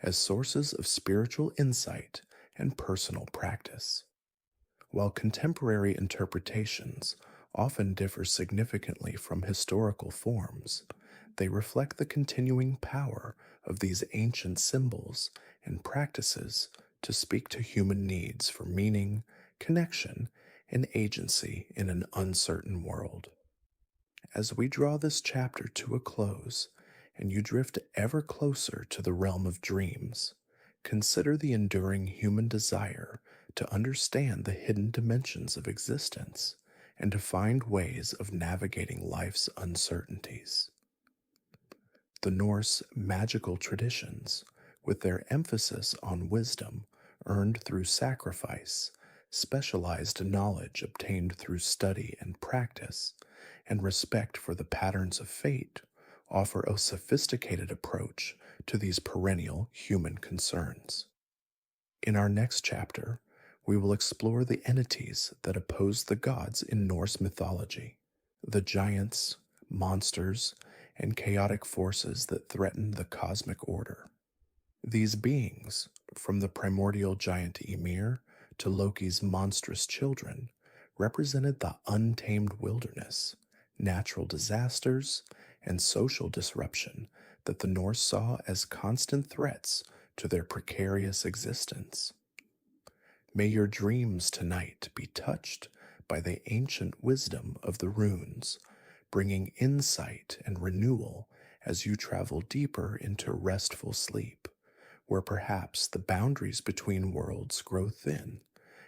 as sources of spiritual insight and personal practice. While contemporary interpretations often differ significantly from historical forms, they reflect the continuing power of these ancient symbols and practices to speak to human needs for meaning, connection, and agency in an uncertain world. As we draw this chapter to a close, and you drift ever closer to the realm of dreams, consider the enduring human desire to understand the hidden dimensions of existence and to find ways of navigating life's uncertainties. The Norse magical traditions, with their emphasis on wisdom earned through sacrifice, specialized knowledge obtained through study and practice, and respect for the patterns of fate, offer a sophisticated approach to these perennial human concerns. In our next chapter, we will explore the entities that oppose the gods in Norse mythology: the giants, monsters, and chaotic forces that threatened the cosmic order. These beings, from the primordial giant Ymir to Loki's monstrous children, represented the untamed wilderness, natural disasters, and social disruption that the Norse saw as constant threats to their precarious existence. May your dreams tonight be touched by the ancient wisdom of the runes, bringing insight and renewal as you travel deeper into restful sleep, where perhaps the boundaries between worlds grow thin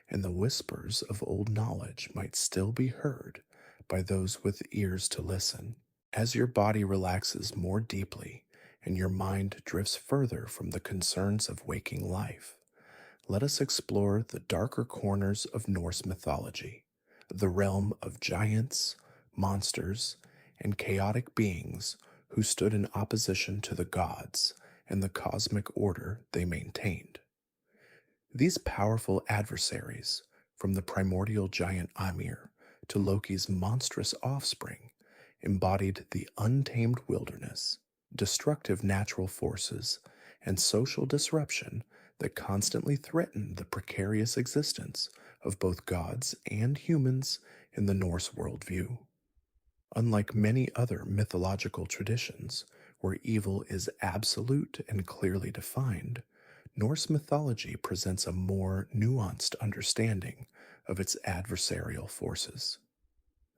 and the whispers of old knowledge might still be heard by those with ears to listen. As your body relaxes more deeply and your mind drifts further from the concerns of waking life, let us explore the darker corners of Norse mythology, the realm of giants, monsters, and chaotic beings who stood in opposition to the gods and the cosmic order they maintained. These powerful adversaries, from the primordial giant Ymir to Loki's monstrous offspring, embodied the untamed wilderness, destructive natural forces, and social disruption that constantly threatened the precarious existence of both gods and humans in the Norse worldview. Unlike many other mythological traditions, where evil is absolute and clearly defined, Norse mythology presents a more nuanced understanding of its adversarial forces.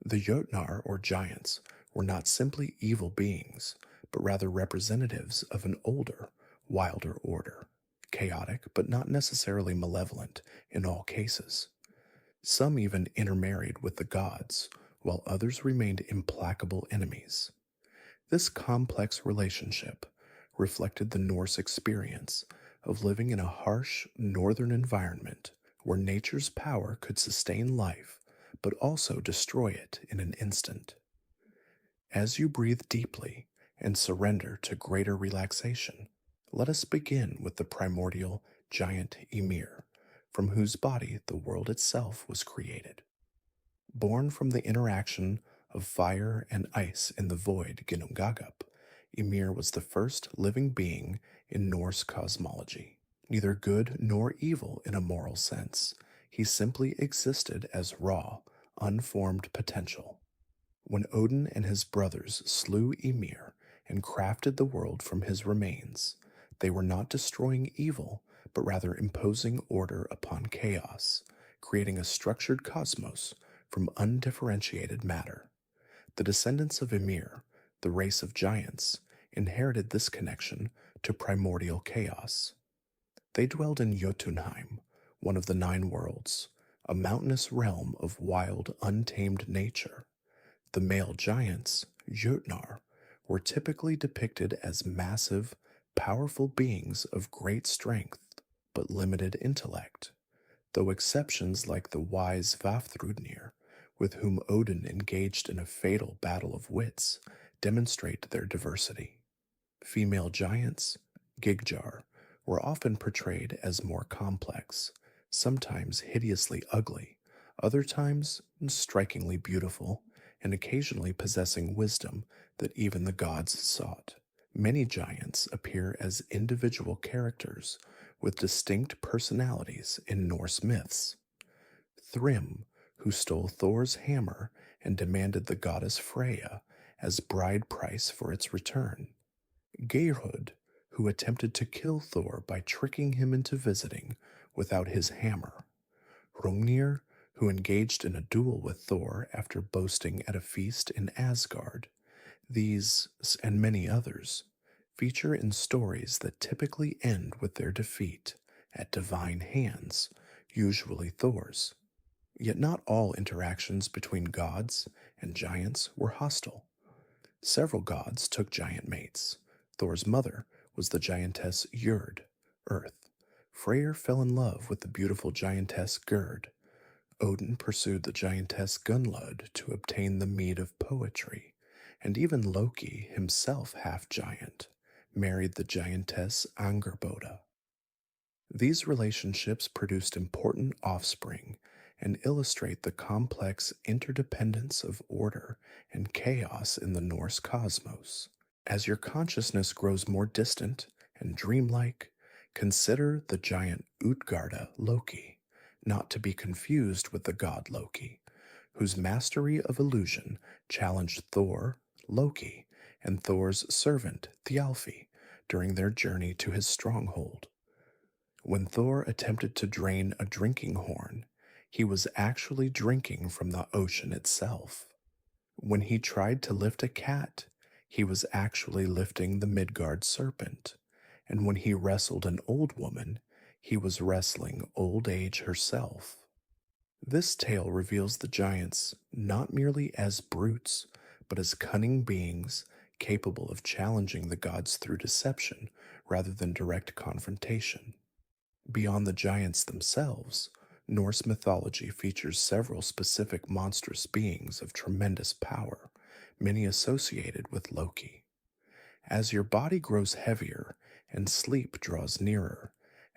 The Jotnar, or giants, were not simply evil beings, but rather representatives of an older, wilder order, chaotic but not necessarily malevolent in all cases. Some even intermarried with the gods, while others remained implacable enemies. This complex relationship reflected the Norse experience of living in a harsh northern environment where nature's power could sustain life but also destroy it in an instant. As you breathe deeply and surrender to greater relaxation, let us begin with the primordial giant Ymir, from whose body the world itself was created. Born from the interaction of fire and ice in the void Ginnungagap, Ymir was the first living being in Norse cosmology. Neither good nor evil in a moral sense, he simply existed as raw, unformed potential. When Odin and his brothers slew Ymir and crafted the world from his remains, they were not destroying evil, but rather imposing order upon chaos, creating a structured cosmos from undifferentiated matter. The descendants of Ymir, the race of giants, inherited this connection to primordial chaos. They dwelled in Jotunheim, one of the 9 worlds, a mountainous realm of wild, untamed nature. The male giants, Jotnar, were typically depicted as massive, powerful beings of great strength but limited intellect, though exceptions like the wise Vafthrudnir, with whom Odin engaged in a fatal battle of wits, demonstrate their diversity. Female giants, Gigjar, were often portrayed as more complex, sometimes hideously ugly, other times strikingly beautiful, and occasionally possessing wisdom that even the gods sought. Many giants appear as individual characters with distinct personalities in Norse myths. Thrym, who stole Thor's hammer and demanded the goddess Freyja as bride price for its return. Geirhud, who attempted to kill Thor by tricking him into visiting without his hammer. Hrungnir, who engaged in a duel with Thor after boasting at a feast in Asgard. These, and many others, feature in stories that typically end with their defeat at divine hands, usually Thor's. Yet not all interactions between gods and giants were hostile. Several gods took giant mates. Thor's mother was the giantess Jord, Earth. Freyr fell in love with the beautiful giantess Gerd. Odin pursued the giantess Gunnlod to obtain the mead of poetry, and even Loki, himself half-giant, married the giantess Angerboda. These relationships produced important offspring and illustrate the complex interdependence of order and chaos in the Norse cosmos. As your consciousness grows more distant and dreamlike, consider the giant Utgarda Loki, not to be confused with the god Loki, whose mastery of illusion challenged Thor, Loki, and Thor's servant Thialfi during their journey to his stronghold. When Thor attempted to drain a drinking horn, he was actually drinking from the ocean itself. When he tried to lift a cat, he was actually lifting the Midgard serpent. And when he wrestled an old woman, he was wrestling old age herself. This tale reveals the giants not merely as brutes, but as cunning beings capable of challenging the gods through deception rather than direct confrontation. Beyond the giants themselves, Norse mythology features several specific monstrous beings of tremendous power, many associated with Loki. As your body grows heavier and sleep draws nearer,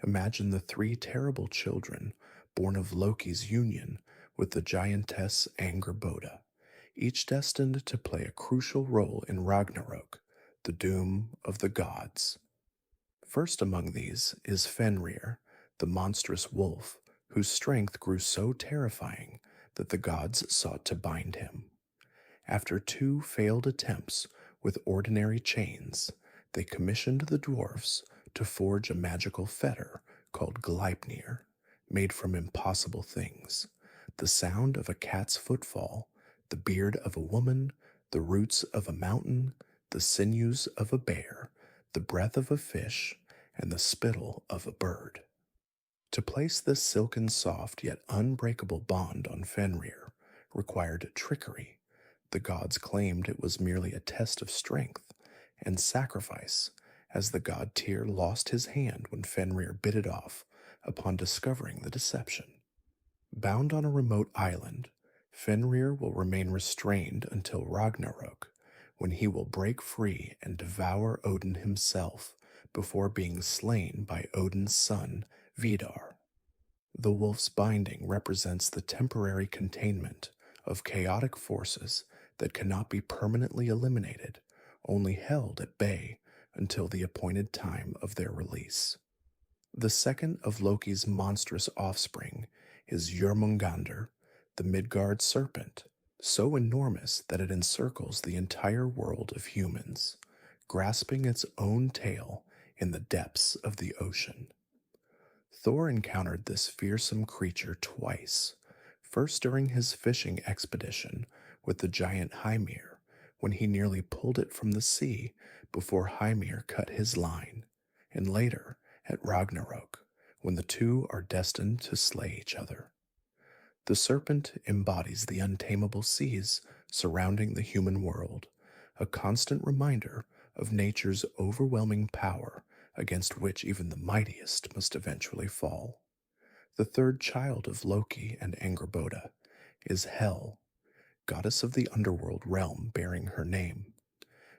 imagine the three terrible children born of Loki's union with the giantess Angrboda, each destined to play a crucial role in Ragnarok, the doom of the gods. First among these is Fenrir, the monstrous wolf, whose strength grew so terrifying that the gods sought to bind him. After 2 failed attempts with ordinary chains, they commissioned the dwarfs to forge a magical fetter called Gleipnir, made from impossible things: the sound of a cat's footfall, the beard of a woman, the roots of a mountain, the sinews of a bear, the breath of a fish, and the spittle of a bird. To place this silken soft yet unbreakable bond on Fenrir required trickery. The gods claimed it was merely a test of strength and sacrifice, as the god Tyr lost his hand when Fenrir bit it off upon discovering the deception. Bound on a remote island, Fenrir will remain restrained until Ragnarok, when he will break free and devour Odin himself before being slain by Odin's son, Vidar. The wolf's binding represents the temporary containment of chaotic forces that cannot be permanently eliminated, only held at bay until the appointed time of their release. The second of Loki's monstrous offspring is Jörmungandr, the Midgard serpent, so enormous that it encircles the entire world of humans, grasping its own tail in the depths of the ocean. Thor encountered this fearsome creature twice, first during his fishing expedition with the giant Hymir, when he nearly pulled it from the sea before Hymir cut his line, and later at Ragnarok, when the two are destined to slay each other. The serpent embodies the untamable seas surrounding the human world, a constant reminder of nature's overwhelming power against which even the mightiest must eventually fall. The third child of Loki and Angrboda is Hel, goddess of the underworld realm bearing her name.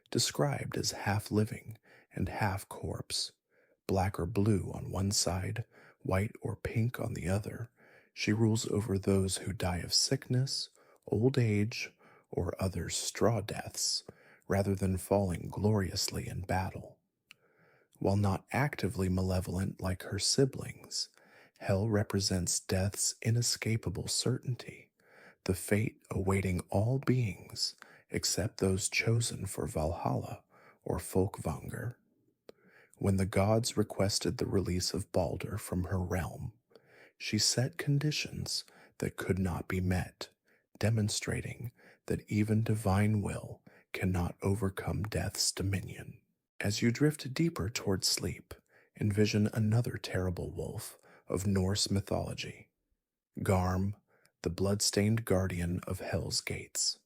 Described as half-living and half-corpse, black or blue on one side, white or pink on the other, she rules over those who die of sickness, old age, or other straw deaths, rather than falling gloriously in battle. While not actively malevolent like her siblings, Hel represents death's inescapable certainty, the fate awaiting all beings except those chosen for Valhalla or Folkvanger. When the gods requested the release of Balder from her realm, she set conditions that could not be met, demonstrating that even divine will cannot overcome death's dominion. As you drift deeper toward sleep, envision another terrible wolf of Norse mythology, Garm, the blood-stained guardian of Hell's gates.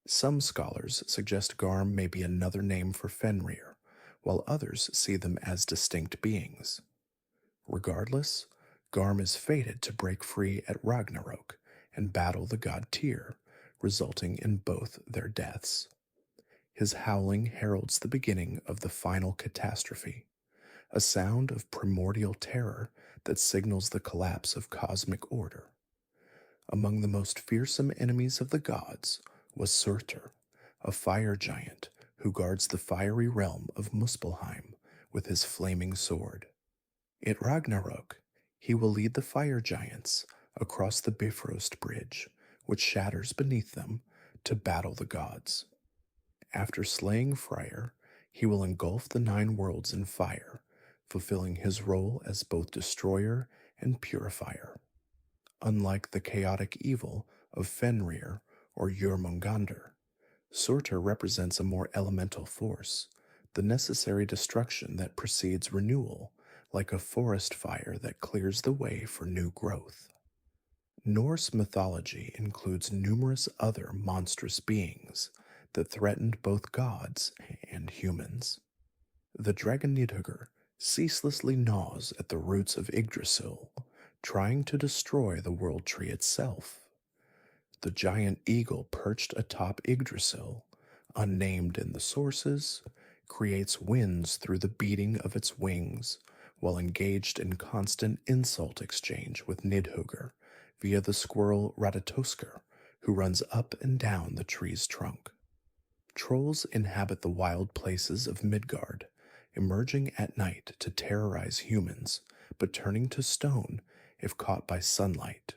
Some scholars suggest Garm may be another name for Fenrir, while others see them as distinct beings. Regardless, Garm is fated to break free at Ragnarok and battle the god Tyr, resulting in both their deaths. His howling heralds the beginning of the final catastrophe, a sound of primordial terror that signals the collapse of cosmic order. Among the most fearsome enemies of the gods was Surtur, a fire giant who guards the fiery realm of Muspelheim with his flaming sword. At Ragnarok, he will lead the fire giants across the Bifrost Bridge, which shatters beneath them, to battle the gods. After slaying Freyr, he will engulf the nine worlds in fire, fulfilling his role as both destroyer and purifier. Unlike the chaotic evil of Fenrir or Jormungandr, Surtur represents a more elemental force, the necessary destruction that precedes renewal, like a forest fire that clears the way for new growth. Norse mythology includes numerous other monstrous beings that threatened both gods and humans. The dragon Nidhugr ceaselessly gnaws at the roots of Yggdrasil, trying to destroy the world tree itself. The giant eagle perched atop Yggdrasil, unnamed in the sources, creates winds through the beating of its wings while engaged in constant insult exchange with Nidhugr via the squirrel Ratatoskr, who runs up and down the tree's trunk. Trolls inhabit the wild places of Midgard, emerging at night to terrorize humans, but turning to stone if caught by sunlight.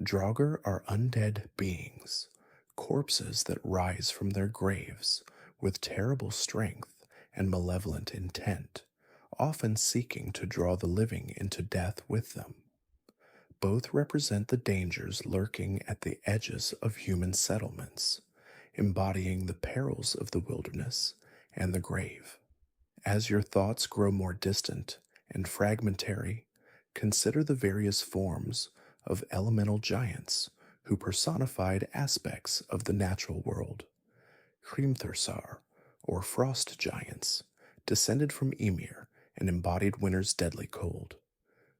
Draugr are undead beings, corpses that rise from their graves with terrible strength and malevolent intent, often seeking to draw the living into death with them. Both represent the dangers lurking at the edges of human settlements, embodying the perils of the wilderness and the grave. As your thoughts grow more distant and fragmentary, consider the various forms of elemental giants who personified aspects of the natural world. Hrimthursar, or frost giants, descended from Ymir and embodied winter's deadly cold.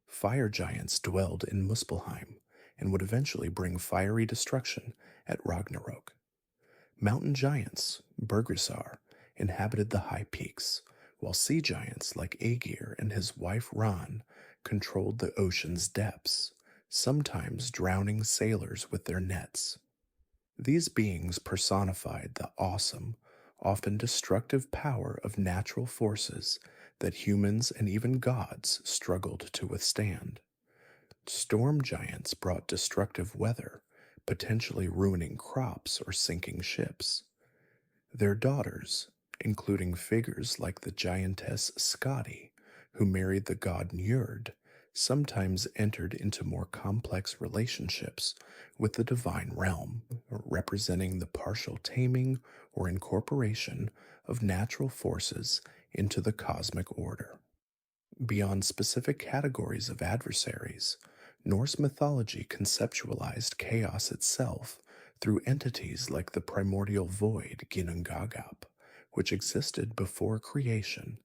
Fire giants dwelled in Muspelheim and would eventually bring fiery destruction at Ragnarok. Mountain giants, Bergrisar, inhabited the high peaks, while sea giants like Aegir and his wife Ran controlled the ocean's depths, sometimes drowning sailors with their nets. These beings personified the awesome, often destructive power of natural forces that humans and even gods struggled to withstand. Storm giants brought destructive weather, potentially ruining crops or sinking ships. Their daughters, including figures like the giantess Skadi, who married the god Njord, sometimes entered into more complex relationships with the divine realm, representing the partial taming or incorporation of natural forces into the cosmic order. Beyond specific categories of adversaries, Norse mythology conceptualized chaos itself through entities like the primordial void Ginnungagap, which existed before creation,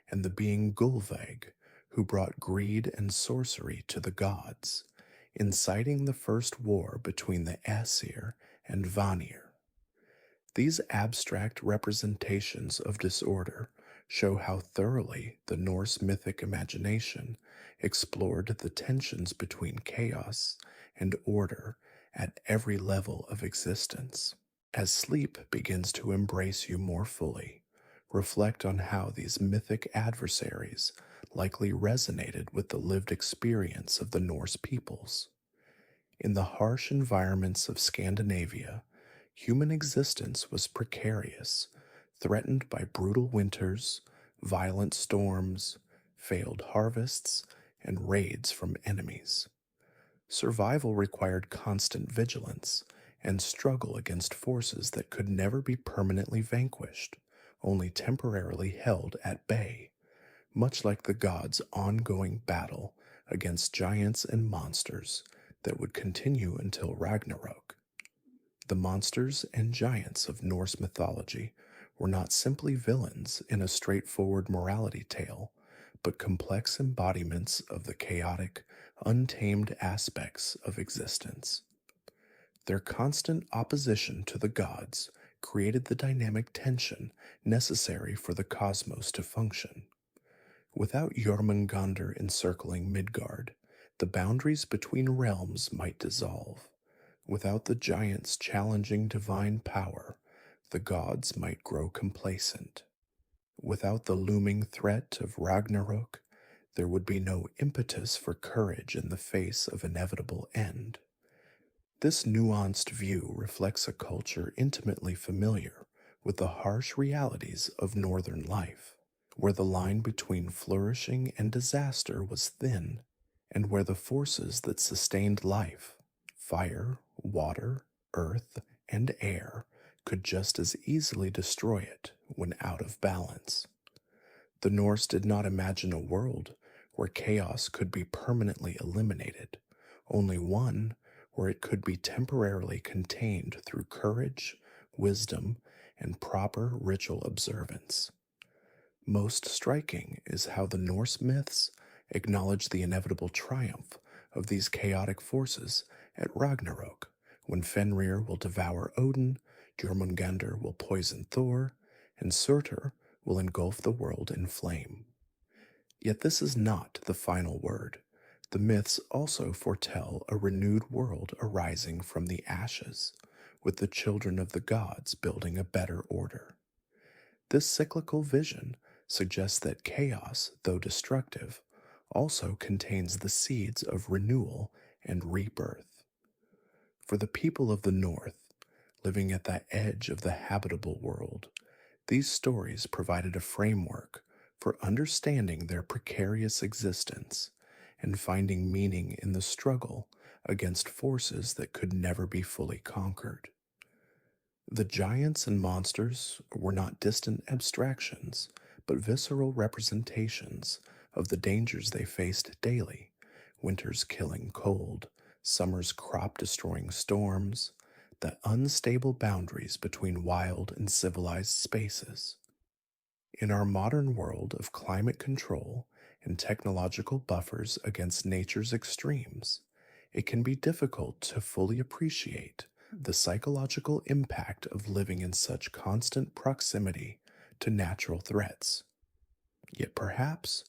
and the being Gullveig, who brought greed and sorcery to the gods, inciting the first war between the Aesir and Vanir. These abstract representations of disorder show how thoroughly the Norse mythic imagination explored the tensions between chaos and order at every level of existence. As sleep begins to embrace you more fully, reflect on how these mythic adversaries likely resonated with the lived experience of the Norse peoples. In the harsh environments of Scandinavia, human existence was precarious, threatened by brutal winters, violent storms, failed harvests, and raids from enemies. Survival required constant vigilance and struggle against forces that could never be permanently vanquished, only temporarily held at bay, much like the gods' ongoing battle against giants and monsters that would continue until Ragnarok. The monsters and giants of Norse mythology were not simply villains in a straightforward morality tale, but complex embodiments of the chaotic, untamed aspects of existence. Their constant opposition to the gods created the dynamic tension necessary for the cosmos to function. Without Jormungandr encircling Midgard, the boundaries between realms might dissolve. Without the giants challenging divine power, the gods might grow complacent. Without the looming threat of Ragnarok, there would be no impetus for courage in the face of inevitable end. This nuanced view reflects a culture intimately familiar with the harsh realities of northern life, where the line between flourishing and disaster was thin, and where the forces that sustained life, fire, water, earth, and air, could just as easily destroy it when out of balance. The Norse did not imagine a world where chaos could be permanently eliminated, only one where it could be temporarily contained through courage, wisdom, and proper ritual observance. Most striking is how the Norse myths acknowledge the inevitable triumph of these chaotic forces at Ragnarok, when Fenrir will devour Odin, Jormungandr will poison Thor, and Surtur will engulf the world in flame. Yet this is not the final word. The myths also foretell a renewed world arising from the ashes, with the children of the gods building a better order. This cyclical vision suggests that chaos, though destructive, also contains the seeds of renewal and rebirth. For the people of the North, living at the edge of the habitable world, these stories provided a framework for understanding their precarious existence and finding meaning in the struggle against forces that could never be fully conquered. The giants and monsters were not distant abstractions, but visceral representations of the dangers they faced daily: winter's killing cold, summer's crop-destroying storms, the unstable boundaries between wild and civilized spaces. In our modern world of climate control and technological buffers against nature's extremes, it can be difficult to fully appreciate the psychological impact of living in such constant proximity to natural threats. Yet perhaps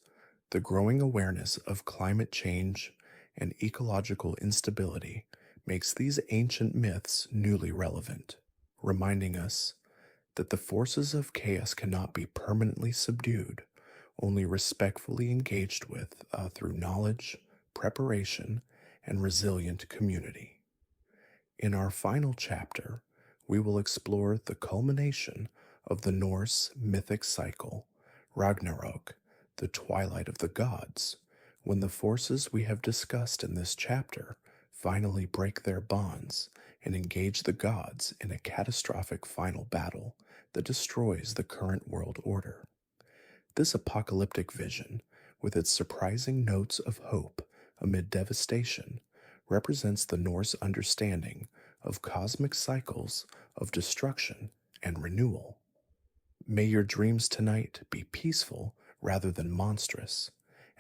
the growing awareness of climate change and ecological instability makes these ancient myths newly relevant, reminding us that the forces of chaos cannot be permanently subdued, only respectfully engaged with through knowledge, preparation, and resilient community. In our final chapter, we will explore the culmination of the Norse mythic cycle, Ragnarok, the twilight of the gods, when the forces we have discussed in this chapter finally break their bonds and engage the gods in a catastrophic final battle that destroys the current world order. This apocalyptic vision, with its surprising notes of hope amid devastation, represents the Norse understanding of cosmic cycles of destruction and renewal. May your dreams tonight be peaceful rather than monstrous,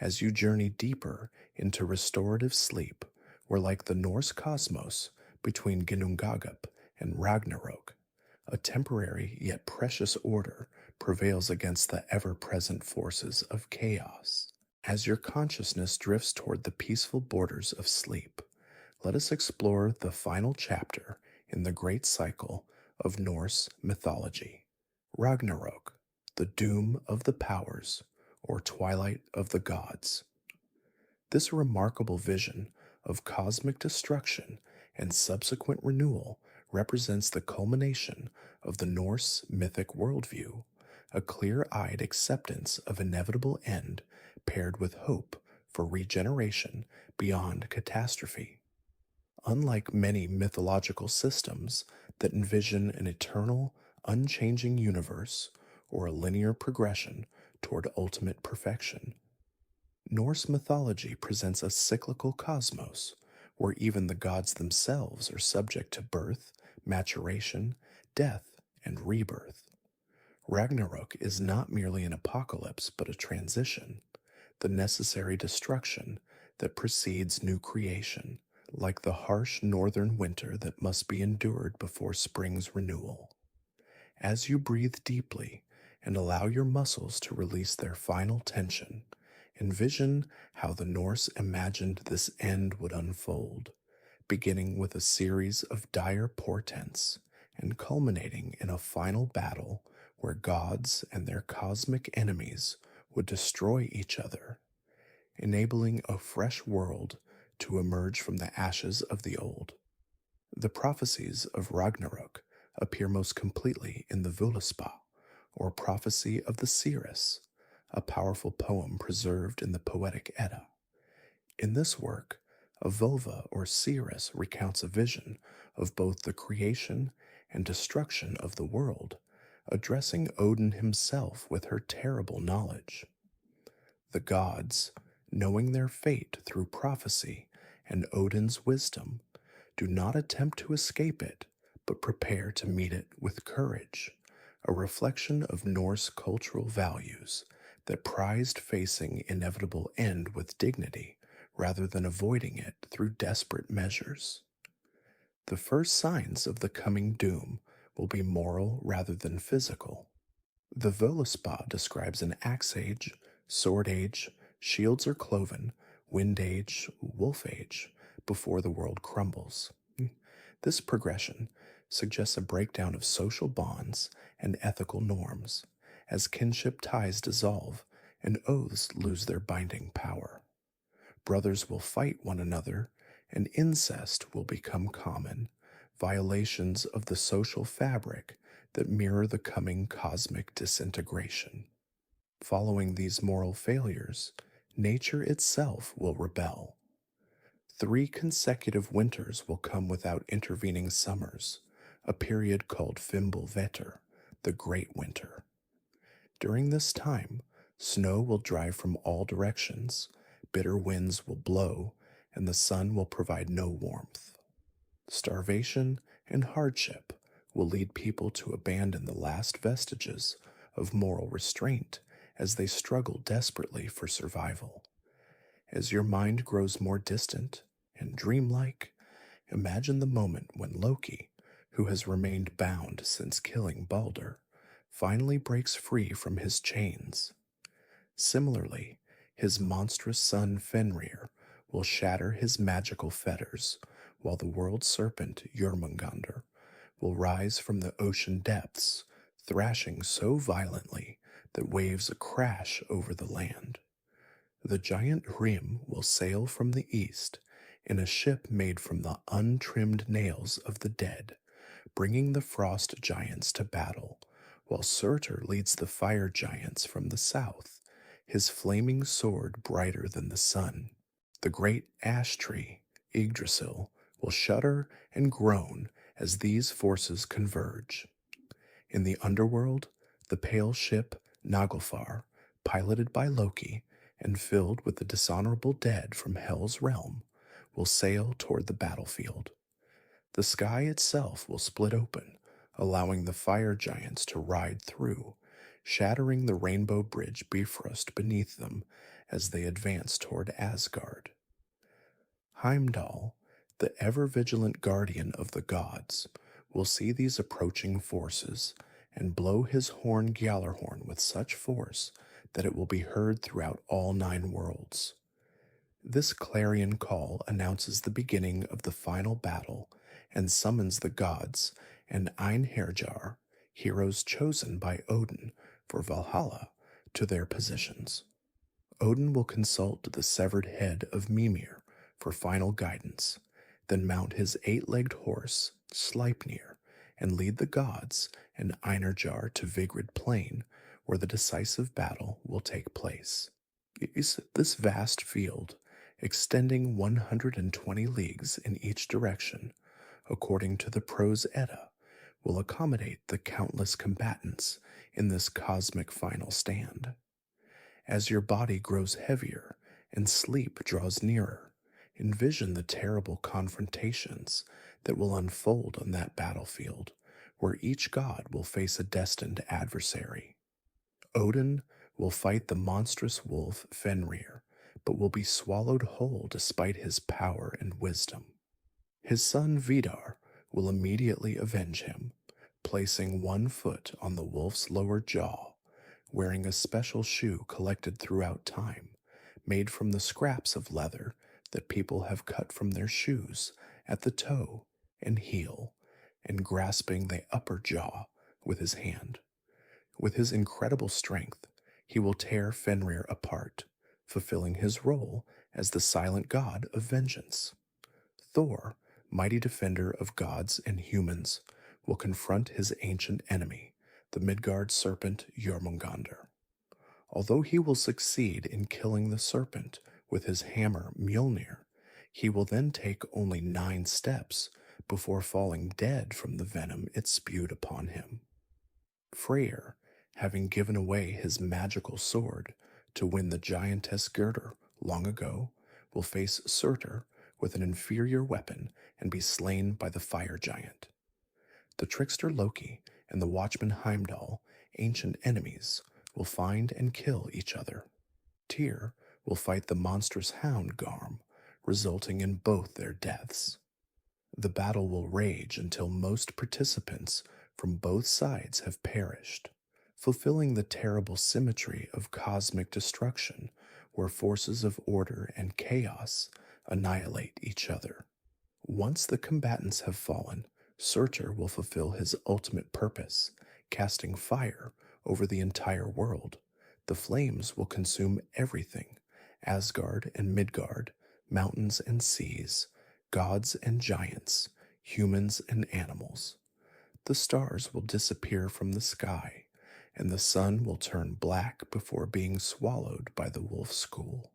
as you journey deeper into restorative sleep, where, like the Norse cosmos between Ginnungagap and Ragnarok, a temporary yet precious order prevails against the ever-present forces of chaos. As your consciousness drifts toward the peaceful borders of sleep, let us explore the final chapter in the great cycle of Norse mythology, Ragnarok, the doom of the powers, or twilight of the gods. This remarkable vision of cosmic destruction and subsequent renewal represents the culmination of the Norse mythic worldview, a clear-eyed acceptance of inevitable end paired with hope for regeneration beyond catastrophe. Unlike many mythological systems that envision an eternal, unchanging universe or a linear progression toward ultimate perfection, Norse mythology presents a cyclical cosmos where even the gods themselves are subject to birth, maturation, death, and rebirth. Ragnarok is not merely an apocalypse but a transition, the necessary destruction that precedes new creation, like the harsh northern winter that must be endured before spring's renewal. As you breathe deeply and allow your muscles to release their final tension, Envision how the Norse imagined this end would unfold, beginning with a series of dire portents and culminating in a final battle where gods and their cosmic enemies would destroy each other, enabling a fresh world to emerge from the ashes of the old. The prophecies of Ragnarok appear most completely in the Völuspá, or Prophecy of the Seeress, a powerful poem preserved in the Poetic Edda. In this work, a Völva or seeress recounts a vision of both the creation and destruction of the world, addressing Odin himself with her terrible knowledge. The gods, knowing their fate through prophecy and Odin's wisdom, do not attempt to escape it, but prepare to meet it with courage, a reflection of Norse cultural values that prized facing inevitable end with dignity rather than avoiding it through desperate measures. The first signs of the coming doom will be moral rather than physical. The Völuspá describes an axe age, sword age, shields are cloven, wind age, wolf age, before the world crumbles. This progression suggests a breakdown of social bonds and ethical norms, as kinship ties dissolve and oaths lose their binding power. Brothers will fight one another, and incest will become common, violations of the social fabric that mirror the coming cosmic disintegration. Following these moral failures, nature itself will rebel. 3 consecutive winters will come without intervening summers, a period called Fimbulvetur, the Great Winter. During this time, snow will drive from all directions, bitter winds will blow, and the sun will provide no warmth. Starvation and hardship will lead people to abandon the last vestiges of moral restraint as they struggle desperately for survival. As your mind grows more distant and dreamlike, imagine the moment when Loki, who has remained bound since killing Balder, finally breaks free from his chains. Similarly, his monstrous son Fenrir will shatter his magical fetters, while the world serpent Jormungandr will rise from the ocean depths, thrashing so violently that waves crash over the land. The giant Hrym will sail from the east in a ship made from the untrimmed nails of the dead, bringing the frost giants to battle, while Surtur leads the fire giants from the south, his flaming sword brighter than the sun. The great ash tree, Yggdrasil, will shudder and groan as these forces converge. In the underworld, the pale ship Naglfar, piloted by Loki and filled with the dishonorable dead from Hel's realm, will sail toward the battlefield. The sky itself will split open, allowing the fire giants to ride through, shattering the rainbow bridge Bifrost beneath them as they advance toward Asgard. Heimdall, the ever-vigilant guardian of the gods, will see these approaching forces and blow his horn Gjallarhorn with such force that it will be heard throughout all 9 worlds. This clarion call announces the beginning of the final battle and summons the gods and Einherjar, heroes chosen by Odin for Valhalla, to their positions. Odin will consult the severed head of Mimir for final guidance, then mount his 8-legged horse, Sleipnir, and lead the gods and Einherjar to Vigrid Plain, where the decisive battle will take place. This vast field, extending 120 leagues in each direction, according to the Prose Edda, will accommodate the countless combatants in this cosmic final stand. As your body grows heavier and sleep draws nearer, envision the terrible confrontations that will unfold on that battlefield, where each god will face a destined adversary. Odin will fight the monstrous wolf Fenrir, but will be swallowed whole despite his power and wisdom. His son Vidar will immediately avenge him, placing 1 foot on the wolf's lower jaw, wearing a special shoe collected throughout time, made from the scraps of leather that people have cut from their shoes at the toe and heel, and grasping the upper jaw with his hand. With his incredible strength, he will tear Fenrir apart, fulfilling his role as the silent god of vengeance. Thor, mighty defender of gods and humans, will confront his ancient enemy, the Midgard serpent Jormungandr. Although he will succeed in killing the serpent with his hammer Mjolnir, he will then take only 9 steps before falling dead from the venom it spewed upon him. Freyr, having given away his magical sword to win the giantess Gerdur long ago, will face Surtur with an inferior weapon and be slain by the fire giant. The trickster Loki and the watchman Heimdall, ancient enemies, will find and kill each other. Tyr will fight the monstrous hound Garm, resulting in both their deaths. The battle will rage until most participants from both sides have perished, fulfilling the terrible symmetry of cosmic destruction where forces of order and chaos annihilate each other. Once the combatants have fallen, Surtur will fulfill his ultimate purpose, casting fire over the entire world. The flames will consume everything: Asgard and Midgard, mountains and seas, gods and giants, humans and animals. The stars will disappear from the sky, and the sun will turn black before being swallowed by the wolf school.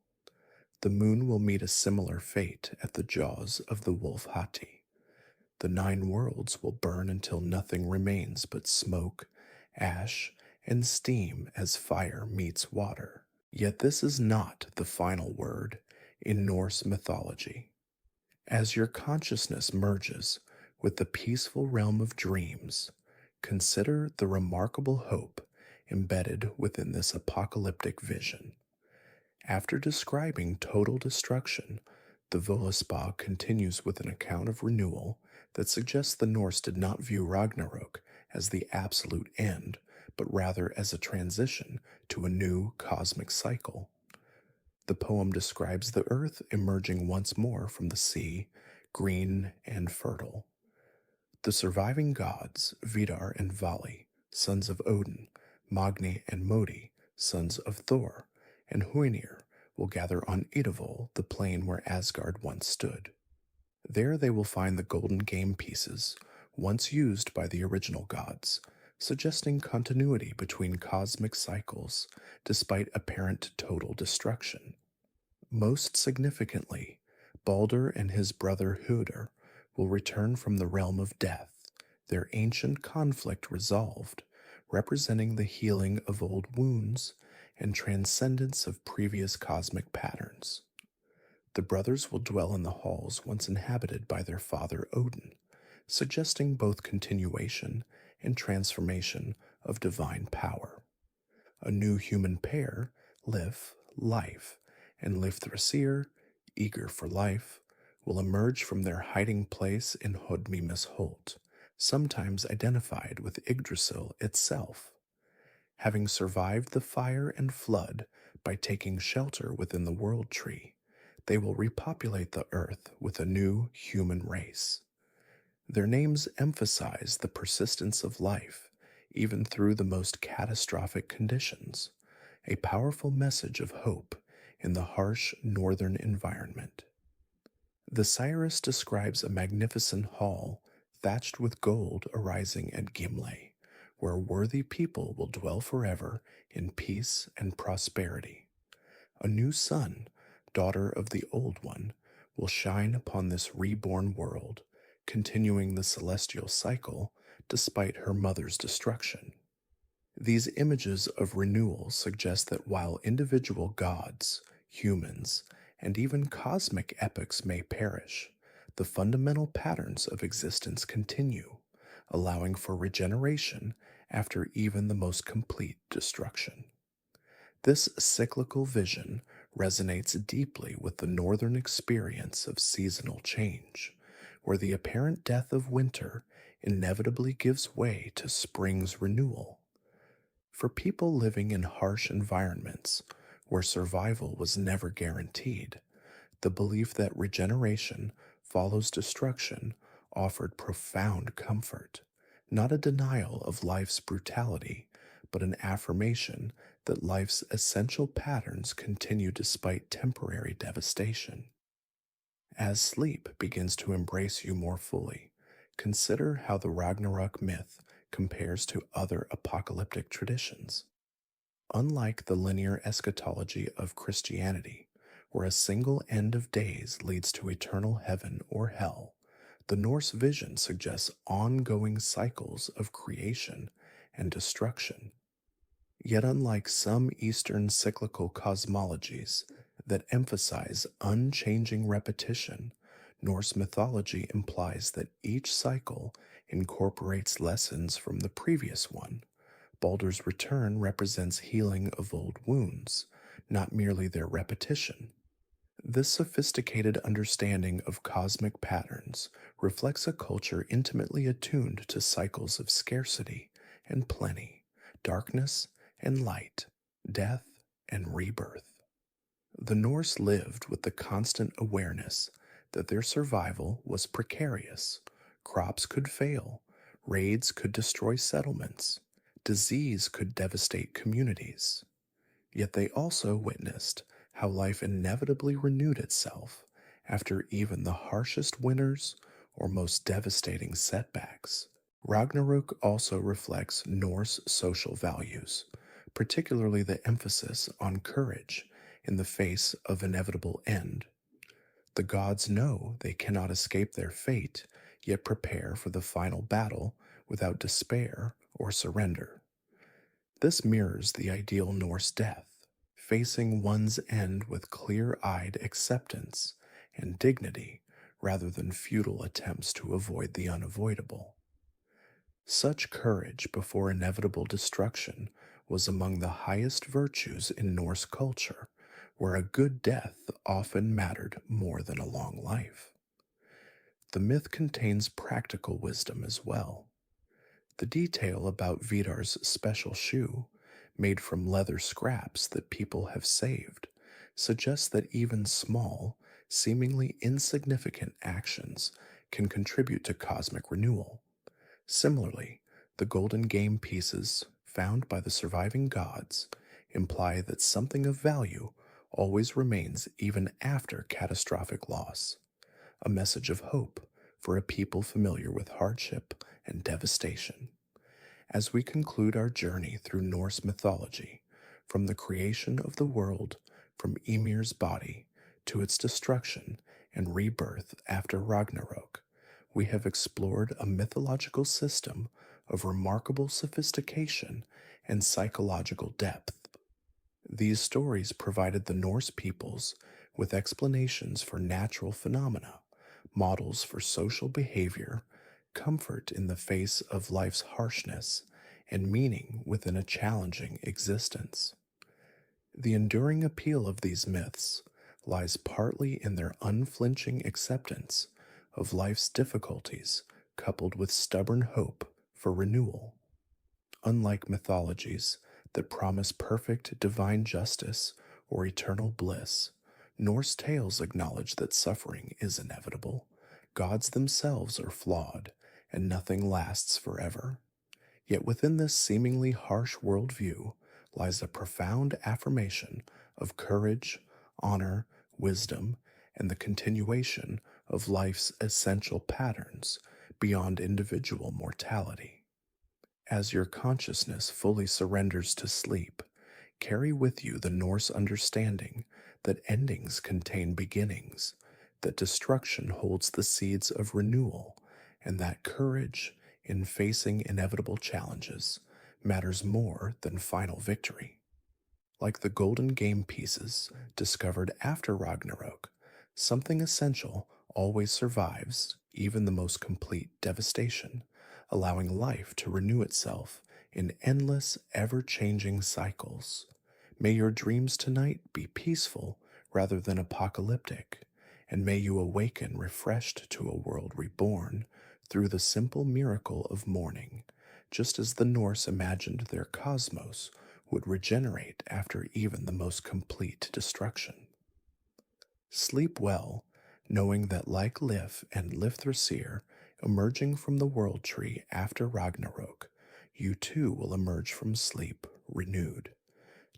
The moon will meet a similar fate at the jaws of the wolf Hati. The 9 worlds will burn until nothing remains but smoke, ash, and steam as fire meets water. Yet this is not the final word in Norse mythology. As your consciousness merges with the peaceful realm of dreams, consider the remarkable hope embedded within this apocalyptic vision. After describing total destruction, the Völuspá continues with an account of renewal that suggests the Norse did not view Ragnarok as the absolute end, but rather as a transition to a new cosmic cycle. The poem describes the earth emerging once more from the sea, green and fertile. The surviving gods, Vidar and Vali, sons of Odin, Magni and Modi, sons of Thor, and Hoenir, will gather on Idavol, the plain where Asgard once stood. There they will find the golden game pieces, once used by the original gods, suggesting continuity between cosmic cycles despite apparent total destruction. Most significantly, Baldur and his brother Hödur will return from the realm of death, their ancient conflict resolved, representing the healing of old wounds and transcendence of previous cosmic patterns. The brothers will dwell in the halls once inhabited by their father Odin, suggesting both continuation and transformation of divine power. A new human pair, Lif, Life, and Lifthrasir, eager for life, will emerge from their hiding place in Hodmimus Holt, sometimes identified with Yggdrasil itself. Having survived the fire and flood by taking shelter within the World Tree, they will repopulate the earth with a new human race. Their names emphasize the persistence of life, even through the most catastrophic conditions, a powerful message of hope in the harsh northern environment. The Cyrus describes a magnificent hall thatched with gold arising at Gimle, where worthy people will dwell forever in peace and prosperity. A new sun, daughter of the old one, will shine upon this reborn world, continuing the celestial cycle despite her mother's destruction. These images of renewal suggest that while individual gods, humans, and even cosmic epochs may perish, the fundamental patterns of existence continue, allowing for regeneration after even the most complete destruction. This cyclical vision resonates deeply with the northern experience of seasonal change, where the apparent death of winter inevitably gives way to spring's renewal. For people living in harsh environments, where survival was never guaranteed. The belief that regeneration follows destruction offered profound comfort, not a denial of life's brutality, but an affirmation that life's essential patterns continue despite temporary devastation. As sleep begins to embrace you more fully, consider how the Ragnarok myth compares to other apocalyptic traditions. Unlike the linear eschatology of Christianity, where a single end of days leads to eternal heaven or hell, the Norse vision suggests ongoing cycles of creation and destruction. Yet, unlike some Eastern cyclical cosmologies that emphasize unchanging repetition, Norse mythology implies that each cycle incorporates lessons from the previous one. Baldur's return represents healing of old wounds, not merely their repetition. This sophisticated understanding of cosmic patterns reflects a culture intimately attuned to cycles of scarcity and plenty, darkness and light, death and rebirth. The Norse lived with the constant awareness that their survival was precarious. Crops could fail, raids could destroy settlements, disease could devastate communities. Yet they also witnessed how life inevitably renewed itself after even the harshest winters or most devastating setbacks. Ragnarok also reflects Norse social values, particularly the emphasis on courage in the face of inevitable end. The gods know they cannot escape their fate, yet prepare for the final battle without despair or surrender. This mirrors the ideal Norse death, facing one's end with clear-eyed acceptance and dignity rather than futile attempts to avoid the unavoidable. Such courage before inevitable destruction was among the highest virtues in Norse culture, where a good death often mattered more than a long life. The myth contains practical wisdom as well. The detail about Vidar's special shoe, made from leather scraps that people have saved, suggests that even small, seemingly insignificant actions can contribute to cosmic renewal. Similarly, the golden game pieces found by the surviving gods imply that something of value always remains even after catastrophic loss, a message of hope for a people familiar with hardship and devastation. As we conclude our journey through Norse mythology, from the creation of the world, from Ymir's body to its destruction and rebirth after Ragnarok, we have explored a mythological system of remarkable sophistication and psychological depth. These stories provided the Norse peoples with explanations for natural phenomena, models for social behavior, comfort in the face of life's harshness, and meaning within a challenging existence. The enduring appeal of these myths lies partly in their unflinching acceptance of life's difficulties coupled with stubborn hope for renewal. Unlike mythologies that promise perfect divine justice or eternal bliss, Norse tales acknowledge that suffering is inevitable, gods themselves are flawed, and nothing lasts forever. Yet within this seemingly harsh worldview lies a profound affirmation of courage, honor, wisdom, and the continuation of life's essential patterns beyond individual mortality. As your consciousness fully surrenders to sleep, carry with you the Norse understanding that endings contain beginnings, that destruction holds the seeds of renewal, and that courage in facing inevitable challenges matters more than final victory. Like the golden game pieces discovered after Ragnarok, something essential always survives, even the most complete devastation, allowing life to renew itself in endless, ever-changing cycles. May your dreams tonight be peaceful rather than apocalyptic, and may you awaken refreshed to a world reborn through the simple miracle of morning, just as the Norse imagined their cosmos would regenerate after even the most complete destruction. Sleep well, knowing that like Lif and Lifthrasir emerging from the world tree after Ragnarok, you too will emerge from sleep renewed,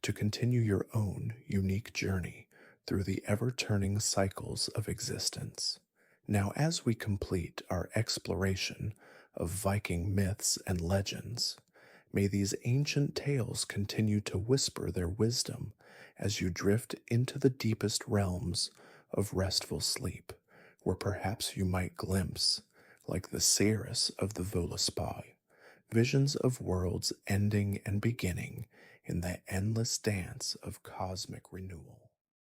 to continue your own unique journey through the ever-turning cycles of existence. Now, as we complete our exploration of Viking myths and legends, may these ancient tales continue to whisper their wisdom as you drift into the deepest realms of restful sleep, where perhaps you might glimpse, like the seeress of the Völuspá, visions of worlds ending and beginning in the endless dance of cosmic renewal.